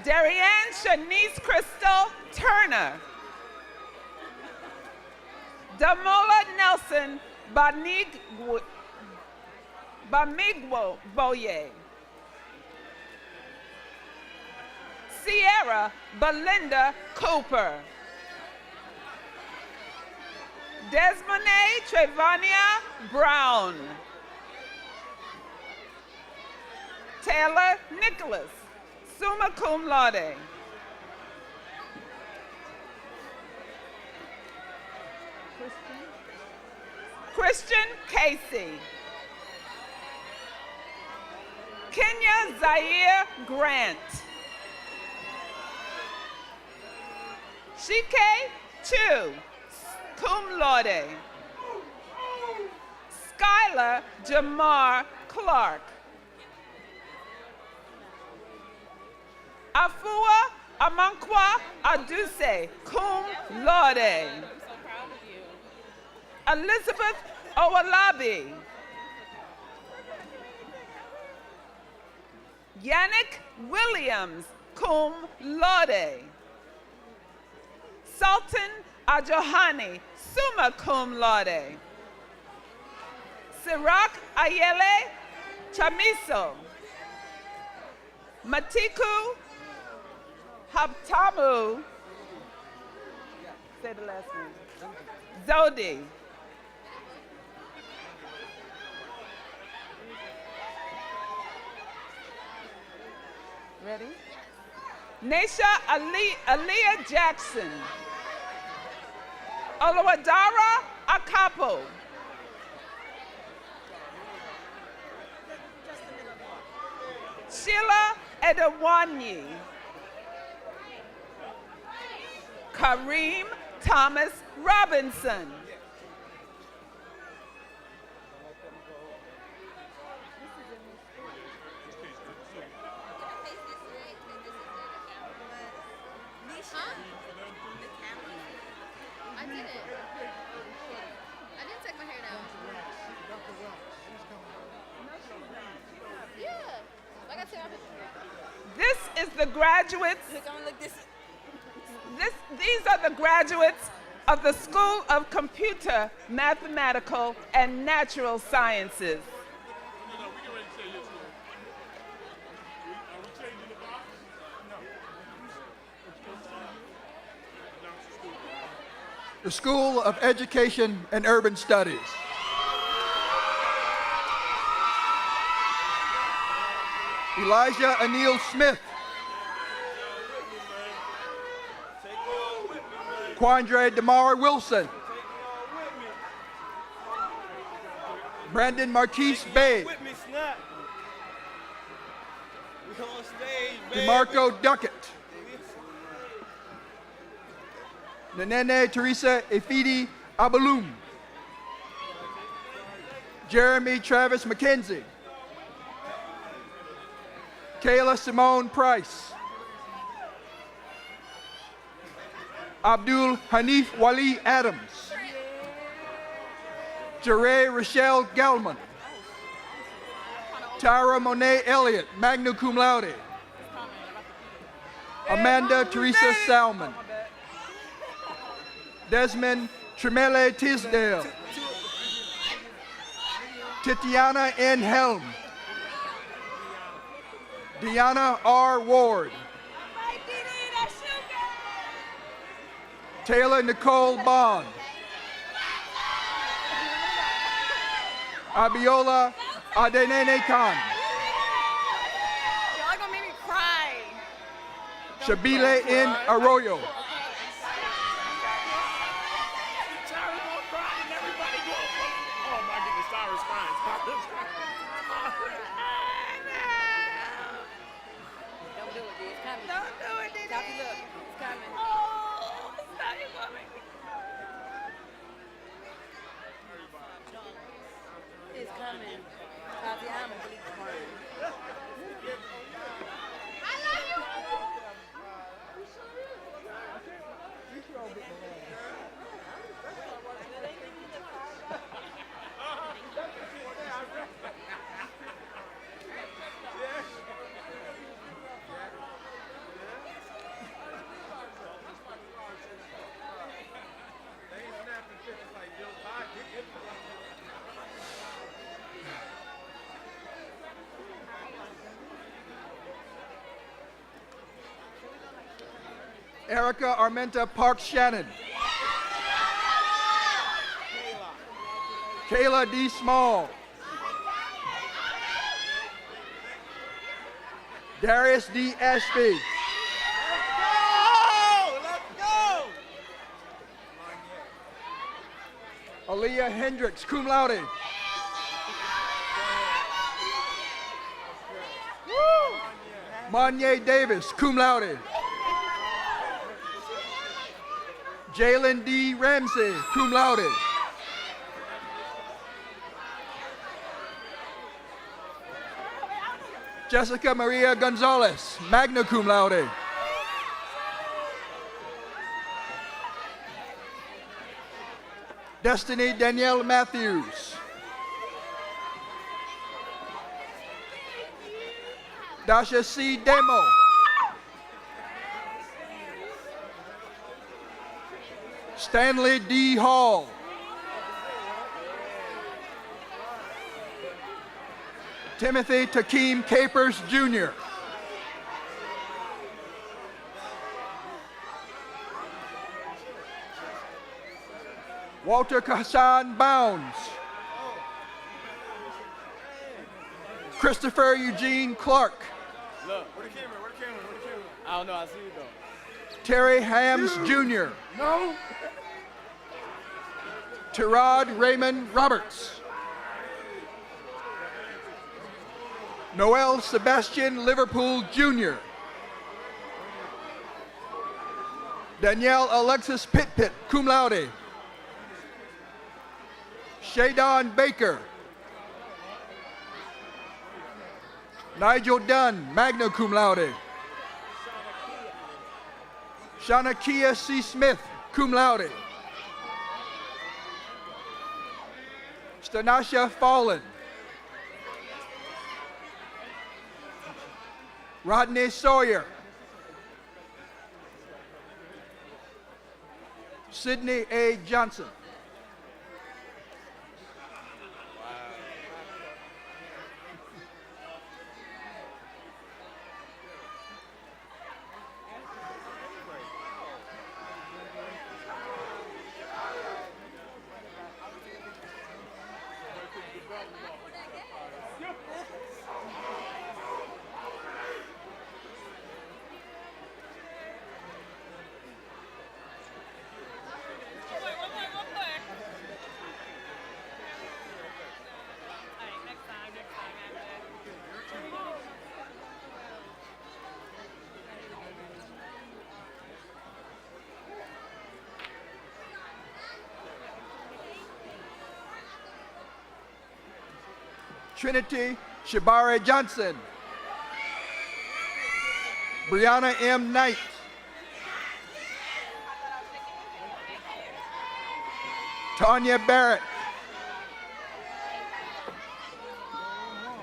Darianne Shanice Crystal Turner. Damola Nelson Bamigwo Boye. Sierra Belinda Cooper. Desmonde Trevania Brown. Taylor Nicholas, summa cum laude. Christian Casey. Kenya Zaire Grant. Shike Chu, cum laude. Skylar Jamar Clark. Afua Amankwa Aduse, cum laude. Elizabeth Owalabi. Yannick Williams, cum laude. Sultan Ajohani, summa cum laude. Sirak Ayele Chamiso. Matiku Habtamu. Say the last name. Zodi. Ready? Nesha Aaliyah Jackson. Oluwadara Akapo. Sheila Edewanyi. Kareem Thomas Robinson. I didn't take my hair down. Yeah. Like I said, This is the graduates. look, I'm gonna look this. These are the graduates of the School of Computer, Mathematical, and Natural Sciences. The School of Education and Urban Studies. Elijah Anil Smith. Quandre DeMar Wilson. Brandon Marquise Bay. DeMarco Duckett. Nenene Teresa Efidi Abalum. Jeremy Travis McKenzie. Kayla Simone Price. Abdul Hanif Wali Adams. Jeray Rochelle Gelman. Tyra Monet Elliott, magna cum laude. Amanda Teresa Salmon. Desmond Tremele Tisdale. Titiana N. Helm. Deanna R. Ward. Taylor Nicole Bond. Abiola Adenene Khan. Y'all gonna make me cry. Shabile N. Arroyo. It's coming. Tati, I'm bleak crying. I love you. Erica Armenta Parks Shannon. Kayla D. Small. Darius D. Ashby. Let's go! Aaliyah Hendricks, cum laude. Monye Davis, cum laude. Jalen D. Ramsey, cum laude. Jessica Maria Gonzalez, magna cum laude. Destiny Danielle Matthews. Dasha C. Demo. Stanley D. Hall. Timothy Takeem Capers, Jr. Walter Hassan Bounds. Christopher Eugene Clark. Look, where the camera? Where the camera? Where the camera? I don't know. I see you though. Terry Hams, Jr. No. Terod Raymond Roberts. Noel Sebastian Liverpool, Jr. Danielle Alexis Pitpit, cum laude. Shadon Baker. Nigel Dunn, magna cum laude. Shanakia C. Smith, cum laude. Stanasha Fallon. Rodney Sawyer. Sydney A. Johnson. Trinity Shabare Johnson. Brianna M. Knight. Tanya Barrett.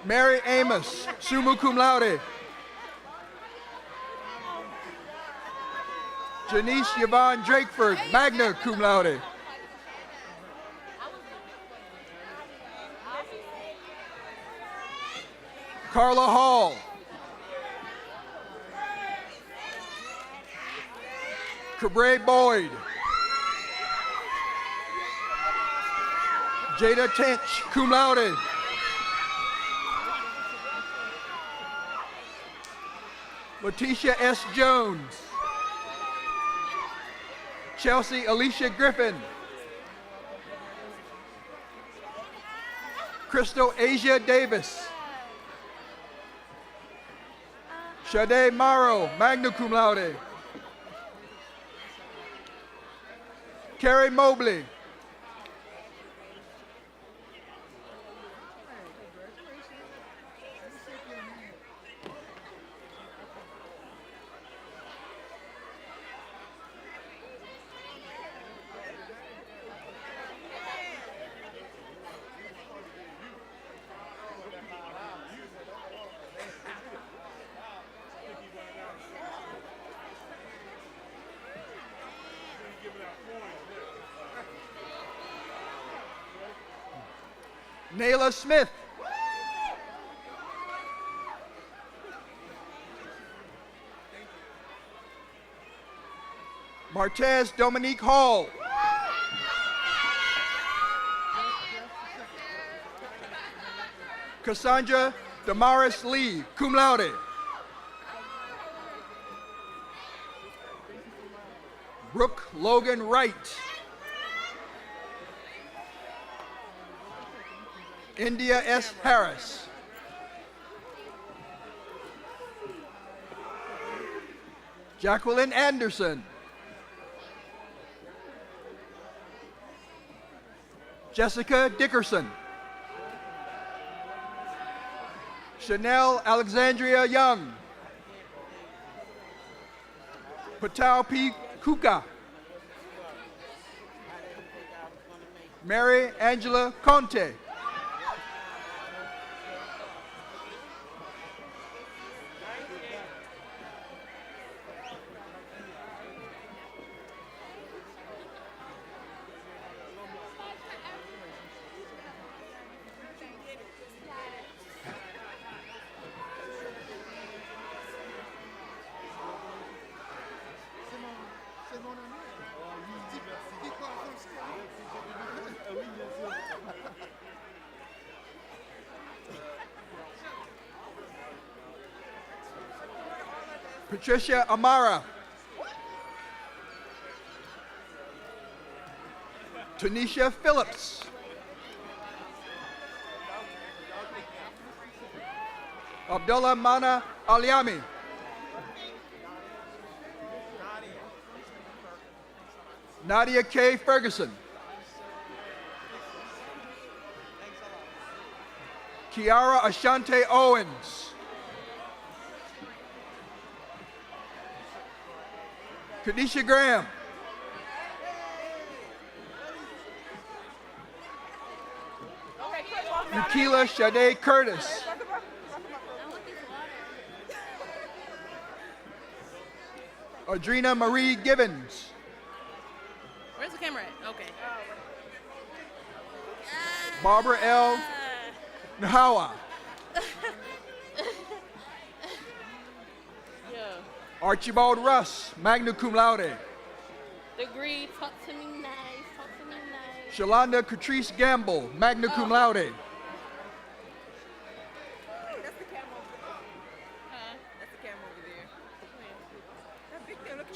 Mary Amos, summa cum laude. Janice Yvonne Drakeford, magna cum laude. Carla Hall. Cabre Boyd. Jada Tench, cum laude. Letitia S. Jones. Chelsea Alicia Griffin. Crystal Asia Davis. Shade Morrow, magna cum laude. Carrie Mobley. Nayla Smith. Martez Dominique Hall. Cassandra Damaris Lee, cum laude. Brooke Logan Wright. India S. Harris. Jacqueline Anderson. Jessica Dickerson. Chanel Alexandria Young. Patal P. Kuka. Mary Angela Conte. Patricia Amara. Tanisha Phillips. Abdullah Mana Aliami. Nadia K. Ferguson. Kiara Ashante Owens. Kanisha Graham. Yukila Shade Curtis. Audrina Marie Gibbons. Where's the camera at? Okay. Barbara L. Nahawa. Yeah. Archibald Russ, magna cum laude. Degree, talk to me nice, talk to me nice. Shalonda Catrice Gamble, magna cum laude. That's the camera over there. Huh? That's the camera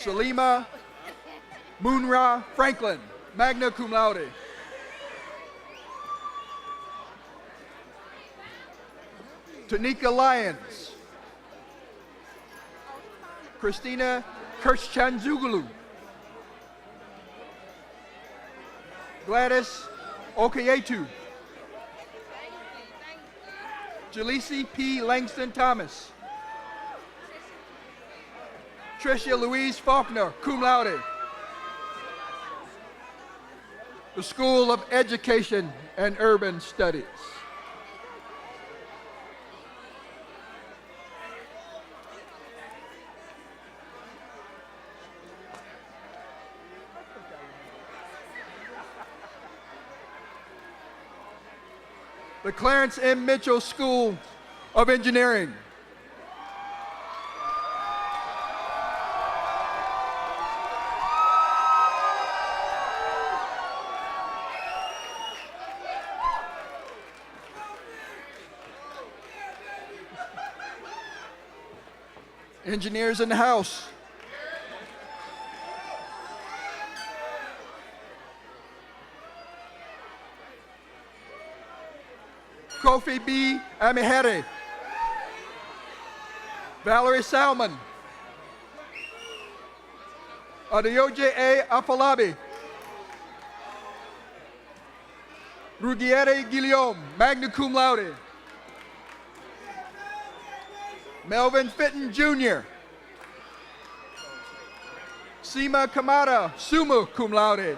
over there. Salima Munra Franklin, magna cum laude. Tanika Lyons. Christina Kirschanzugulu. Gladys Okeyetu. Jaleesi P. Langston Thomas. Tricia Louise Faulkner, cum laude. The School of Education and Urban Studies. The Clarence M. Mitchell School of Engineering. Engineers in the house. Kofi B. Amihere. Valerie Salmon. Adeoje A. Afolabi. Rugiere Guillaume, magna cum laude. Melvin Fitton Jr. Seema Kamada, summa cum laude.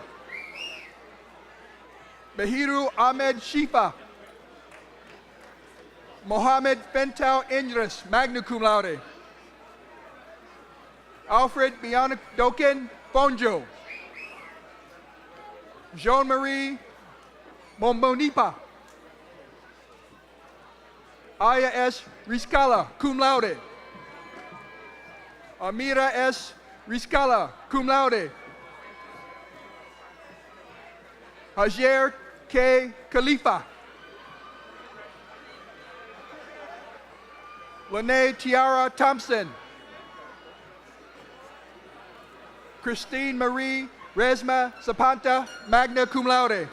Behiru Ahmed Shifa. Mohammed Fentau Indris, magna cum laude. Alfred Bianadokin Bonjo. Jean-Marie Mombonipa. Aya S. Riscala, cum laude. Amira S. Riscala, cum laude. Hajer K. Khalifa. Lene Tiara Thompson. Christine Marie Resma Zapanta, magna cum laude.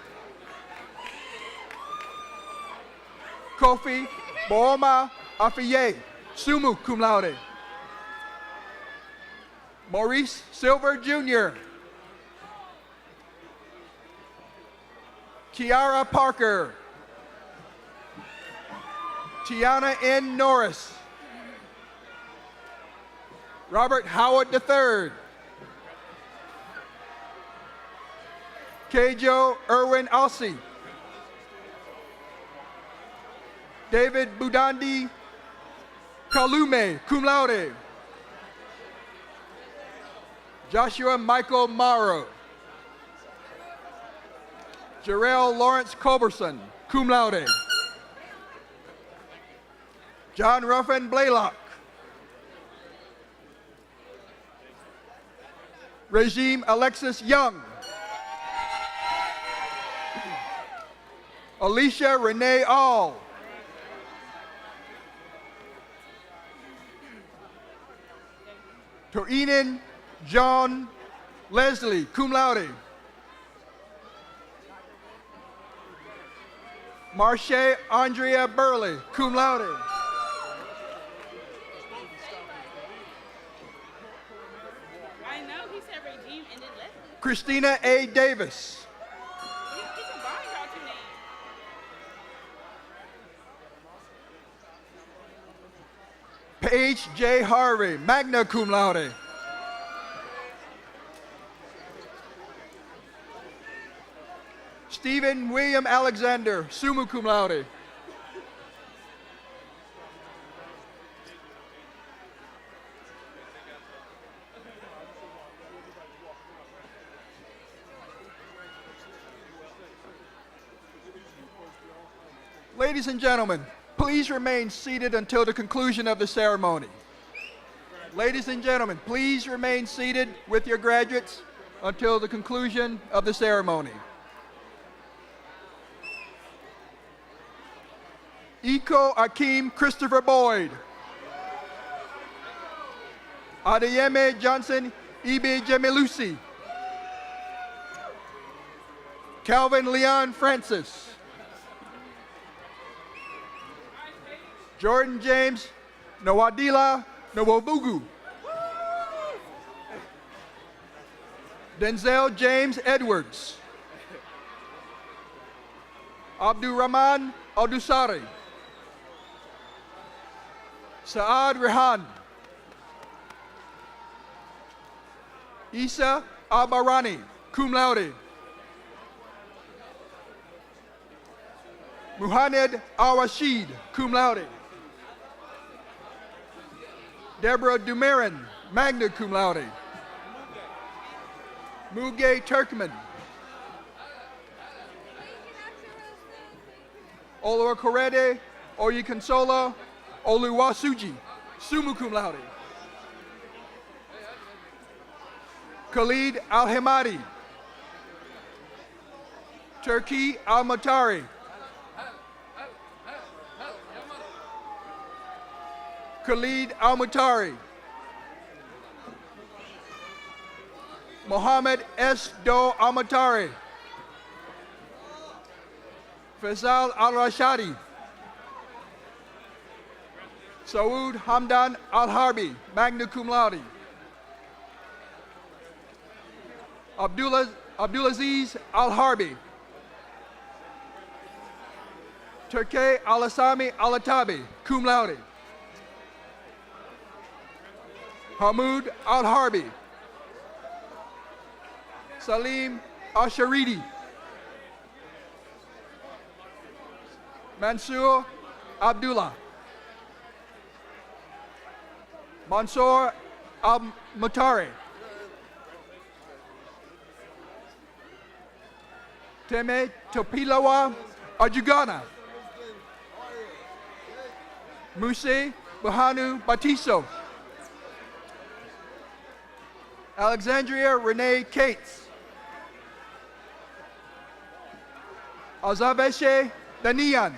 Kofi Booma Afiye, summa cum laude. Maurice Silver Jr. Kiara Parker. Tiana N. Norris. Robert Howard III. Kejo Irwin Alsi. David Budandi Kalume, cum laude. Joshua Michael Morrow. Jarrell Lawrence Culberson, cum laude. John Ruffin Blaylock. Regime Alexis Young. Alicia Renee All. Toinen John Leslie, cum laude. Marche Andrea Burley, cum laude. I know, he said Regime and then Leslie. Christina A. Davis. He combined y'all two names. Paige J. Harvey, magna cum laude. Stephen William Alexander, summa cum laude. Ladies and gentlemen, please remain seated until the conclusion of the ceremony. Ladies and gentlemen, please remain seated with your graduates until the conclusion of the ceremony. Iko Akeem Christopher Boyd. Adeyemi Johnson Ibe Jemilusi. Calvin Leon Francis. Jordan James Nawadila Nawobugu. Denzel James Edwards. Abdurrahman Aldusari. Saad Rehan. Isa Albarani, cum laude. Muhammad Al-Rashid, cum laude. Deborah Dumarin, magna cum laude. Muge Turkman. Oluwakorede Oyekansola Oluwasuji, summa cum laude. Khalid Al-Hamadi. Turki Al-Matari. Khalid Al-Matari. Mohammed S. Do Al-Matari. Faisal Al-Rashadi. Saud Hamdan Al-Harbi, magna cum laude. Abdulaziz Al-Harbi. Turkey Al-Asami Al-Atabi, cum laude. Hamoud Al-Harbi. Salim Al-Sharidi. Mansour Abdullah. Mansour Al-Matari. Teme Topilawa Arjugana. Muse Bahanu Batiso. Alexandria Renee Cates. Azabeshe Danian.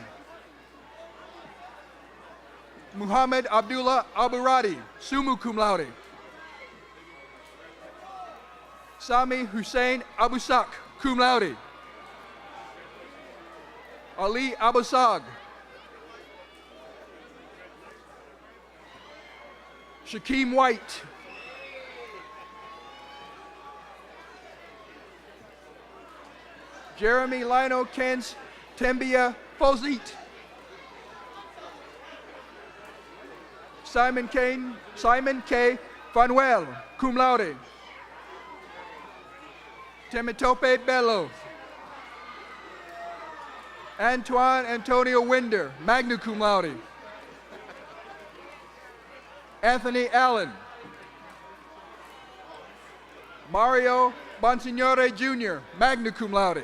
Muhammad Abdullah Aburadi, summa cum laude. Sami Hussein Abusak, cum laude. Ali Abusag. Shaquem White. Jeremy Lionel Kens Tembia Fozit. Simon K. Fanuel, cum laude. Temitope Bello. Antoine Antonio Winder, magna cum laude. Anthony Allen. Mario Bonsignore Jr., magna cum laude.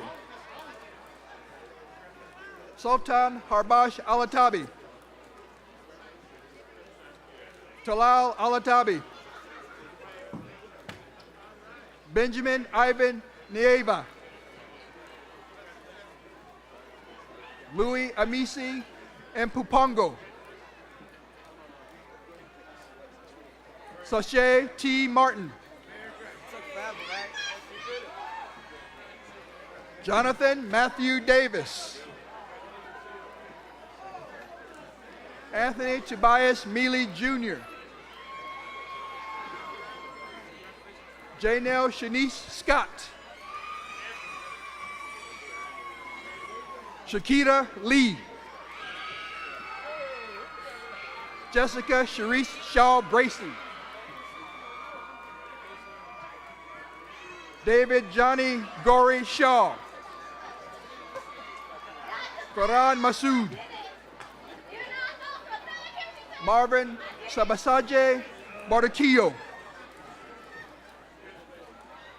Sultan Harbash Alatabi. Talal Alatabi. Benjamin Ivan Nieva. Louis Amisi Mpupongo. Sachet T. Martin. Jonathan Matthew Davis. Anthony Tobias Mealy Jr. Janelle Shanice Scott. Shakira Lee. Jessica Sharice Shaw Bracy. David Johnny Gory Shaw. Farhan Masood. Marvin Sabasaje Bardaquillo.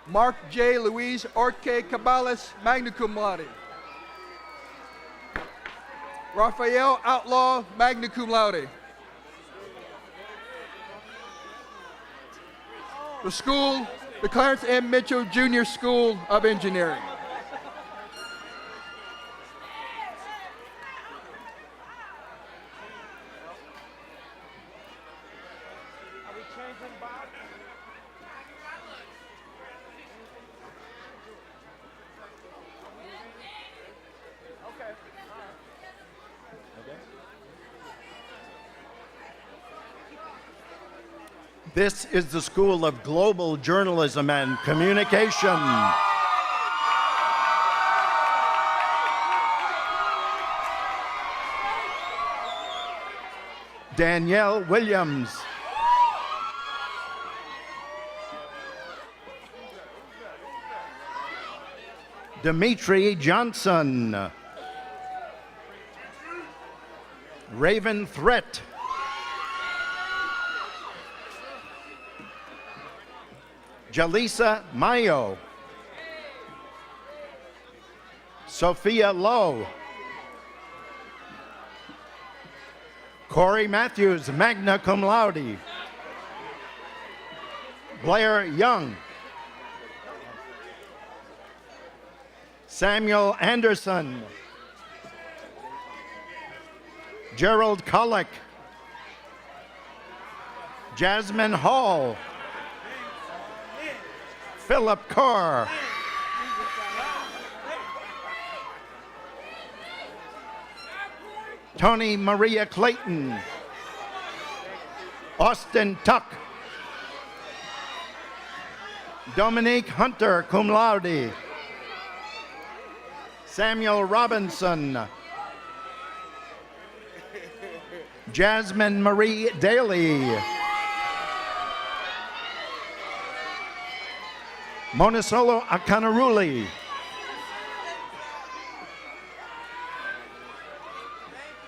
Mark J. Luis Orque Cabales, magna cum laude. Raphael Outlaw, magna cum laude. The Clarence M. Mitchell Jr. School of Engineering. This is the School of Global Journalism and Communication. Danielle Williams. Dimitri Johnson. Raven Threat. Jalisa Mayo. Sophia Lowe. Corey Matthews, magna cum laude. Blair Young. Samuel Anderson. Gerald Collick. Jasmine Hall. Philip Carr. Tony Maria Clayton. Austin Tuck. Dominique Hunter, cum laude. Samuel Robinson. Jasmine Marie Daly. Monisolo Akanaruli.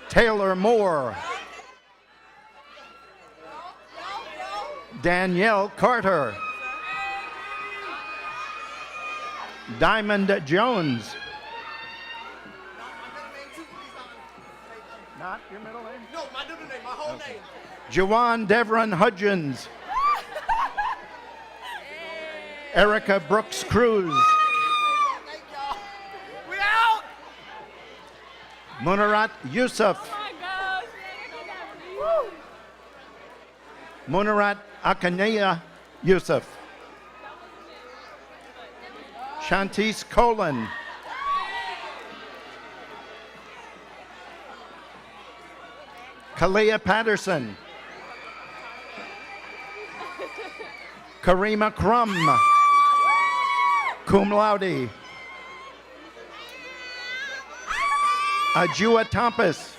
Taylor Moore. Danielle Carter. Diamond Jones. Not your middle name? No, my middle name, my whole name. Juwan Devron Hudgens. Erica Brooks Cruz. We out! Munarat Yusuf. Munarat Akanaya Yusuf. Shantice Colin. Kalia Patterson. Karima Crum. Cum laude. Ajua Thompus.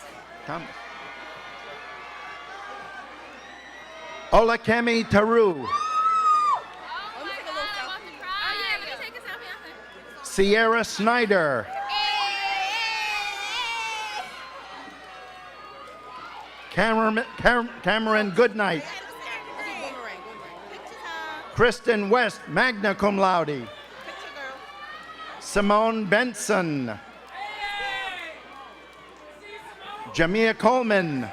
Olakemi Taru. Sierra Snyder. Cameron Goodnight. Kristen West, magna cum laude. Simone Benson. Jamia Coleman.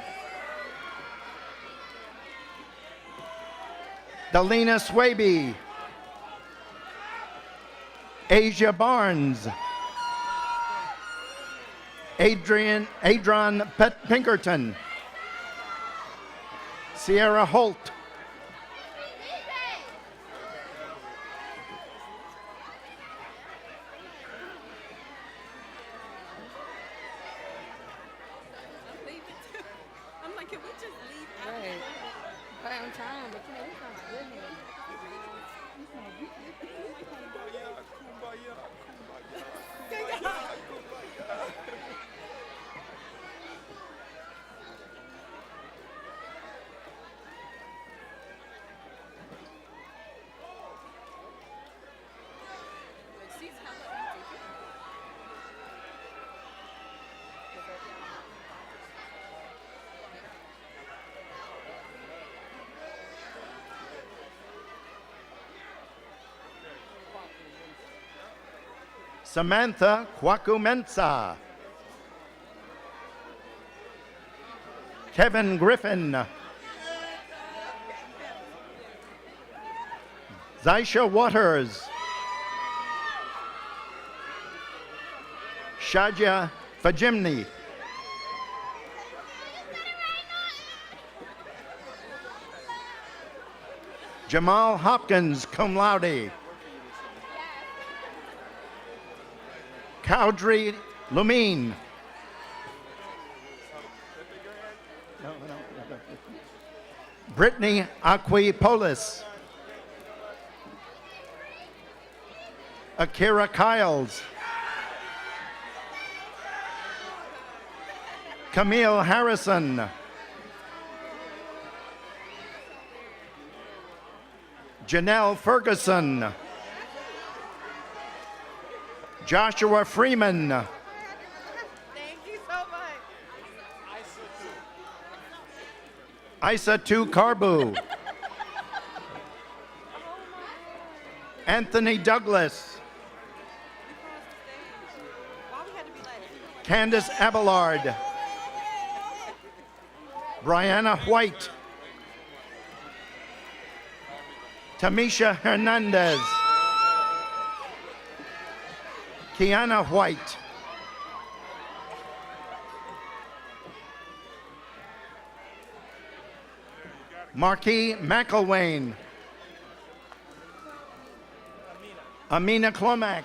Dalina Swaby. Asia Barnes. Adron Pinkerton. Sierra Holt. I'm like, can we just leave out? Right. But I'm trying, but you know, we trying to good here. Samantha Kwakumensa. Kevin Griffin. Zaisha Waters. Shaja Fajimni. Jamal Hopkins, cum laude. Cowdrey Lumine. Brittany Aquipolis. Akira Kiles. Camille Harrison. Janelle Ferguson. Joshua Freeman. Thank you so much. Isatu Karbu. Anthony Douglas. Candace Abelard. Brianna White. Tamisha Hernandez. Kiana White. Marquis McElwain. Amina Clomax.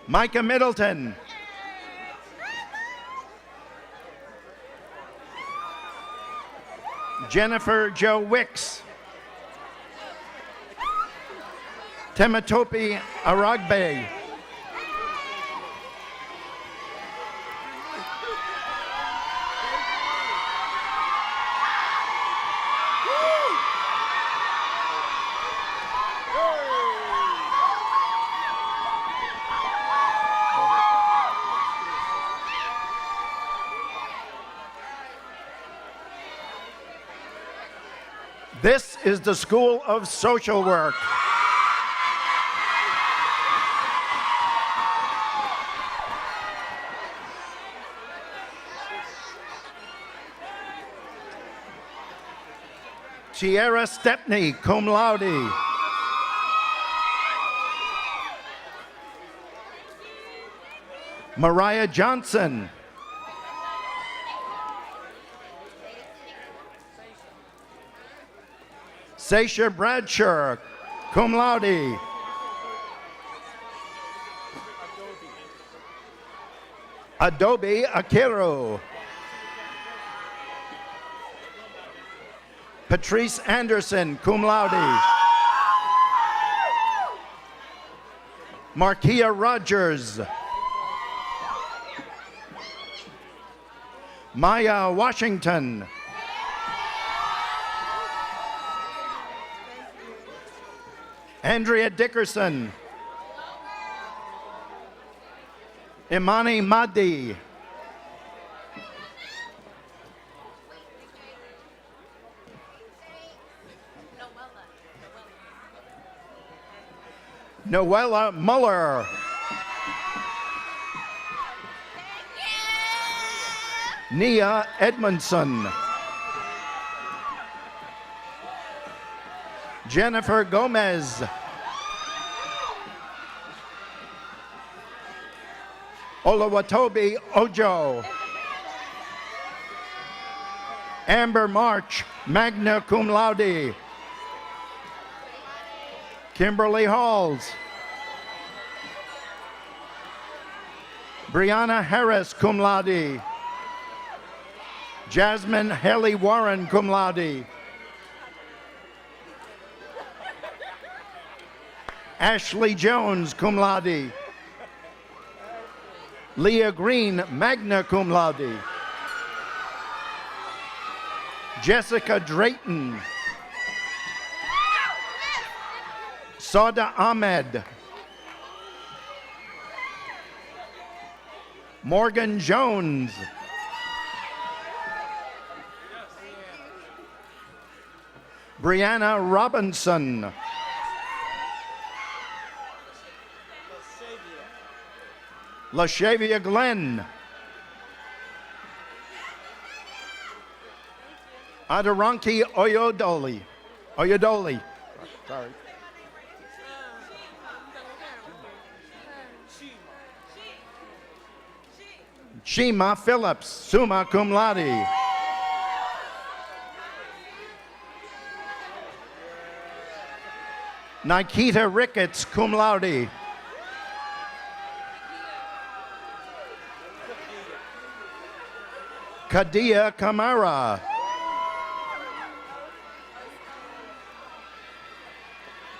Micah Middleton. Jennifer Jo Wicks. Tematopi Aragbe. This is the School of Social Work. Tierra Stepney, cum laude. Mariah Johnson. Seisha Bradshaw, cum laude. Adobe Akiro. Patrice Anderson, cum laude. Markia Rogers. Maya Washington. Andrea Dickerson. Imani Mahdi. Noella Muller. Nia Edmondson. Jennifer Gomez. Olawatobi Ojo. Amber March, magna cum laude. Kimberly Halls. Brianna Harris, cum laude. Jasmine Haley Warren, cum laude. Ashley Jones, cum laude. Leah Green, magna cum laude. Jessica Drayton. Sada Ahmed. Morgan Jones. Brianna Robinson. LaShavia Glenn. Adoranki Oyodoli. Sorry. Shima Phillips, summa cum laude. Nikita Ricketts, cum laude. Kadia Kamara.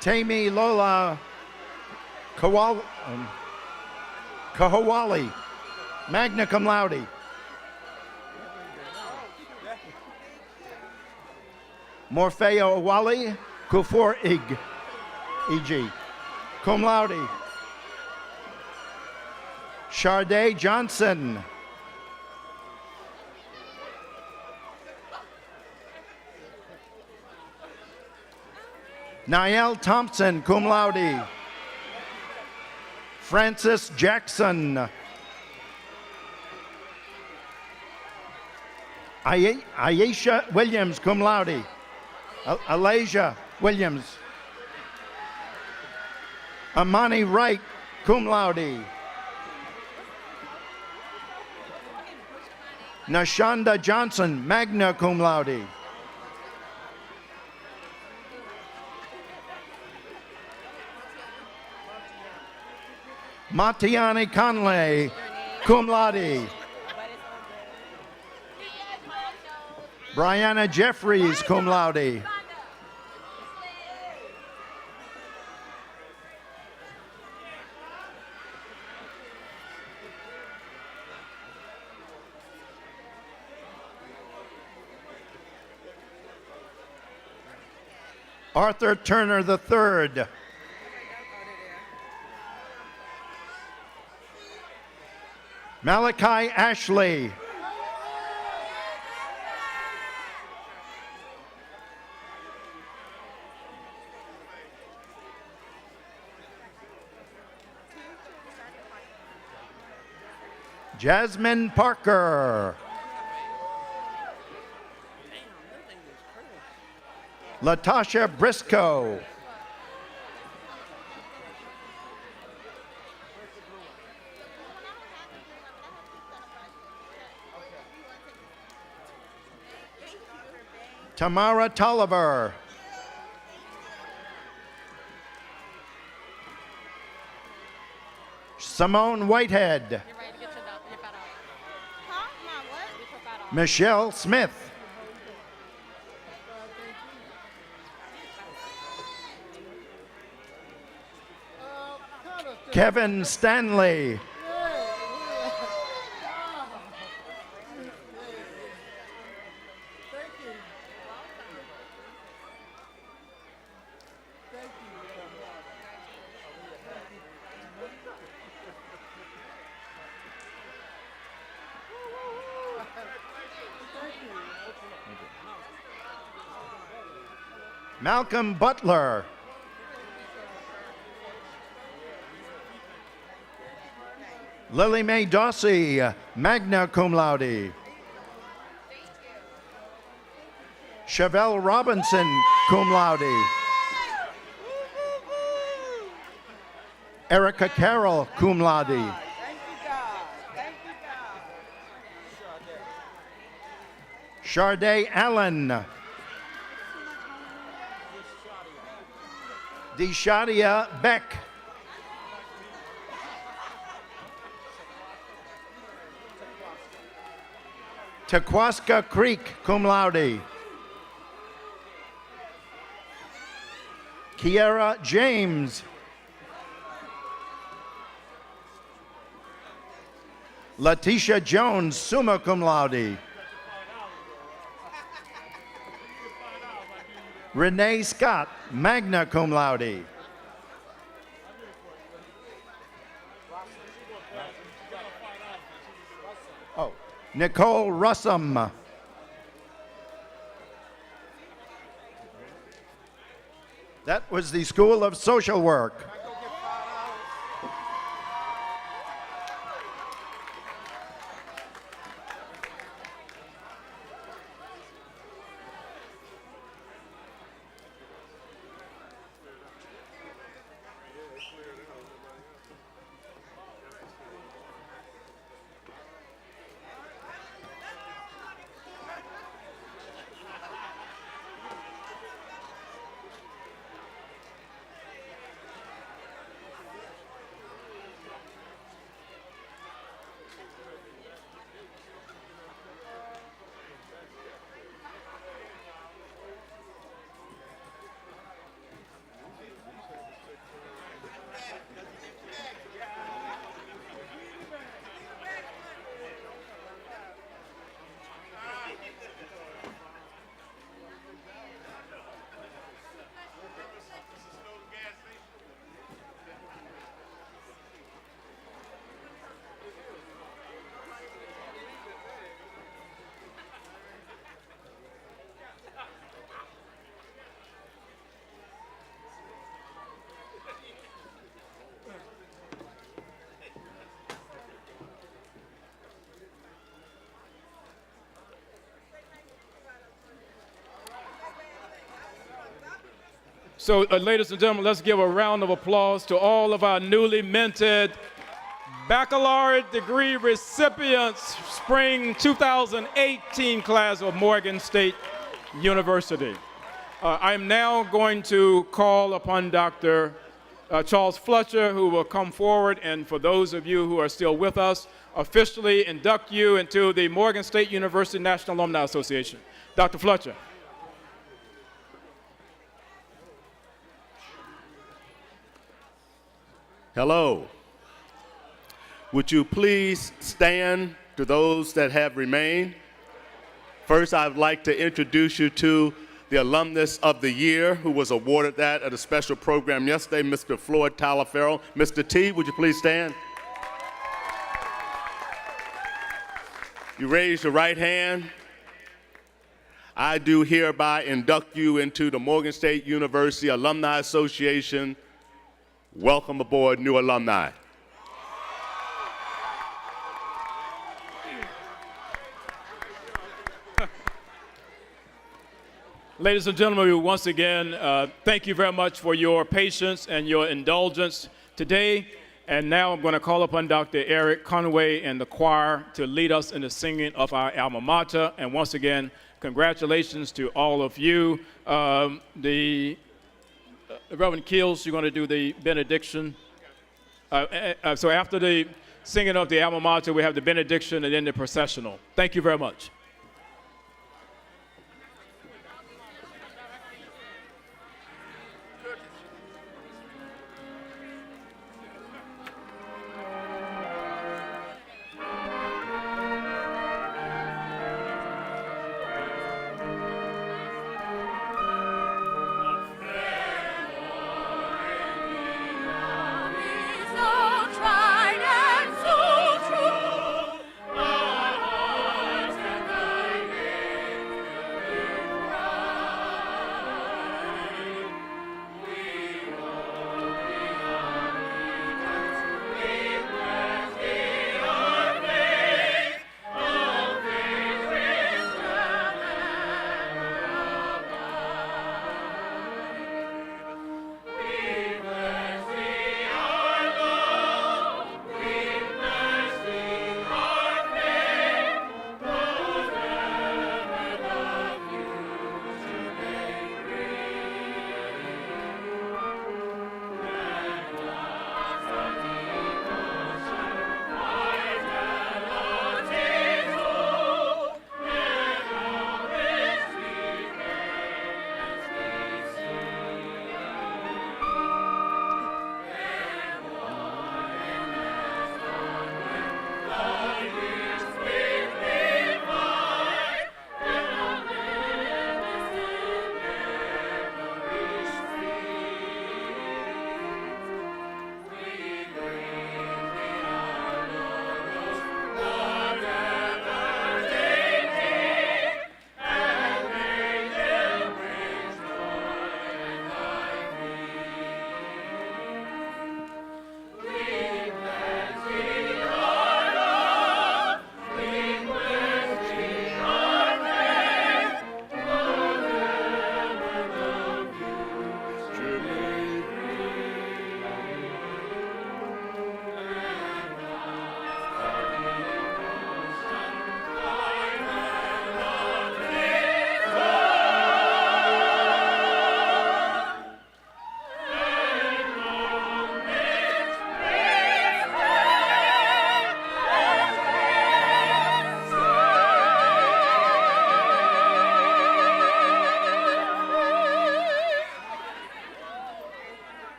Tammy Lola Kahawali, magna cum laude. Morfeo Awali Kufor E.G. cum laude. Sharday Johnson. Niall Thompson, cum laude. Francis Jackson. Ayesha Williams, cum laude. Alasia Williams. Amani Wright, cum laude. Nashonda Johnson, magna cum laude. Matiani Conley, cum laude. Brianna Jeffries, cum laude. Arthur Turner III. Malachi Ashley. Jasmine Parker. Latasha Briscoe. Tamara Tolliver. Simone Whitehead. Michelle Smith. Kevin Stanley. Malcolm Butler. Lily Mae Dawsey, magna cum laude. Chevelle Robinson, cum laude. Erica Carroll, cum laude. Sharday Allen. Deshadia Beck. Tequasca Creek, cum laude. Kiera James. Letitia Jones, summa cum laude. Renee Scott, magna cum laude. Oh, Nicole Russum. That was the School of Social Work. So, ladies and gentlemen, let's give a round of applause to all of our newly minted baccalaureate degree recipients, spring 2018 class of Morgan State University. I am now going to call upon Dr. Charles Fletcher, who will come forward, and for those of you who are still with us, officially induct you into the Morgan State University National Alumni Association. Dr. Fletcher. Hello. Would you please stand to those that have remained? First, I'd like to introduce you to the Alumnus of the Year, who was awarded that at a special program yesterday, Mr. Floyd Talaferro. Mr. T, would you please stand? You raise your right hand. I do hereby induct you into the Morgan State University Alumni Association. Welcome aboard, new alumni. Ladies and gentlemen, once again, thank you very much for your patience and your indulgence today. And now I'm going to call upon Dr. Eric Conway and the choir to lead us in the singing of our alma mater. And once again, congratulations to all of you. Reverend Keels, you're going to do the benediction. So after the singing of the alma mater, we have the benediction and then the processional. Thank you very much.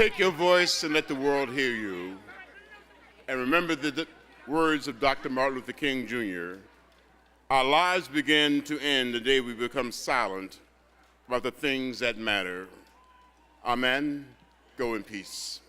Take your voice and let the world hear you. And remember the words of Dr. Martin Luther King Jr. Our lives begin to end the day we become silent about the things that matter. Amen. Go in peace.